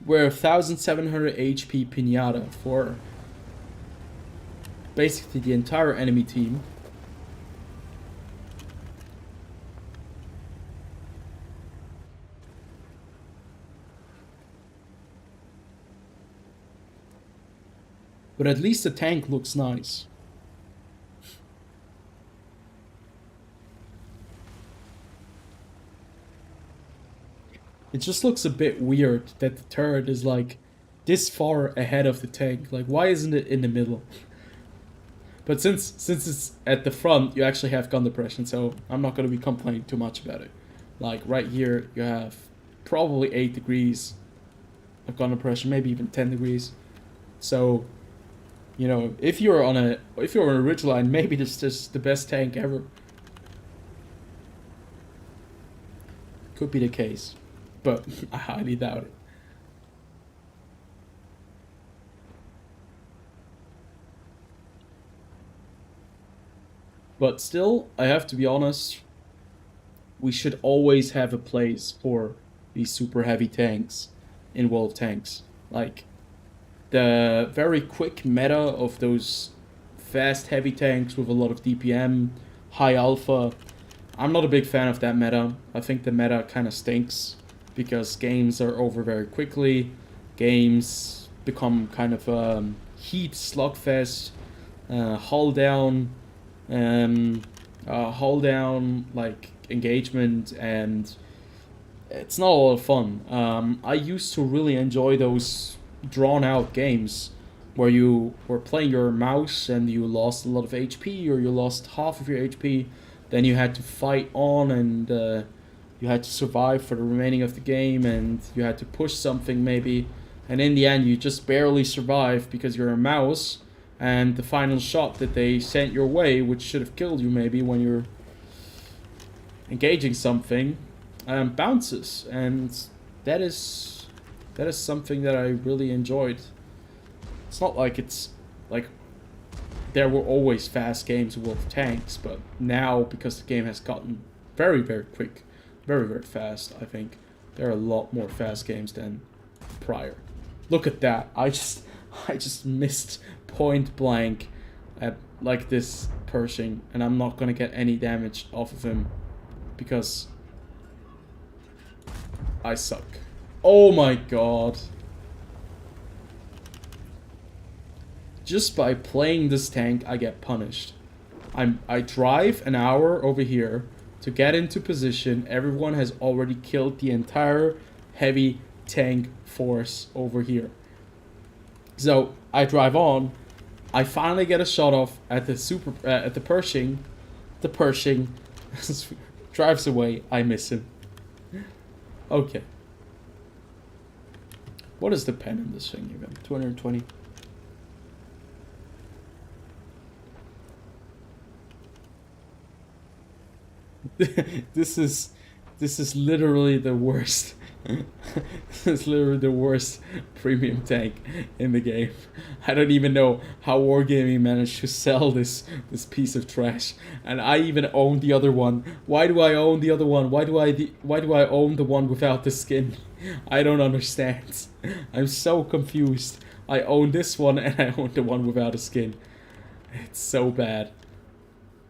Where 1700 HP Pinata for basically the entire enemy team. But at least the tank looks nice. It just looks a bit weird that the turret is like this far ahead of the tank. Like, why isn't it in the middle? But since it's at the front, you actually have gun depression, so I'm not going to be complaining too much about it. Like, right here, you have probably 8 degrees of gun depression, maybe even 10 degrees. So, you know, if you're on a ridgeline, maybe this is the best tank ever. Could be the case, but I highly doubt it. But still, I have to be honest, we should always have a place for these super heavy tanks in World of Tanks. Like, the very quick meta of those fast heavy tanks with a lot of DPM, high alpha. I'm not a big fan of that meta. I think the meta kind of stinks because games are over very quickly. Games become kind of heat slugfest, hull down like engagement, and it's not a lot of fun. I used to really enjoy those drawn out games where you were playing your mouse and you lost a lot of HP or you lost half of your HP, then you had to fight on and you had to survive for the remaining of the game and you had to push something maybe, and in the end you just barely survive because you're a mouse and the final shot that they sent your way, which should have killed you maybe when you're engaging something, bounces, and that is something that I really enjoyed. It's not like it's like there were always fast games with World of Tanks, but now because the game has gotten very, very quick, very, very fast, I think there are a lot more fast games than prior. Look at that! I just missed point blank at like this Pershing, and I'm not gonna get any damage off of him because I suck. Oh my god. Just by playing this tank, I get punished. I drive an hour over here to get into position. Everyone has already killed the entire heavy tank force over here. So I drive on. I finally get a shot off at the Pershing. The Pershing drives away. I miss him. Okay. What is the pen in this thing even? 220. This is literally the worst. This is literally the worst premium tank in the game. I don't even know how Wargaming managed to sell this piece of trash. And I even own the other one. Why do I own the other one? Why do I own the one without the skin? I don't understand. I'm so confused. I own this one and I own the one without a skin. It's so bad.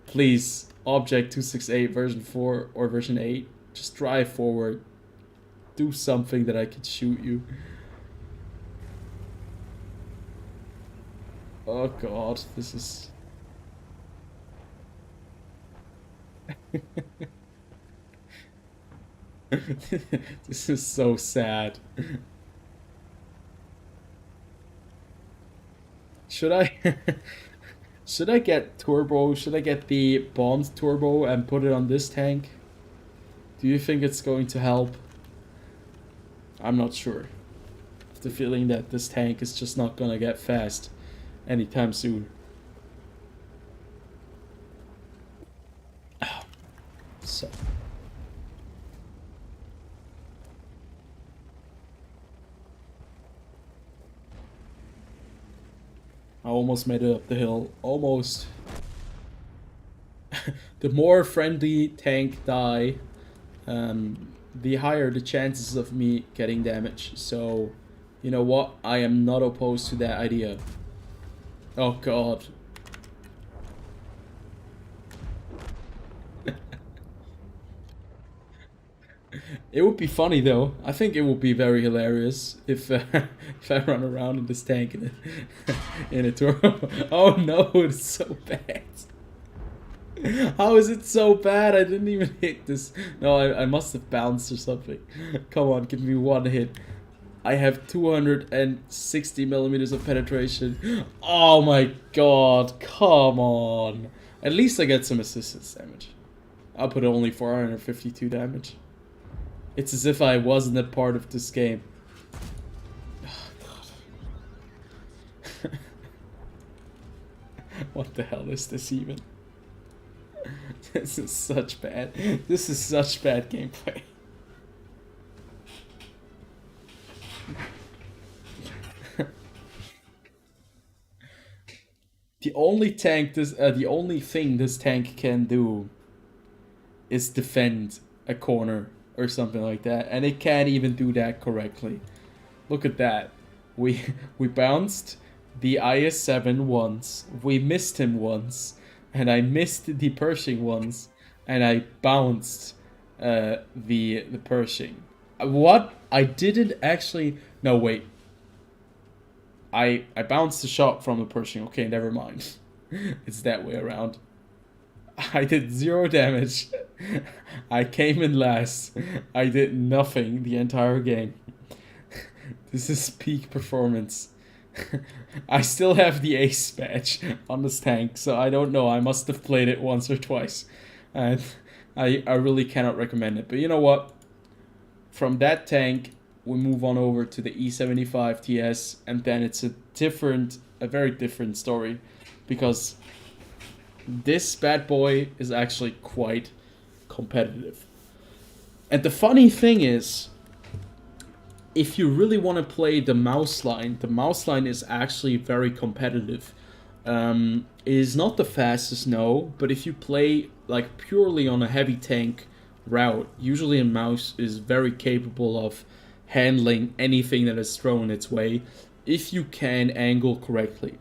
Please, Object 268 version 4 or version 8, just drive forward. Do something that I can shoot you. Oh god, this is... This is so sad. Should I should I get turbo? Should I get the bombed turbo and put it on this tank? Do you think it's going to help? I'm not sure. I have the feeling that this tank is just not gonna get fast anytime soon. So. I almost made it up the hill. Almost. The more friendly tank die, the higher the chances of me getting damage. So, you know what? I am not opposed to that idea. Oh god. It would be funny though. I think it would be very hilarious if if I run around in this tank in a turbo. Oh no, it's so bad. How is it so bad? I didn't even hit this. No, I must have bounced or something. Come on, give me one hit. I have 260 millimeters of penetration. Oh my god, come on. At least I get some assistance damage. I'll put only 452 damage. It's as if I wasn't a part of this game. Oh, God. What the hell is this even? This is such bad. This is such bad gameplay. The only thing this tank can do is defend a corner or something like that, and it can't even do that correctly. Look at that. We bounced the IS-7 once, we missed him once, and I missed the Pershing once, and I bounced the Pershing. What? I didn't actually... No, wait. I bounced the shot from the Pershing. Okay, never mind. It's that way around. I did 0 damage. I came in last. I did nothing the entire game. This is peak performance. I still have the ace badge on this tank, so I don't know. I must have played it once or twice. And I really cannot recommend it. But you know what? From that tank, we move on over to the E75 TS, and then it's a very different story. Because this bad boy is actually quite competitive. And the funny thing is, if you really want to play the mouse line is actually very competitive. It is not the fastest, no, but if you play like purely on a heavy tank route, usually a mouse is very capable of handling anything that is thrown its way if you can angle correctly.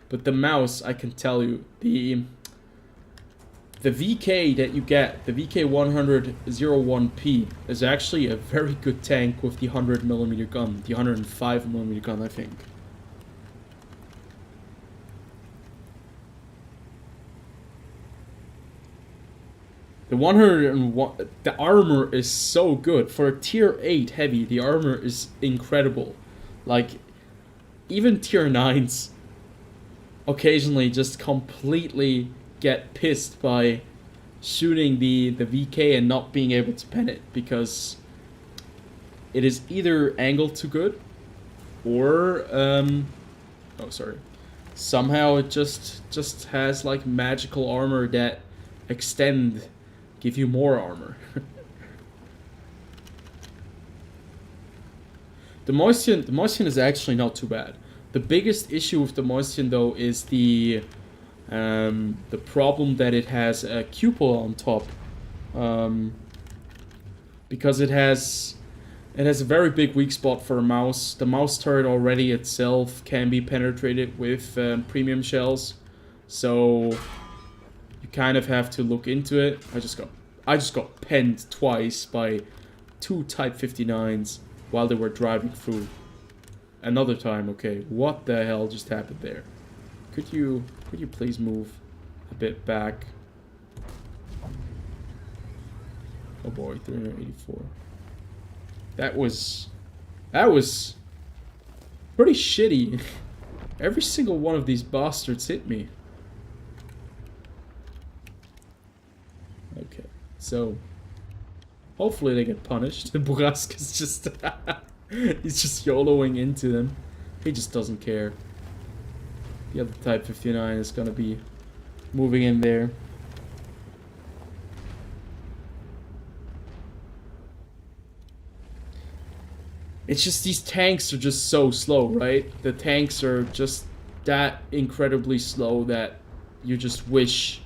But the mouse, I can tell you, the VK that you get, the VK100-01P, is actually a very good tank with the 100mm gun, the 105mm gun, I think. The 101, the armor is so good. For a tier 8 heavy, the armor is incredible. Like, even tier 9s occasionally just completely get pissed by shooting the VK and not being able to pen it, because it is either angled too good or somehow it just has like magical armor that give you more armor. The Moistion is actually not too bad. The biggest issue with the Moistion though is the problem that it has a cupola on top, because it has a very big weak spot for a mouse. The mouse turret already itself can be penetrated with premium shells, so you kind of have to look into it. I just got penned twice by 2 Type 59s while they were driving through. Another time, okay, what the hell just happened there? Could you Could you please move a bit back? Oh boy, 384. That was pretty shitty. Every single one of these bastards hit me. Okay, so hopefully they get punished. Burask is just he's just YOLOing into them. He just doesn't care. The other Type 59 is gonna be moving in there. It's just these tanks are just so slow, right? The tanks are just that incredibly slow that you just wish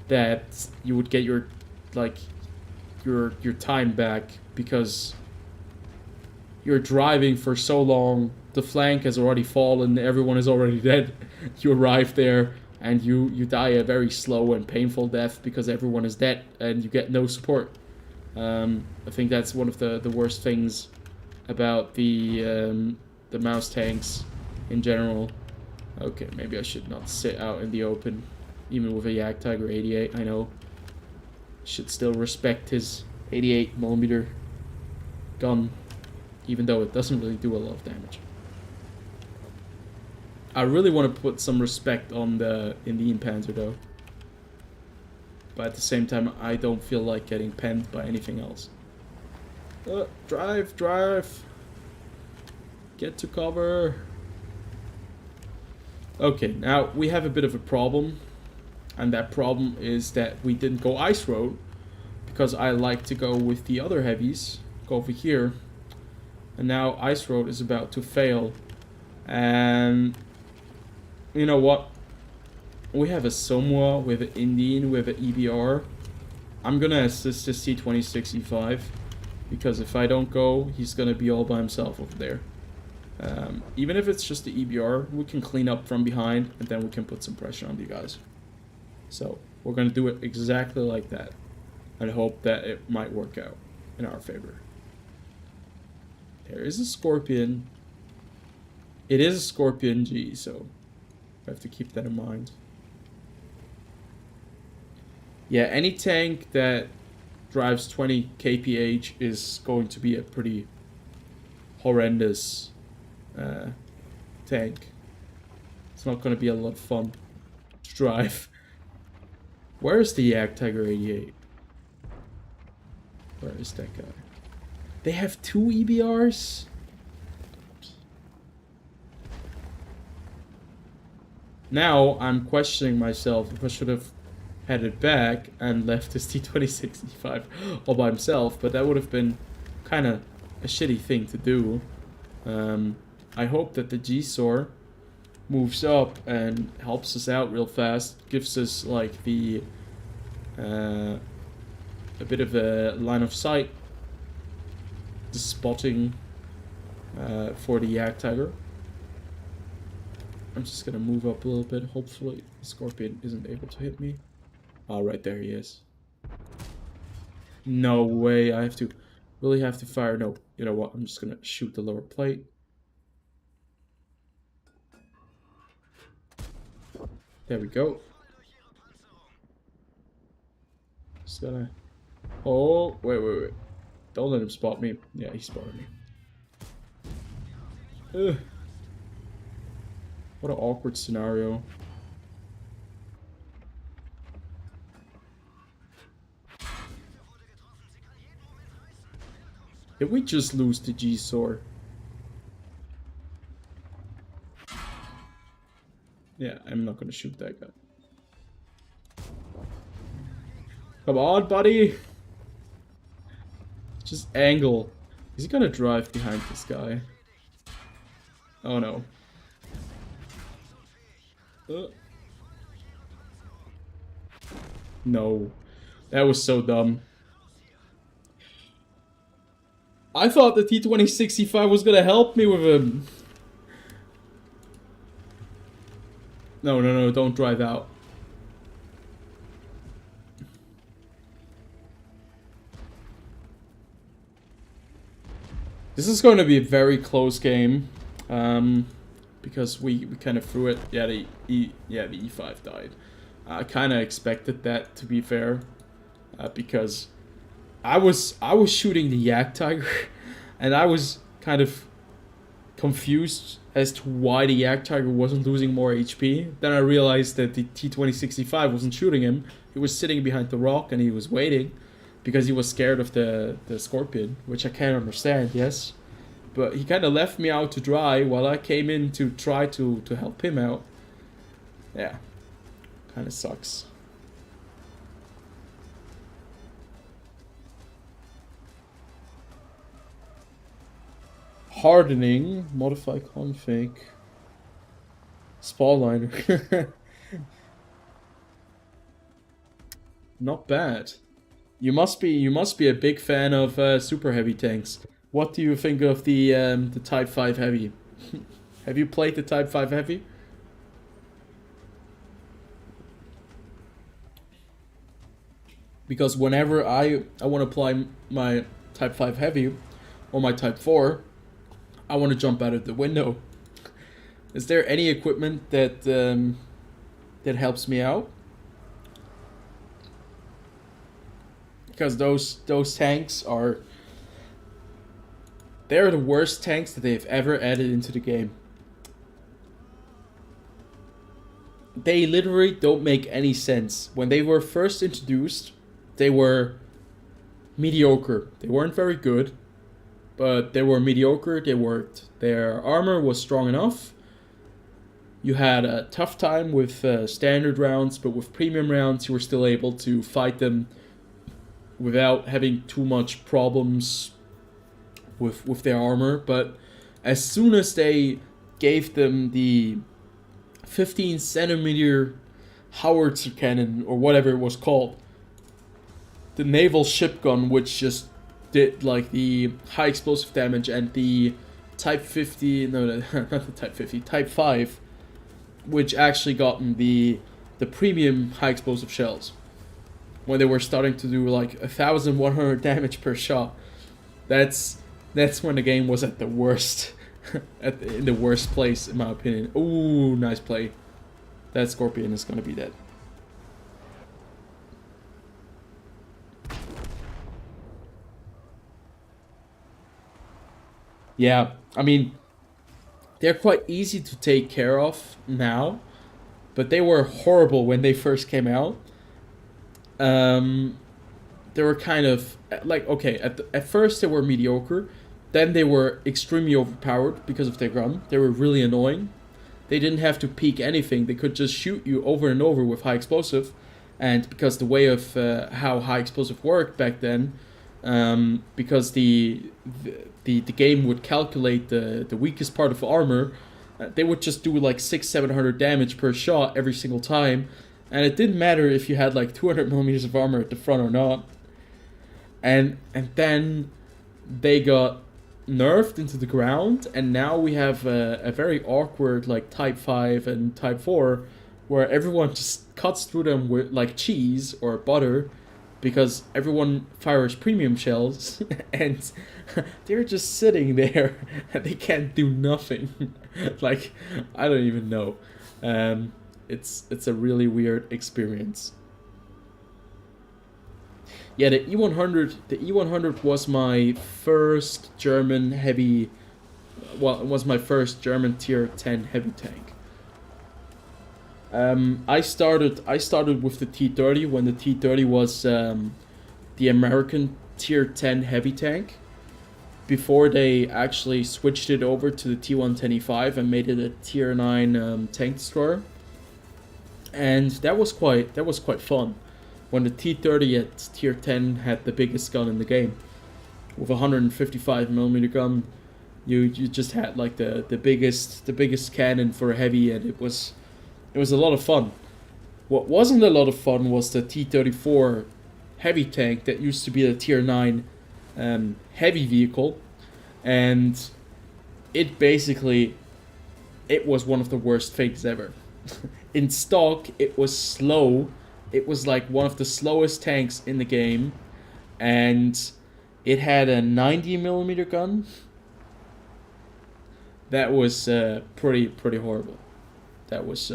that you would get your time back, because you're driving for so long, the flank has already fallen, everyone is already dead. You arrive there and you die a very slow and painful death because everyone is dead and you get no support. I think that's one of the worst things about the mouse tanks in general. Okay, maybe I should not sit out in the open, even with a Jagdtiger 88. I know. Should still respect his 88mm gun, even though it doesn't really do a lot of damage. I really want to put some respect on the Indian Panzer though, but at the same time I don't feel like getting penned by anything else. Drive! Get to cover! Okay, now we have a bit of a problem, and that problem is that we didn't go ice road, because I like to go with the other heavies, go over here, and now ice road is about to fail. And you know what? We have a Somwa with an Indian with an EBR. I'm gonna assist this T26E5, because if I don't go, he's gonna be all by himself over there. Even if it's just the EBR, we can clean up from behind, and then we can put some pressure on you guys. So we're gonna do it exactly like that, and hope that it might work out in our favor. There is a Scorpion. It is a Scorpion G, so I have to keep that in mind. Yeah, any tank that drives 20 kph is going to be a pretty horrendous tank. It's not going to be a lot of fun to drive. Where is the Jagdtiger 88? Where is that guy? They have 2 EBRs? Now I'm questioning myself if I should have headed back and left his T26E5 all by himself, but that would have been kind of a shitty thing to do. I hope that the G-Sor moves up and helps us out real fast, gives us like the a bit of a line of sight, the spotting for the Jagdtiger. I'm just gonna move up a little bit. Hopefully the Scorpion isn't able to hit me. Oh, right there he is. No way, I really have to fire. No, you know what, I'm just gonna shoot the lower plate. There we go. Just gonna... Oh, wait. Don't let him spot me. Yeah, he spotted me. Ugh. What an awkward scenario. Did we just lose the G-Sor? Yeah, I'm not gonna shoot that guy. Come on, buddy! Just angle. Is he gonna drive behind this guy? Oh no. No. That was so dumb. I thought the T26E5 was gonna help me with him. No, don't drive out. This is going to be a very close game. because we kind of threw it. Yeah, the E5 died. I kind of expected that, to be fair, because I was shooting the Yak Tiger, and I was kind of confused as to why the Yak Tiger wasn't losing more HP. Then I realized that the T-2065 wasn't shooting him. He was sitting behind the rock and he was waiting because he was scared of the Scorpion, which I can't understand, yes. But he kind of left me out to dry while I came in to try to help him out. Yeah, kind of sucks. Hardening, modify config, spawliner. Not bad. You must be a big fan of super heavy tanks. What do you think of the Type 5 Heavy? Have you played the Type 5 Heavy? Because whenever I want to apply my Type 5 Heavy or my Type 4, I want to jump out of the window. Is there any equipment that that helps me out? Because those tanks they're the worst tanks that they've ever added into the game. They literally don't make any sense. When they were first introduced, they were mediocre. They weren't very good, but they were mediocre. They worked. Their armor was strong enough. You had a tough time with standard rounds, but with premium rounds, you were still able to fight them without having too much problems with their armor. But as soon as they gave them the 15 centimeter howitzer cannon, or whatever it was called, the naval ship gun, which just did like the high explosive damage, and the Type 50, no, not the Type 50, Type 5, which actually gotten the premium high explosive shells, when they were starting to do like 1,100 damage per shot. That's when the game was at the worst, in the worst place, in my opinion. Ooh, nice play. That Scorpion is gonna be dead. Yeah, I mean, they're quite easy to take care of now, but they were horrible when they first came out. They were kind of like, okay, at first they were mediocre, then they were extremely overpowered because of their gun. They were really annoying. They didn't have to peek anything. They could just shoot you over and over with high explosive, and because the way of how high explosive worked back then, because the game would calculate the weakest part of armor, they would just do like 600-700 damage per shot every single time, and it didn't matter if you had like 200 millimeters of armor at the front or not. And then they got nerfed into the ground, and now we have a very awkward like Type 5 and Type 4, where everyone just cuts through them with like cheese or butter, because everyone fires premium shells and they're just sitting there and they can't do nothing. Like, I don't even know. It's a really weird experience. Yeah, the E100 was my first German heavy, well, it was my first German tier 10 heavy tank. I started with the T30 when the T30 was the American tier 10 heavy tank, before they actually switched it over to the T110e5 and made it a tier 9 tank destroyer. And that was quite fun. When the T30 at tier 10 had the biggest gun in the game, with a 155mm gun, you just had like the biggest cannon for a heavy, and it was a lot of fun. What wasn't a lot of fun was the T-34 heavy tank that used to be the tier 9 heavy vehicle, and it was one of the worst things ever. In stock, it was slow. It was like one of the slowest tanks in the game, and it had a 90mm gun, that was pretty horrible. That was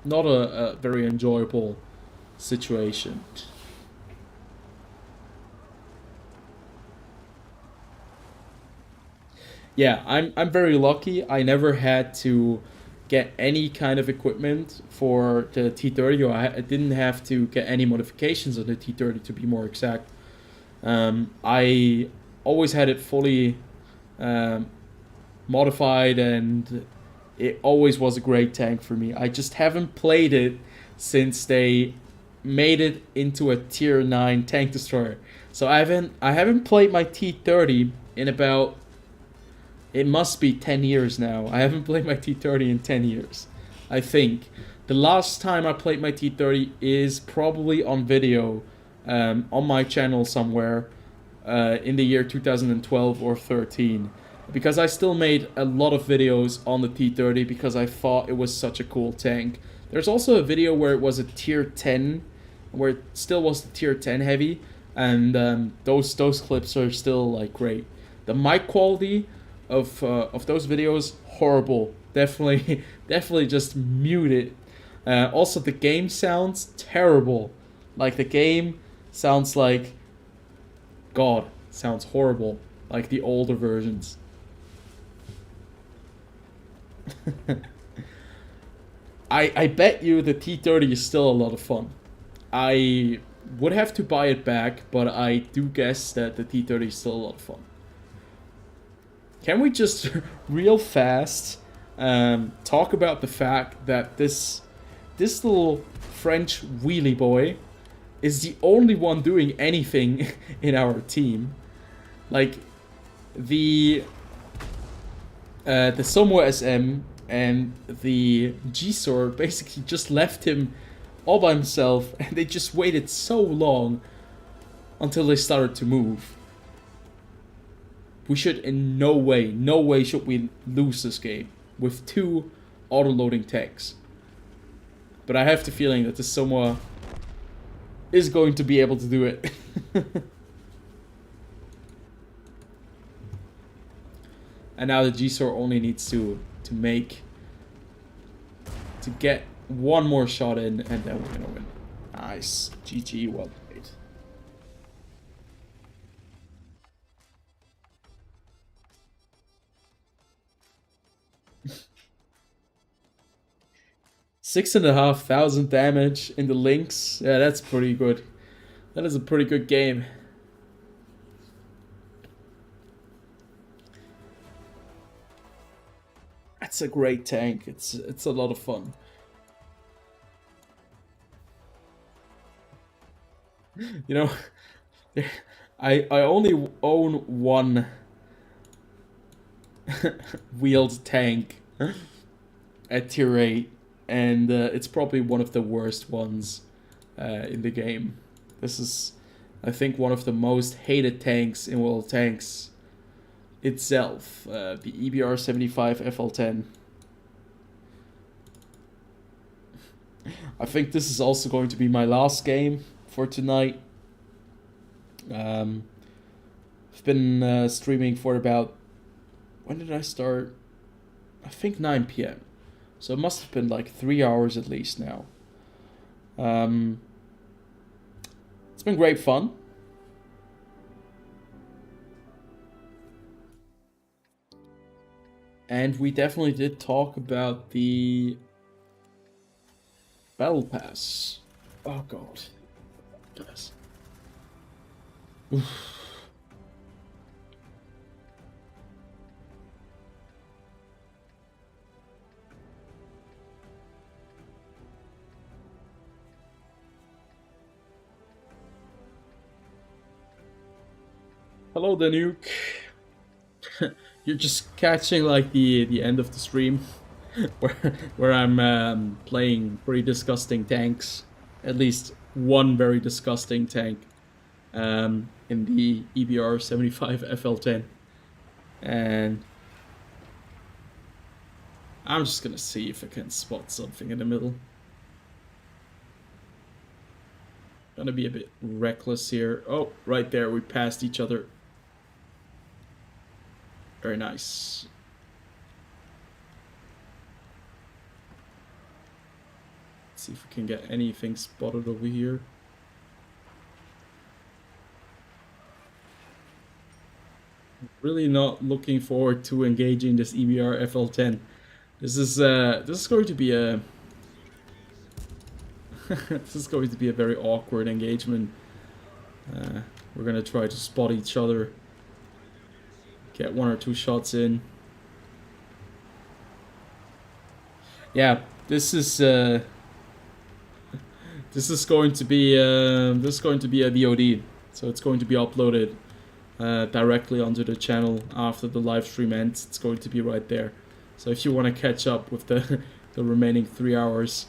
not a very enjoyable situation. Yeah, I'm very lucky. I never had to get any kind of equipment for the T30, or I didn't have to get any modifications on the T30 to be more exact. I always had it fully um, modified, and it always was a great tank for me. I just haven't played it since they made it into a tier 9 tank destroyer. So I haven't played my T30 in about, it must be 10 years now. I haven't played my T30 in 10 years. I think the last time I played my T30 is probably on video, on my channel somewhere, in the year 2012 or 13, because I still made a lot of videos on the T30 because I thought it was such a cool tank. There's also a video where it was a tier 10, where it still was the tier 10 heavy, and those clips are still like great. The mic quality of those videos, horrible. Definitely definitely just mute it. Also, the game sounds terrible. Like, the game sounds like God. Sounds horrible. Like the older versions. I bet you the T30 is still a lot of fun. I would have to buy it back, but I do guess that the T30 is still a lot of fun. Can we just real fast talk about the fact that this little French wheelie boy is the only one doing anything in our team? Like, the Somo SM and the G-Sword basically just left him all by himself, and they just waited so long until they started to move. We should in no way should we lose this game with 2 auto-loading tanks. But I have the feeling that the Somo is going to be able to do it. And now the G-Sword only needs to get one more shot in, and then we're gonna win. Nice. GG, well played. $6,500 damage in the links. Yeah, that's pretty good. That is a pretty good game. That's a great tank. It's a lot of fun. You know, I only own one wheeled tank at tier 8, and it's probably one of the worst ones in the game. This is, I think, one of the most hated tanks in World of Tanks itself, the EBR-75 FL10. I think this is also going to be my last game for tonight. I've been streaming for about, when did I start? I think 9 p.m. So it must have been like 3 hours at least now. It's been great fun. And we definitely did talk about the Battlepass. Oh god. Guys. Hello, the nuke. You're just catching like the end of the stream, where I'm playing pretty disgusting tanks. At least one very disgusting tank, in the EBR-75 FL10, and I'm just gonna see if I can spot something in the middle. Gonna be a bit reckless here. Oh, right there, we passed each other. Very nice. Let's see if we can get anything spotted over here. Really not looking forward to engaging this EBR FL10. This is going to be a this is going to be a very awkward engagement. We're gonna try to spot each other, get 1 or 2 shots in. Yeah, this is going to be a VOD, so it's going to be uploaded directly onto the channel after the live stream ends. It's going to be right there. So if you want to catch up with the the remaining 3 hours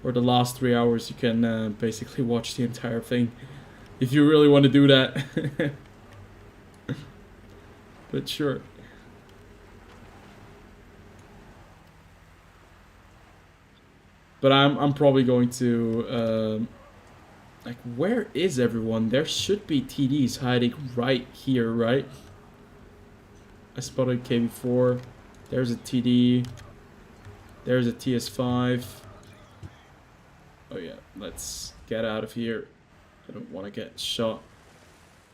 or the last 3 hours, you can basically watch the entire thing if you really want to do that. But sure. But I'm probably going to like, where is everyone? There should be TDs hiding right here, right? I spotted KB4. There's a TD. There's a TS5. Oh yeah, let's get out of here. I don't want to get shot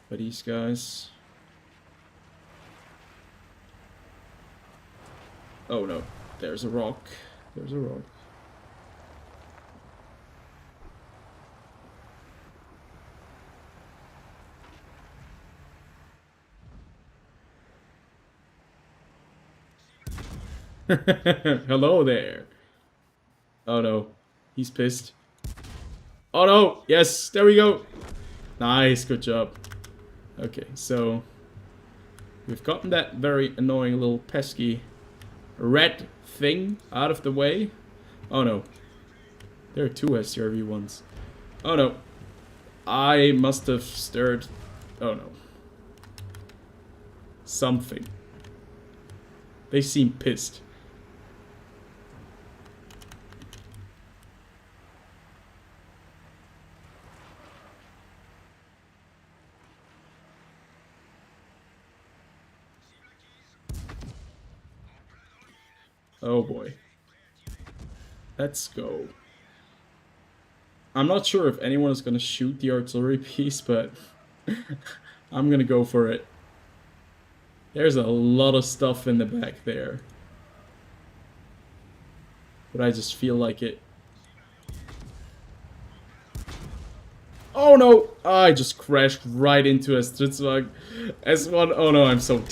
by these guys. Oh no, there's a rock. There's a rock. Hello there. Oh no, he's pissed. Oh no, yes, there we go. Nice, good job. Okay, so we've gotten that very annoying little pesky red thing out of the way. Oh no, there are 2 SCRV ones. Oh no, I must have stirred. Oh no, something. They seem pissed. Oh boy. Let's go. I'm not sure if anyone is gonna shoot the artillery piece, but I'm gonna go for it. There's a lot of stuff in the back there. But I just feel like it. Oh no! I just crashed right into a Stritzwagen S1. Oh no, I'm so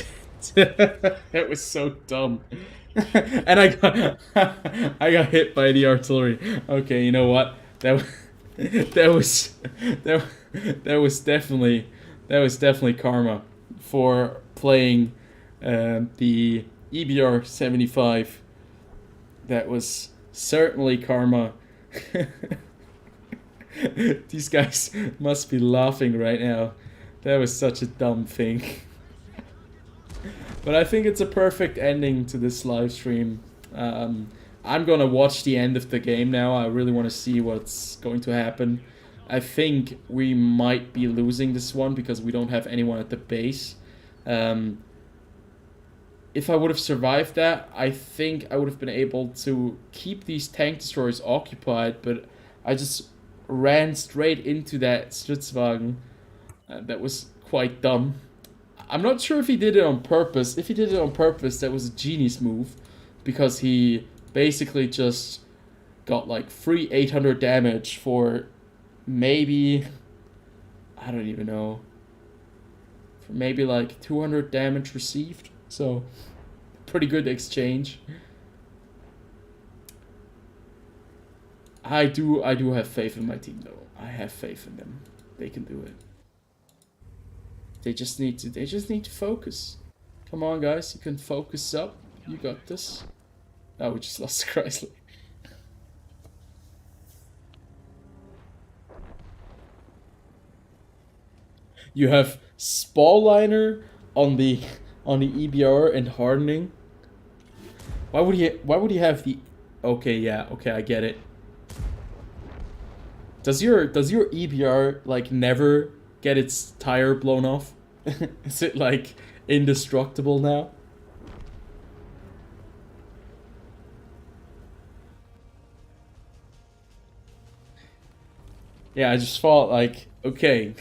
dead. That was so dumb. And I got hit by the artillery. Okay, you know what? That was definitely karma for playing the EBR 75. That was certainly karma. These guys must be laughing right now. That was such a dumb thing. But I think it's a perfect ending to this live stream. I'm gonna watch the end of the game now. I really want to see what's going to happen. I think we might be losing this one because we don't have anyone at the base. If I would have survived that, I think I would have been able to keep these tank destroyers occupied, but I just ran straight into that Stritzwagen. That was quite dumb. I'm not sure if he did it on purpose. If he did it on purpose, that was a genius move, because he basically just got like free 800 damage for maybe, I don't even know, for maybe like 200 damage received. So pretty good exchange. I do have faith in my team though. I have faith in them. They can do it. They just need to focus. Come on guys, you can focus up. You got this. Oh, we just lost Chrysler. You have Spalliner on the EBR and hardening. Why would he have the? Okay, yeah, okay, I get it. Does your EBR like never get its tire blown off? Is it like indestructible now? Yeah, I just thought like, okay,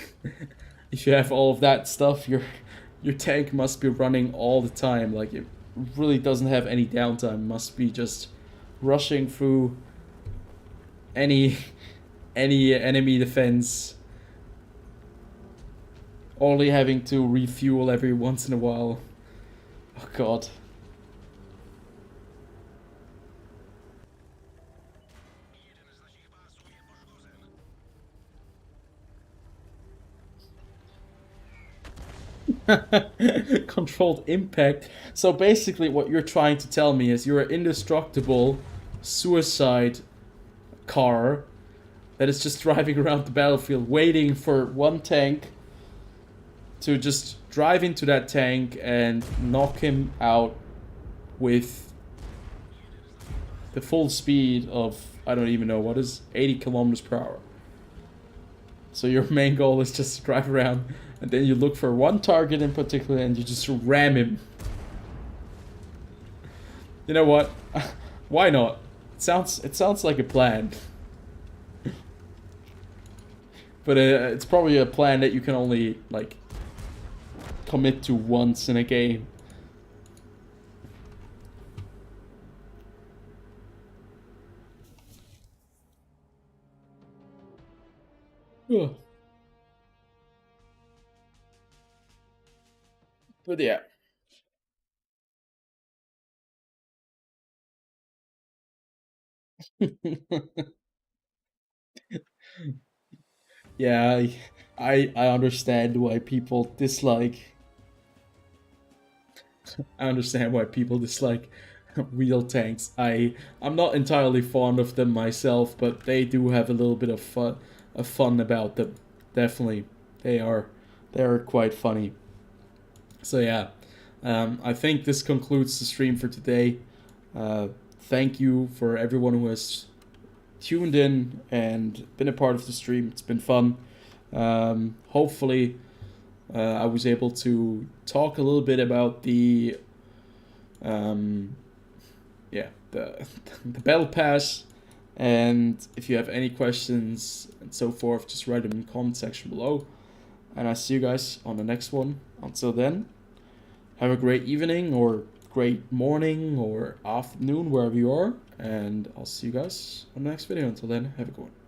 if you have all of that stuff, your tank must be running all the time. Like it really doesn't have any downtime. It must be just rushing through any any enemy defense, only having to refuel every once in a while. Oh god. Controlled impact. So basically, what you're trying to tell me is you're an indestructible suicide car that is just driving around the battlefield, waiting for one tank to just drive into that tank and knock him out with the full speed of, I don't even know what is, 80 kilometers per hour. So your main goal is just to drive around, and then you look for one target in particular and you just ram him. You know what? Why not? It sounds like a plan. But it's probably a plan that you can only like commit to once in a game. Ugh. But yeah. Yeah, I understand why people dislike. I understand why people dislike real tanks. I'm not entirely fond of them myself, but they do have a little bit of fun about them. Definitely, they are they are quite funny. So yeah, I think this concludes the stream for today. Thank you for everyone who has tuned in and been a part of the stream. It's been fun. Hopefully, I was able to talk a little bit about the um, yeah the battle pass. And if you have any questions and so forth, just write them in the comment section below. And I see you guys on the next one. Until then, have a great evening or great morning or afternoon wherever you are. And I'll see you guys on the next video. Until then, have a good one.